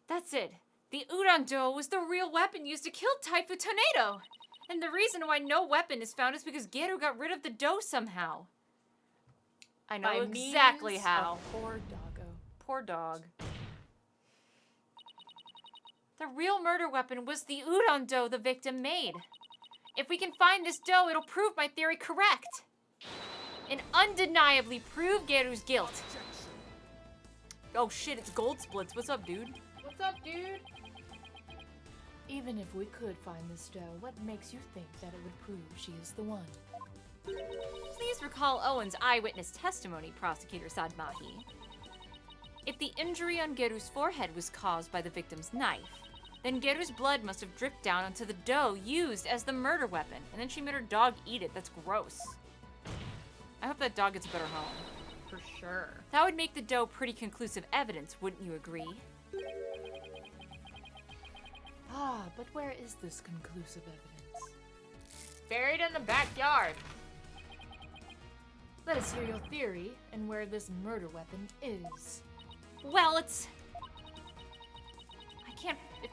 That's it. The udon dough was the real weapon used to kill Typhoon Tornado. And the reason why no weapon is found is because Geru got rid of the dough somehow. I know By exactly means how. of poor doggo. Poor dog. The real murder weapon was the udon dough the victim made. If we can find this dough, it'll prove my theory correct. And undeniably prove Geru's guilt. Oh shit, it's Gold Splits. What's up, dude? What's up, dude? Even if we could find this dough, what makes you think that it would prove she is the one? Please recall Owen's eyewitness testimony, Prosecutor Sadmahi. If the injury on Geru's forehead was caused by the victim's knife, then Geru's blood must have dripped down onto the dough used as the murder weapon, and then she made her dog eat it. That's gross. I hope that dog gets a better home. For sure. That would make the dough pretty conclusive evidence, wouldn't you agree? Ah, but where is this conclusive evidence? Buried in the backyard. Let us hear your theory and where this murder weapon is. Well, if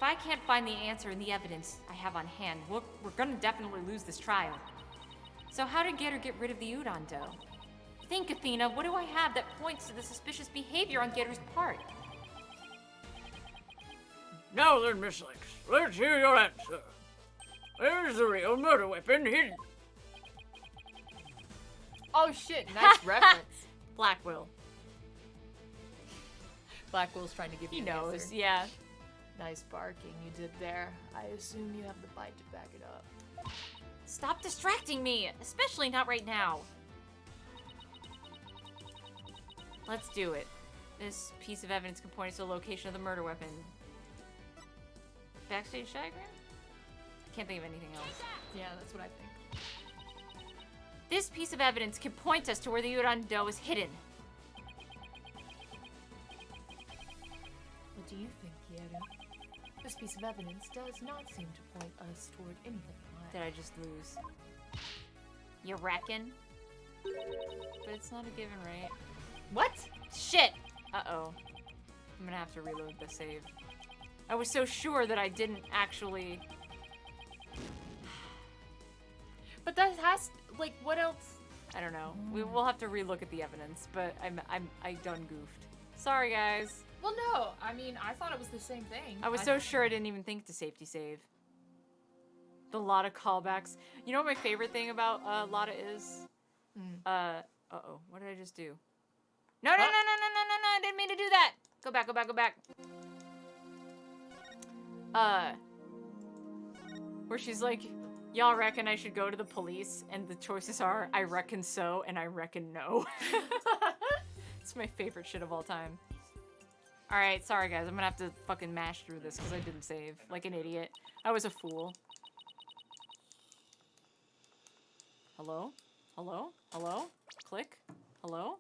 I can't find the answer in the evidence I have on hand, we're gonna definitely lose this trial. So how did Geru get rid of the udon dough? Think, Athena, what do I have that points to the suspicious behavior on Geru's part? Now then, Miss Lex, let's hear your answer. Where's the real murder weapon hidden? Oh shit, nice reference. Blackwell. Blackwell's trying to give He you an knows, answer. yeah. Nice barking you did there. I assume you have the bite to back it up. Stop distracting me, especially not right now. Let's do it. This piece of evidence can point us to the location of the murder weapon. Backstage diagram? I can't think of anything else. Yeah, that's what I think. This piece of evidence can point us to where the udon dough is hidden. What do you think, Kieru? This piece of evidence does not seem to point us toward anything. Did I just lose? You reckon? But it's not a given, right? What? Shit! Uh-oh. I'm gonna have to reload the save. I was so sure that I didn't actually... But that has, like, what else? I don't know. We'll have to relook at the evidence, but I done goofed. Sorry, guys. Well, no. I mean, I thought it was the same thing. I was so sure I didn't even think to safety save. The lot of callbacks. You know what my favorite thing about Lotta is? Uh-oh. What did I just do? No, no, no, no, no, no, no, no. I didn't mean to do that. Go back, go back, go back. Where she's like, y'all reckon I should go to the police? And the choices are, I reckon so, and I reckon no. It's my favorite shit of all time. Alright, sorry guys, I'm gonna have to fucking mash through this because I didn't save. Like an idiot. I was a fool. Hello? Hello? Hello? Click? Hello?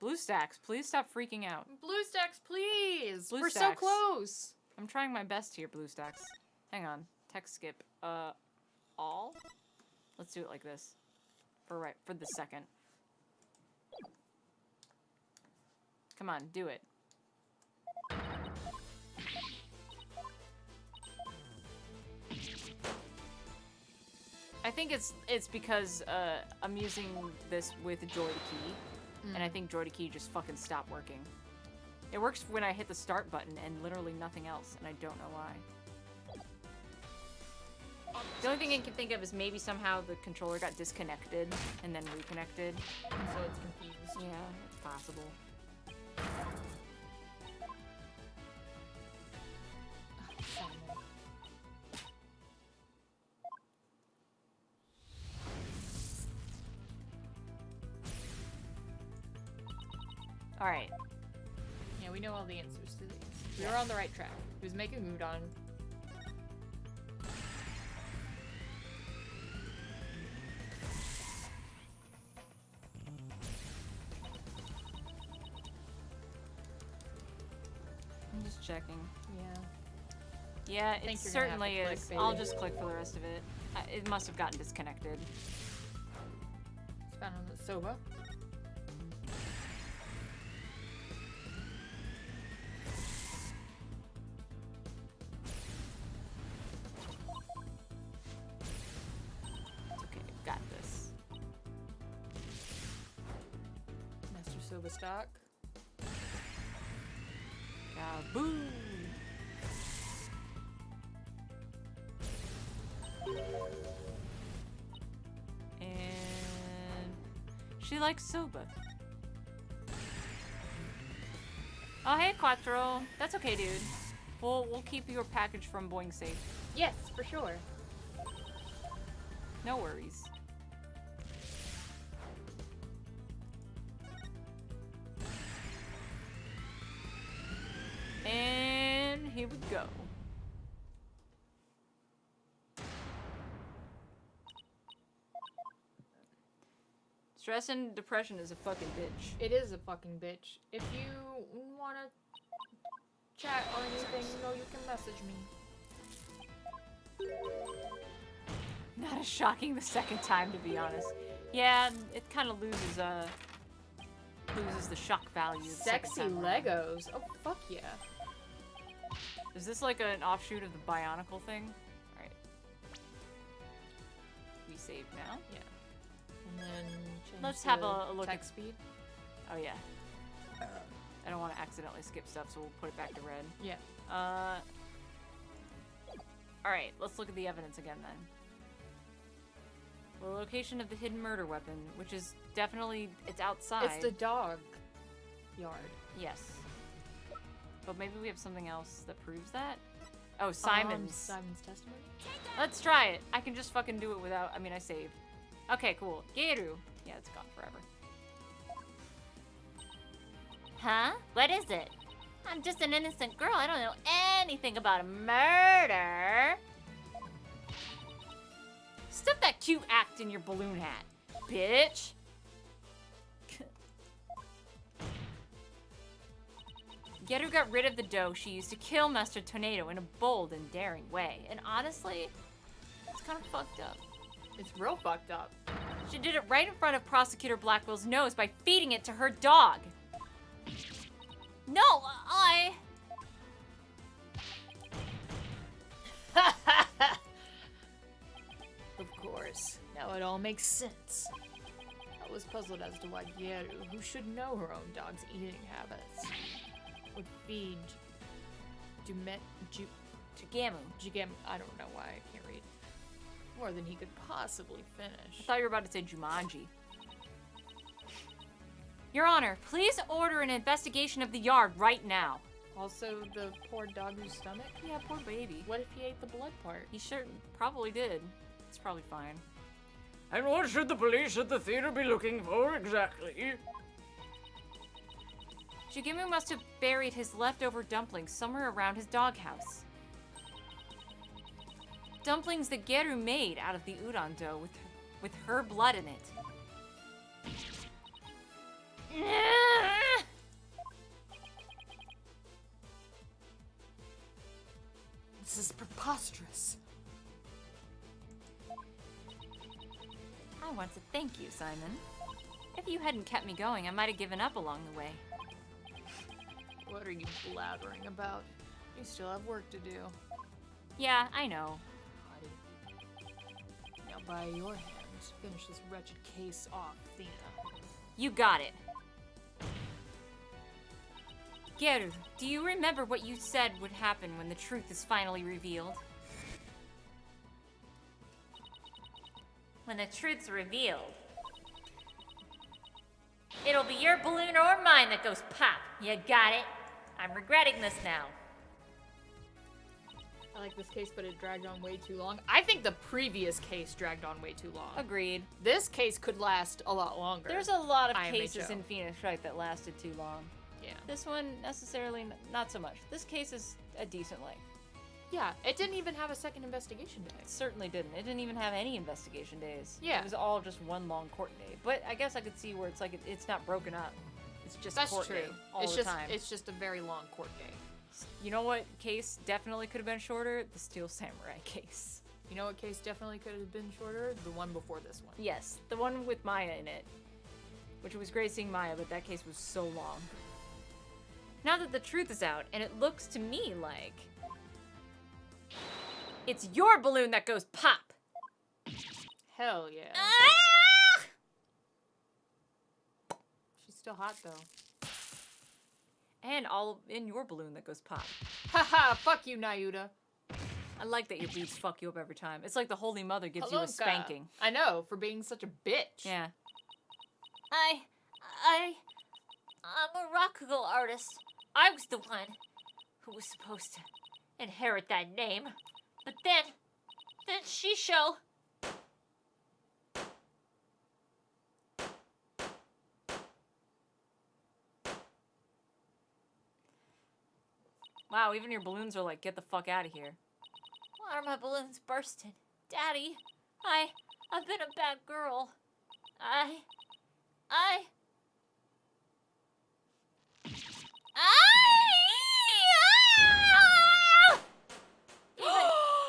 BlueStacks, please stop freaking out. BlueStacks, please. We're so BlueStacks. close. I'm trying my best here, BlueStacks. Hang on. Text skip. All? Let's do it like this. For the second. Come on, do it. I think it's because I'm using this with Joy to Key, and I think Joy to Key just fucking stopped working. It works when I hit the start button and literally nothing else, and I don't know why. The only thing I can think of is maybe somehow the controller got disconnected and then reconnected. So it's confused. Yeah, it's possible. Alright. Yeah, we know all the answers to these. You're on the right track. He was making udon. I'm just checking. Yeah. Yeah, think it you're gonna have to certainly click, is. baby. I'll just click for the rest of it. It must have gotten disconnected. It's found on the soba. It's okay, got this. Master soba stock. Kaboom! And she likes soba. Oh, hey, Quattro. That's okay, dude. We'll keep your package from Boing safe. Yes, for sure. No worries. And here we go. Stress and depression is a fucking bitch. It is a fucking bitch. If you wanna chat or anything, you know you can message me. Not as shocking the second time, to be honest. Yeah, it kind of loses the shock value. The second Sexy time around. Legos. Oh, fuck yeah. Is this like an offshoot of the Bionicle thing? Alright. We save now. Yeah. And then change Let's have the a look text speed. Oh yeah. I don't want to accidentally skip stuff, so we'll put it back to red. Yeah. Alright, let's look at the evidence again then. The location of the hidden murder weapon, which is definitely, it's outside. It's the dog yard. Yes. But maybe we have something else that proves that? Oh, Simon's. Simon's testimony? Let's try it. I can just fucking do it without, I mean, I saved. Okay, cool. Geru. Yeah, it's gone forever. Huh? What is it? I'm just an innocent girl. I don't know anything about a murder. Stuff that cute act in your balloon hat, bitch. Geru got rid of the dough she used to kill Master Tornado in a bold and daring way. And honestly, it's kind of fucked up. It's real fucked up. She did it right in front of Prosecutor Blackwell's nose by feeding it to her dog. No, I... Of course. Now it all makes sense. I was puzzled as to why Geru, who should know her own dog's eating habits, would feed Jagamu. Jigam. I don't know why I can't read. More than he could possibly I finish. thought you were about to say Jumanji. Your Honor, please order an investigation of the yard right now. Also, the poor dog's stomach? Yeah, poor baby. What if he ate the blood part? He sure probably did. It's probably fine. And what should the police at the theater be looking for exactly? Shigimu must have buried his leftover dumplings somewhere around his doghouse. Dumplings that Geru made out of the udon dough with her blood in it. This is preposterous. I want to thank you, Simon. If you hadn't kept me going, I might have given up along the way. What are you blabbering about? You still have work to do. Yeah, I know. Now, by your hands, finish this wretched case off, Athena. You got it. Geru, do you remember what you said would happen when the truth is finally revealed? When the truth's revealed, it'll be your balloon or mine that goes pop. You got it? I'm regretting this now. I like this case, but it dragged on way too long. I think the previous case dragged on way too long. Agreed. This case could last a lot longer. There's a lot of IMHO. cases in Phoenix Wright that lasted too long. Yeah. This one, necessarily, not so much. This case is a decent length. Yeah, it didn't even have a second investigation day. It certainly didn't. It didn't even have any investigation days. Yeah. It was all just one long court day. But I guess I could see where it's like it's not broken up. It's just That's a court true. day all it's the just time. it's just a very long court day. You know what case definitely could have been shorter? The Steel Samurai case. You know what case definitely could have been shorter? The one before this one. Yes, the one with Maya in it. Which was great seeing Maya, but that case was so long. Now that the truth is out, and it looks to me like it's your balloon that goes pop. Hell yeah. She's still hot though. And all in your balloon that goes pop. Haha, fuck you, Nayuta. I like that your beads fuck you up every time. It's like the Holy Mother gives you a Halonka. spanking. I know, for being such a bitch. Yeah. I'm a Rakugo artist. I was the one who was supposed to inherit that name. But then Shisho. Wow, even your balloons are like, get the fuck out of here. Why are my balloons bursting? Daddy, I've been a bad girl.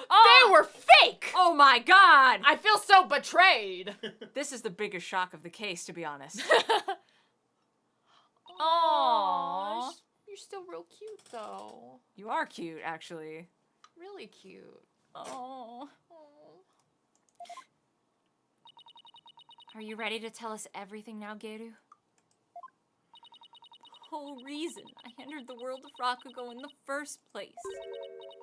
They were fake! Oh my god! I feel so betrayed! This is the biggest shock of the case, to be honest. Aww. You're still real cute, though. You are cute, actually. Really cute. Oh. Are you ready to tell us everything now, Geru? The whole reason I entered the world of Rakugo in the first place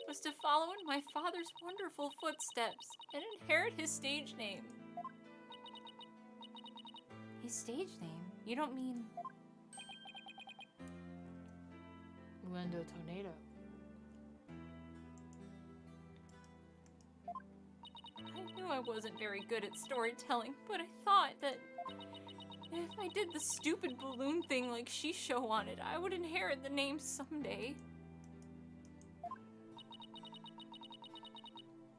was to follow in my father's wonderful footsteps and inherit his stage name. His stage name? You don't mean... Uendo Tornado. I knew I wasn't very good at storytelling, but I thought that if I did the stupid balloon thing like Shisho wanted, I would inherit the name someday.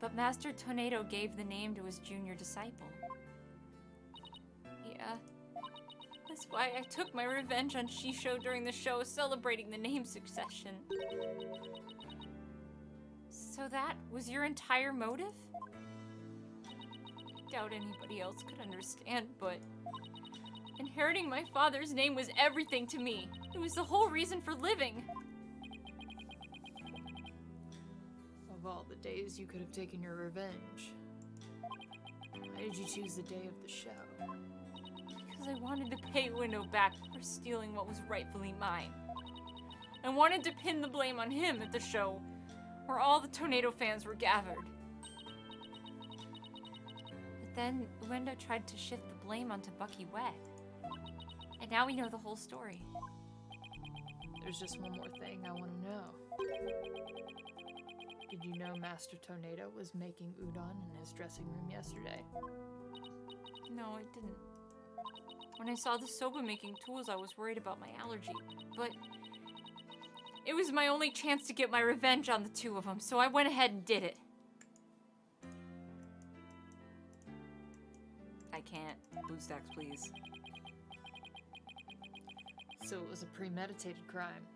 But Master Tornado gave the name to his junior disciple. Yeah. That's why I took my revenge on Shisho during the show celebrating the name succession. So that was your entire motive? I doubt anybody else could understand, but inheriting my father's name was everything to me. It was the whole reason for living. Of all the days you could have taken your revenge, why did you choose the day of the show? Because I wanted to pay Ueno back for stealing what was rightfully mine. I wanted to pin the blame on him at the show, where all the Tornado fans were gathered. But then Uendo tried to shift the blame onto Bucky Wet. And now we know the whole story. There's just one more thing I want to know. Did you know Master Tornado was making udon in his dressing room yesterday? No, I didn't. When I saw the soba making tools, I was worried about my allergy. But it was my only chance to get my revenge on the two of them, so I went ahead and did it. I can't. BlueStacks, please. So it was a premeditated crime,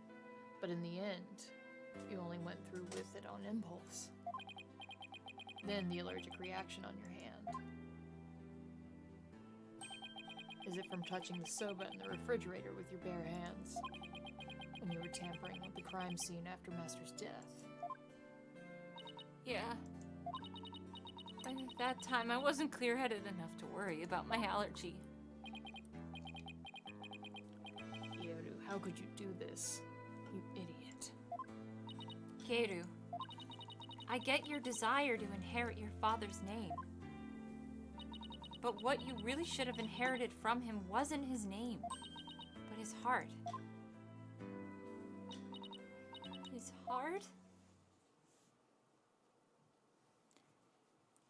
but in the end, you only went through with it on impulse. Then the allergic reaction on your hand. Is it from touching the soba in the refrigerator with your bare hands? When you were tampering with the crime scene after Master's death? Yeah. But at that time, I wasn't clear-headed enough to worry about my allergy. Yoru, how could you do this? You idiot. Geru, I get your desire to inherit your father's name. But what you really should have inherited from him wasn't his name, but his heart. His heart?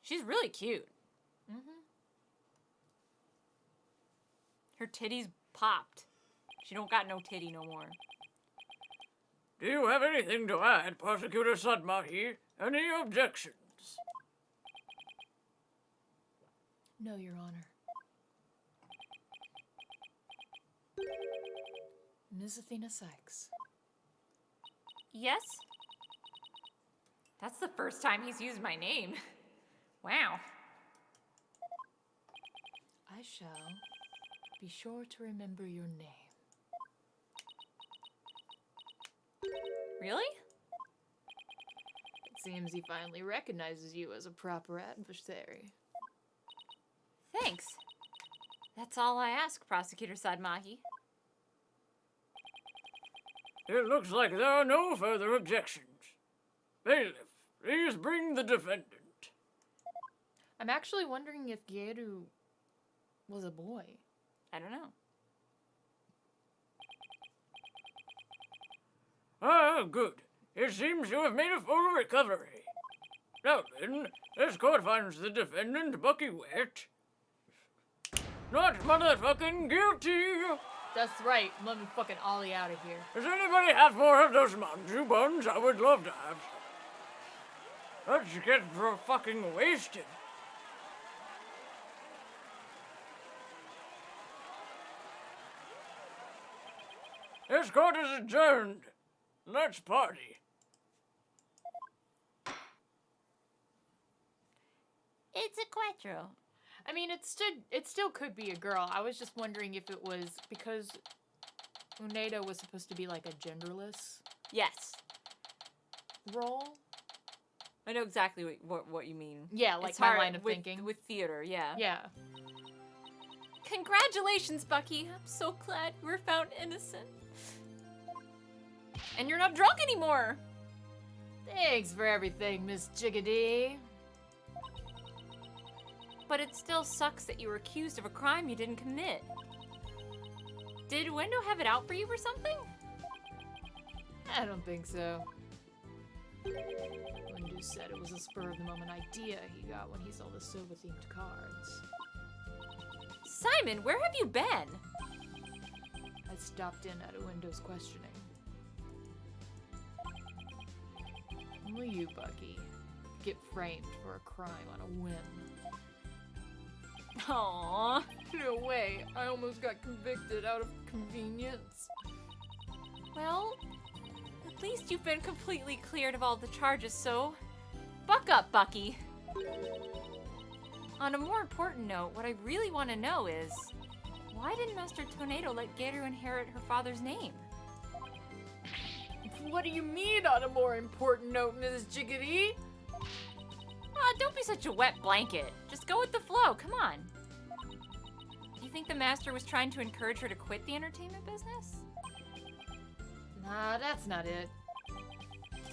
She's really cute. Mm-hmm. Her titties popped. She don't got no titty no more. Do you have anything to add, Prosecutor Sadmahi? Any objections? No, Your Honor. Ms. Athena Sykes. Yes? That's the first time he's used my name. Wow. I shall be sure to remember your name. Really? It seems he finally recognizes you as a proper adversary. Thanks. That's all I ask, Prosecutor Sadmahi. It looks like there are no further objections. Bailiff, please bring the defendant. I'm actually wondering if Gyeru was a boy. I don't know. Ah, good. It seems you have made a full recovery. Now then, this court finds the defendant, Bucky Wet, not motherfucking guilty. That's right. Let me fucking ollie out of here. Does anybody have more of those manju buns? I would love to have some. Let's get fucking wasted. This court is adjourned. Let's party. It's a quattro. I mean, it still could be a girl. I was just wondering if it was because Unedo was supposed to be like a genderless Yes. role. I know exactly what you mean. Yeah, like It's my hard line of with, thinking. With theater, yeah. Yeah. Congratulations, Bucky. I'm so glad you were found innocent. And you're not drunk anymore. Thanks for everything, Miss Jiggedy. But it still sucks that you were accused of a crime you didn't commit. Did Wendo have it out for you or something? I don't think so. Windu said it was a spur-of-the-moment idea he got when he saw the Soba-themed cards. Simon, where have you been? I stopped in at Windo's questioning. Only you, Bucky, get framed for a crime on a whim. Aww. No way, I almost got convicted out of convenience. Well, at least you've been completely cleared of all the charges, so buck up, Bucky. On a more important note, what I really want to know is, why didn't Master Tornado let Geru inherit her father's name? What do you mean on a more important note, Ms. Jiggedy? Don't be such a wet blanket. Just go with the flow, come on. Do you think the Master was trying to encourage her to quit the entertainment business? Nah, that's not it.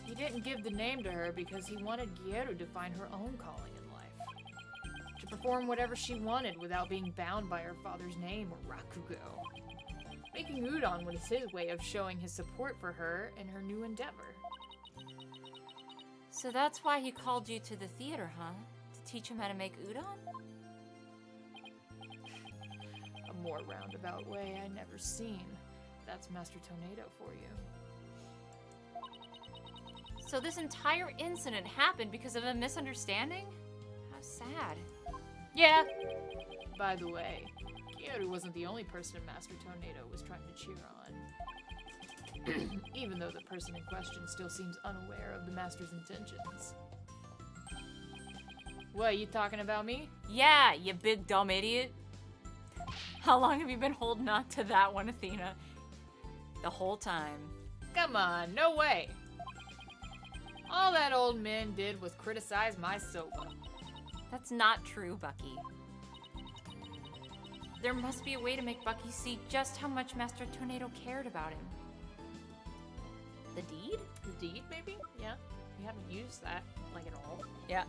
He didn't give the name to her because he wanted Gyeru to find her own calling in life. To perform whatever she wanted without being bound by her father's name or Rakugo. Making udon was his way of showing his support for her in her new endeavor. So that's why he called you to the theater, huh? To teach him how to make udon? A more roundabout way I never seen. That's Master Tornado for you. So this entire incident happened because of a misunderstanding? How sad. Yeah. By the way, Gyeru wasn't the only person Master Tornado was trying to cheer on. Even though the person in question still seems unaware of the Master's intentions. What, you talking about me? Yeah, you big dumb idiot. How long have you been holding on to that one, Athena? The whole time. Come on, no way. All that old man did was criticize my soba. That's not true, Bucky. There must be a way to make Bucky see just how much Master Tornado cared about him. The deed? The deed, maybe? Yeah. We haven't used that, like, at all. Yeah.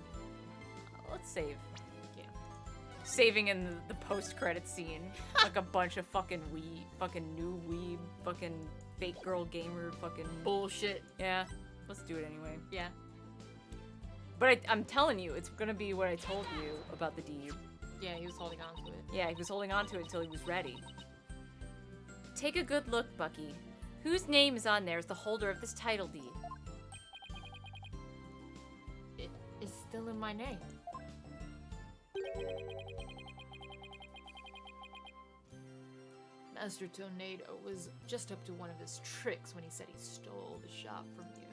Let's save. Yeah. Saving in the post-credit scene. Like a bunch of fucking new weeb, fucking fake girl gamer, fucking... Bullshit. Yeah. Let's do it anyway. Yeah. But I'm telling you, it's gonna be what I told you about the deed. Yeah, he was holding on to it. Yeah, he was holding on to it until he was ready. Take a good look, Bucky. Whose name is on there as the holder of this title deed? It's still in my name. Master Tornado was just up to one of his tricks when he said he stole the shop from you.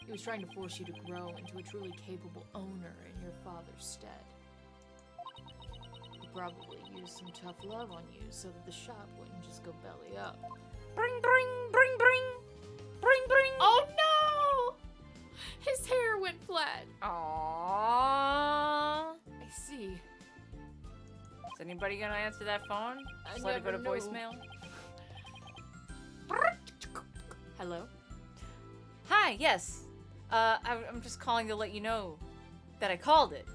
He was trying to force you to grow into a truly capable owner in your father's stead. He probably used some tough love on you so that the shop wouldn't just go belly up. Bring, bring, bring, bring! Bring, bring! Oh no! His hair went flat. Aww. I see. Is anybody gonna answer that phone? Just I let it go to never know. voicemail? Hello? Hi, yes. I'm just calling to let you know that I called it.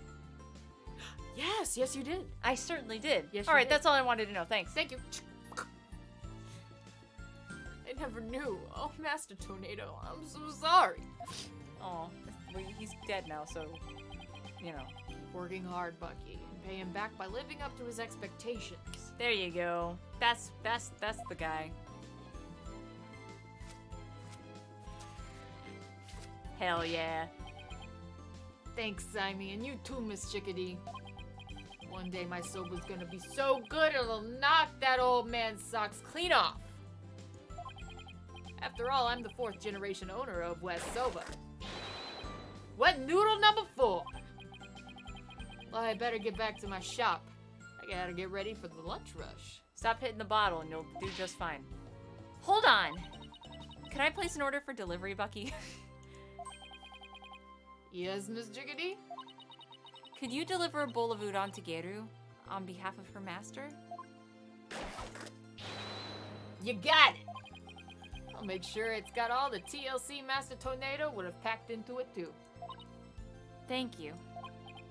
Yes, you did. I certainly did. Yes, you Alright, did. that's all I wanted to know. Thanks. Thank you. I never knew. Oh, Master Tornado, I'm so sorry. Oh, well, he's dead now, so, you know. Keep working hard, Bucky, and pay him back by living up to his expectations. There you go. That's the guy. Hell yeah. Thanks, Simey, and you too, Miss Chickadee. One day my soba's gonna be so good it'll knock that old man's socks clean off. After all, I'm the 4th generation owner of West Soba. What noodle number 4? Well, I better get back to my shop. I gotta get ready for the lunch rush. Stop hitting the bottle and you'll do just fine. Hold on. Can I place an order for delivery, Bucky? Yes, Miss Chickadee? Could you deliver a bowl of udon to Geru on behalf of her master? You got it! I'll make sure it's got all the TLC Master Tornado would have packed into it too. Thank you.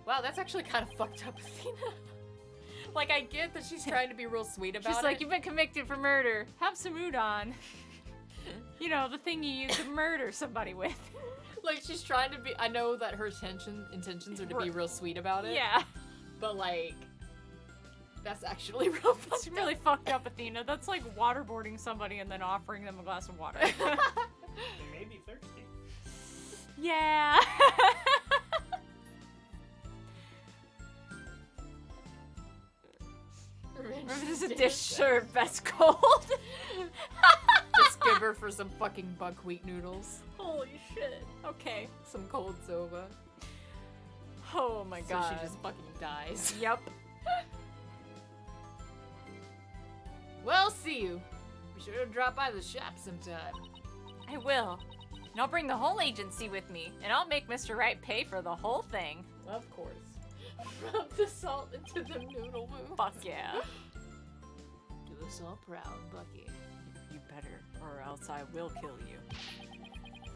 Wow, that's actually kind of fucked up, Athena. Like, I get that she's trying to be real sweet about She's it. like, you've been convicted for murder. Have some udon. You know, the thing you use to murder somebody with. Like, she's trying to be. I know that her intentions are to be real sweet about it. Yeah. But, like, that's actually real fucked It's really fucked up, Athena. That's like waterboarding somebody and then offering them a glass of water. They may be thirsty. Yeah. Remember, there's a dish served best cold. Just give her for some fucking buckwheat noodles. Holy shit. Okay. Some cold soba. Oh my god. So she just fucking dies. Yep. Well, see you. Be sure to drop by the shop sometime. I will. And I'll bring the whole agency with me, and I'll make Mr. Right pay for the whole thing. Of course. Rub the salt into the noodle moves. Fuck yeah. Do us all proud, Bucky. You better, or else I will kill you.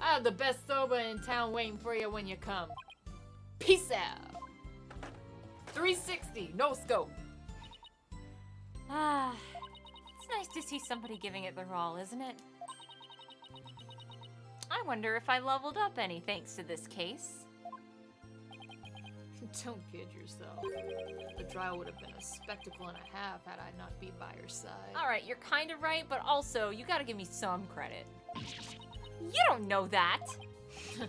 I have the best soba in town waiting for you when you come. Peace out. 360, no scope. Ah, it's nice to see somebody giving it their all, isn't it? I wonder if I leveled up any thanks to this case. Don't kid yourself. The trial would have been a spectacle and a half had I not been by your side. Alright, you're kind of right, but also, you gotta give me some credit. You don't know that! For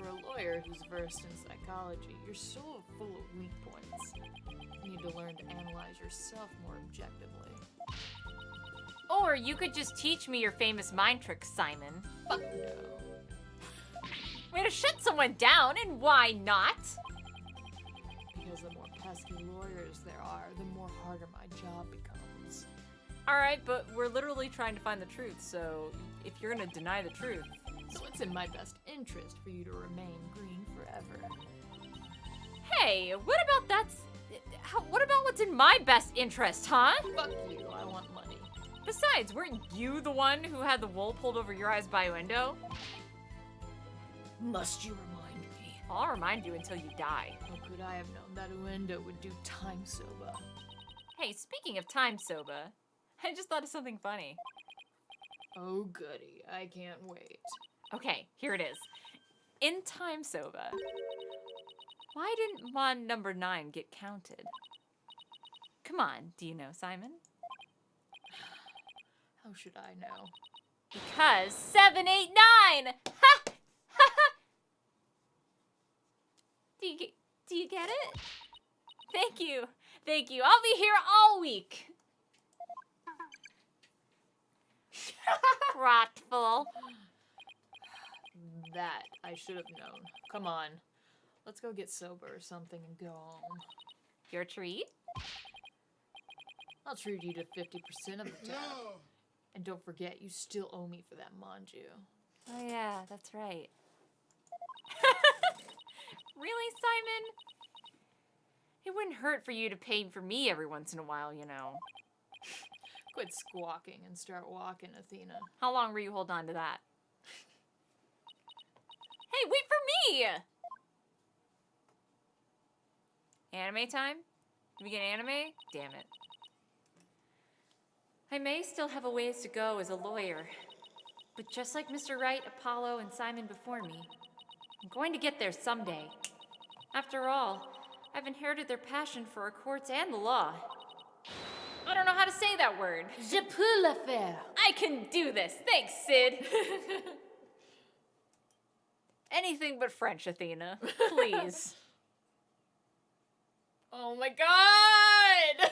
a lawyer who's versed in psychology, you're so full of weak points. You need to learn to analyze yourself more objectively. Or you could just teach me your famous mind tricks, Simon. Fuck no. Way to shut someone down, and why not? Because the more pesky lawyers there are, the more harder my job becomes. Alright, but we're literally trying to find the truth, so if you're gonna deny the truth... So it's in my best interest for you to remain green forever. Hey, what about what about what's in my best interest, huh? Fuck you, I want money. Besides, weren't you the one who had the wool pulled over your eyes by Endo? Must you remind me? I'll remind you until you die. How could I have known that Uendo would do time soba? Hey, speaking of time soba, I just thought of something funny. Oh goody, I can't wait. Okay, here it is. In time, Soba. Why didn't Mon number 9 get counted? Come on, do you know, Simon? How should I know? Because 7, 8, 9! Ha! Ha ha! Do you get it? Thank you. Thank you. I'll be here all week. Rotful. That I should have known. Come on. Let's go get sober or something and go home. Your treat? I'll treat you to 50% of the tab. And don't forget, you still owe me for that manju. Oh yeah, that's right. Really, Simon? It wouldn't hurt for you to pay for me every once in a while, you know. Quit squawking and start walking, Athena. How long were you holding on to that? Hey, wait for me! Anime time? Did we get anime? Damn it. I may still have a ways to go as a lawyer, but just like Mr. Wright, Apollo, and Simon before me, I'm going to get there someday. After all, I've inherited their passion for our courts and the law. I don't know how to say that word. Je peux le faire. I can do this. Thanks, Sid. Anything but French, Athena. Please. Oh my god!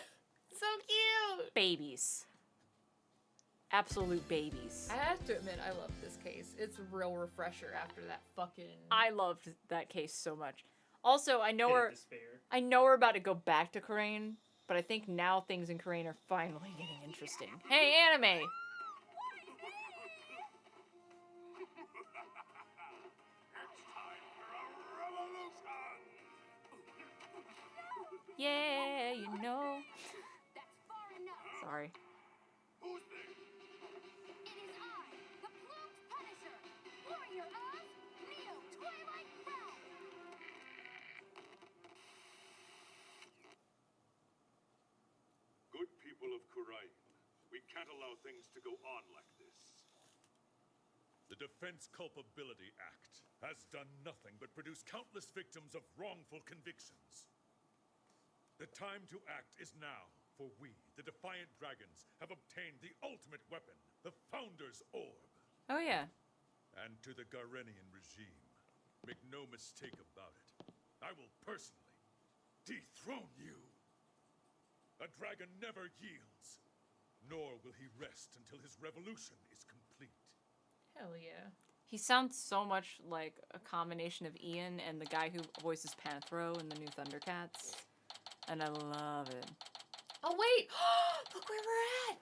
So cute! Babies. Absolute babies. I have to admit, I love this case. It's a real refresher after that fucking... I loved that case so much. Also, I know Pit of we're despair. about to go back to Korean, but I think now things in Korean are finally getting interesting. Hey, anime! Yeah, you know. Sorry. Good people of Korea, we can't allow things to go on like this. The Defense Culpability Act has done nothing but produce countless victims of wrongful convictions. The time to act is now, for we, the Defiant Dragons, have obtained the ultimate weapon, the Founder's Orb. Oh, yeah. And to the Garenian regime, make no mistake about it, I will personally dethrone you. A dragon never yields, nor will he rest until his revolution is complete. Hell yeah. He sounds so much like a combination of Ian and the guy who voices Panthro in the new Thundercats. And I love it. Oh wait! Look where we're at!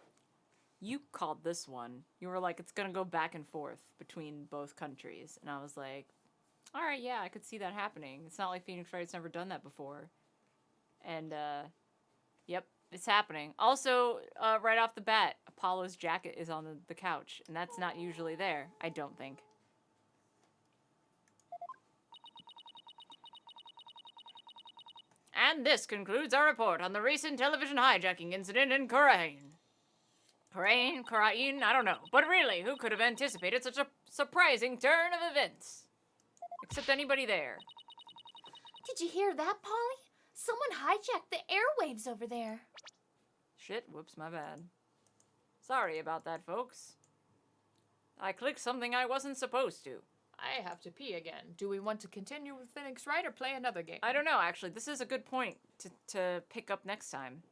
You called this one. You were like, it's gonna go back and forth between both countries. And I was like, alright, yeah, I could see that happening. It's not like Phoenix Wright's never done that before. And, yep, it's happening. Also, right off the bat, Apollo's jacket is on the couch. And that's not usually there, I don't think. And this concludes our report on the recent television hijacking incident in Korean. Korean, I don't know. But really, who could have anticipated such a surprising turn of events? Except anybody there. Did you hear that, Polly? Someone hijacked the airwaves over there. Shit, whoops, my bad. Sorry about that, folks. I clicked something I wasn't supposed to. I have to pee again. Do we want to continue with Phoenix Wright or play another game? I don't know, actually. This is a good point to pick up next time.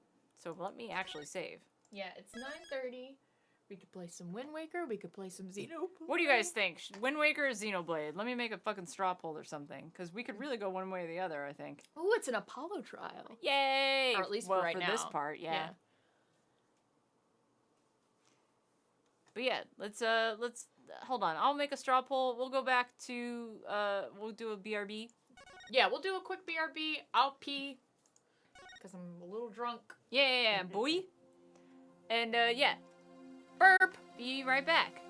So let me actually save. Yeah, it's 9:30. We could play some Wind Waker. We could play some Xenoblade. What do you guys think? Wind Waker or Xenoblade? Let me make a fucking straw poll or something. Because we could really go one way or the other, I think. Ooh, it's an Apollo trial. Yay! Or at least well, for right now. this part, yeah. But yeah, let's hold on. I'll make a straw poll. We'll go back to we'll do a BRB. Yeah, we'll do a quick BRB. I'll pee because I'm a little drunk. Yeah, boy. And yeah, burp. Be right back.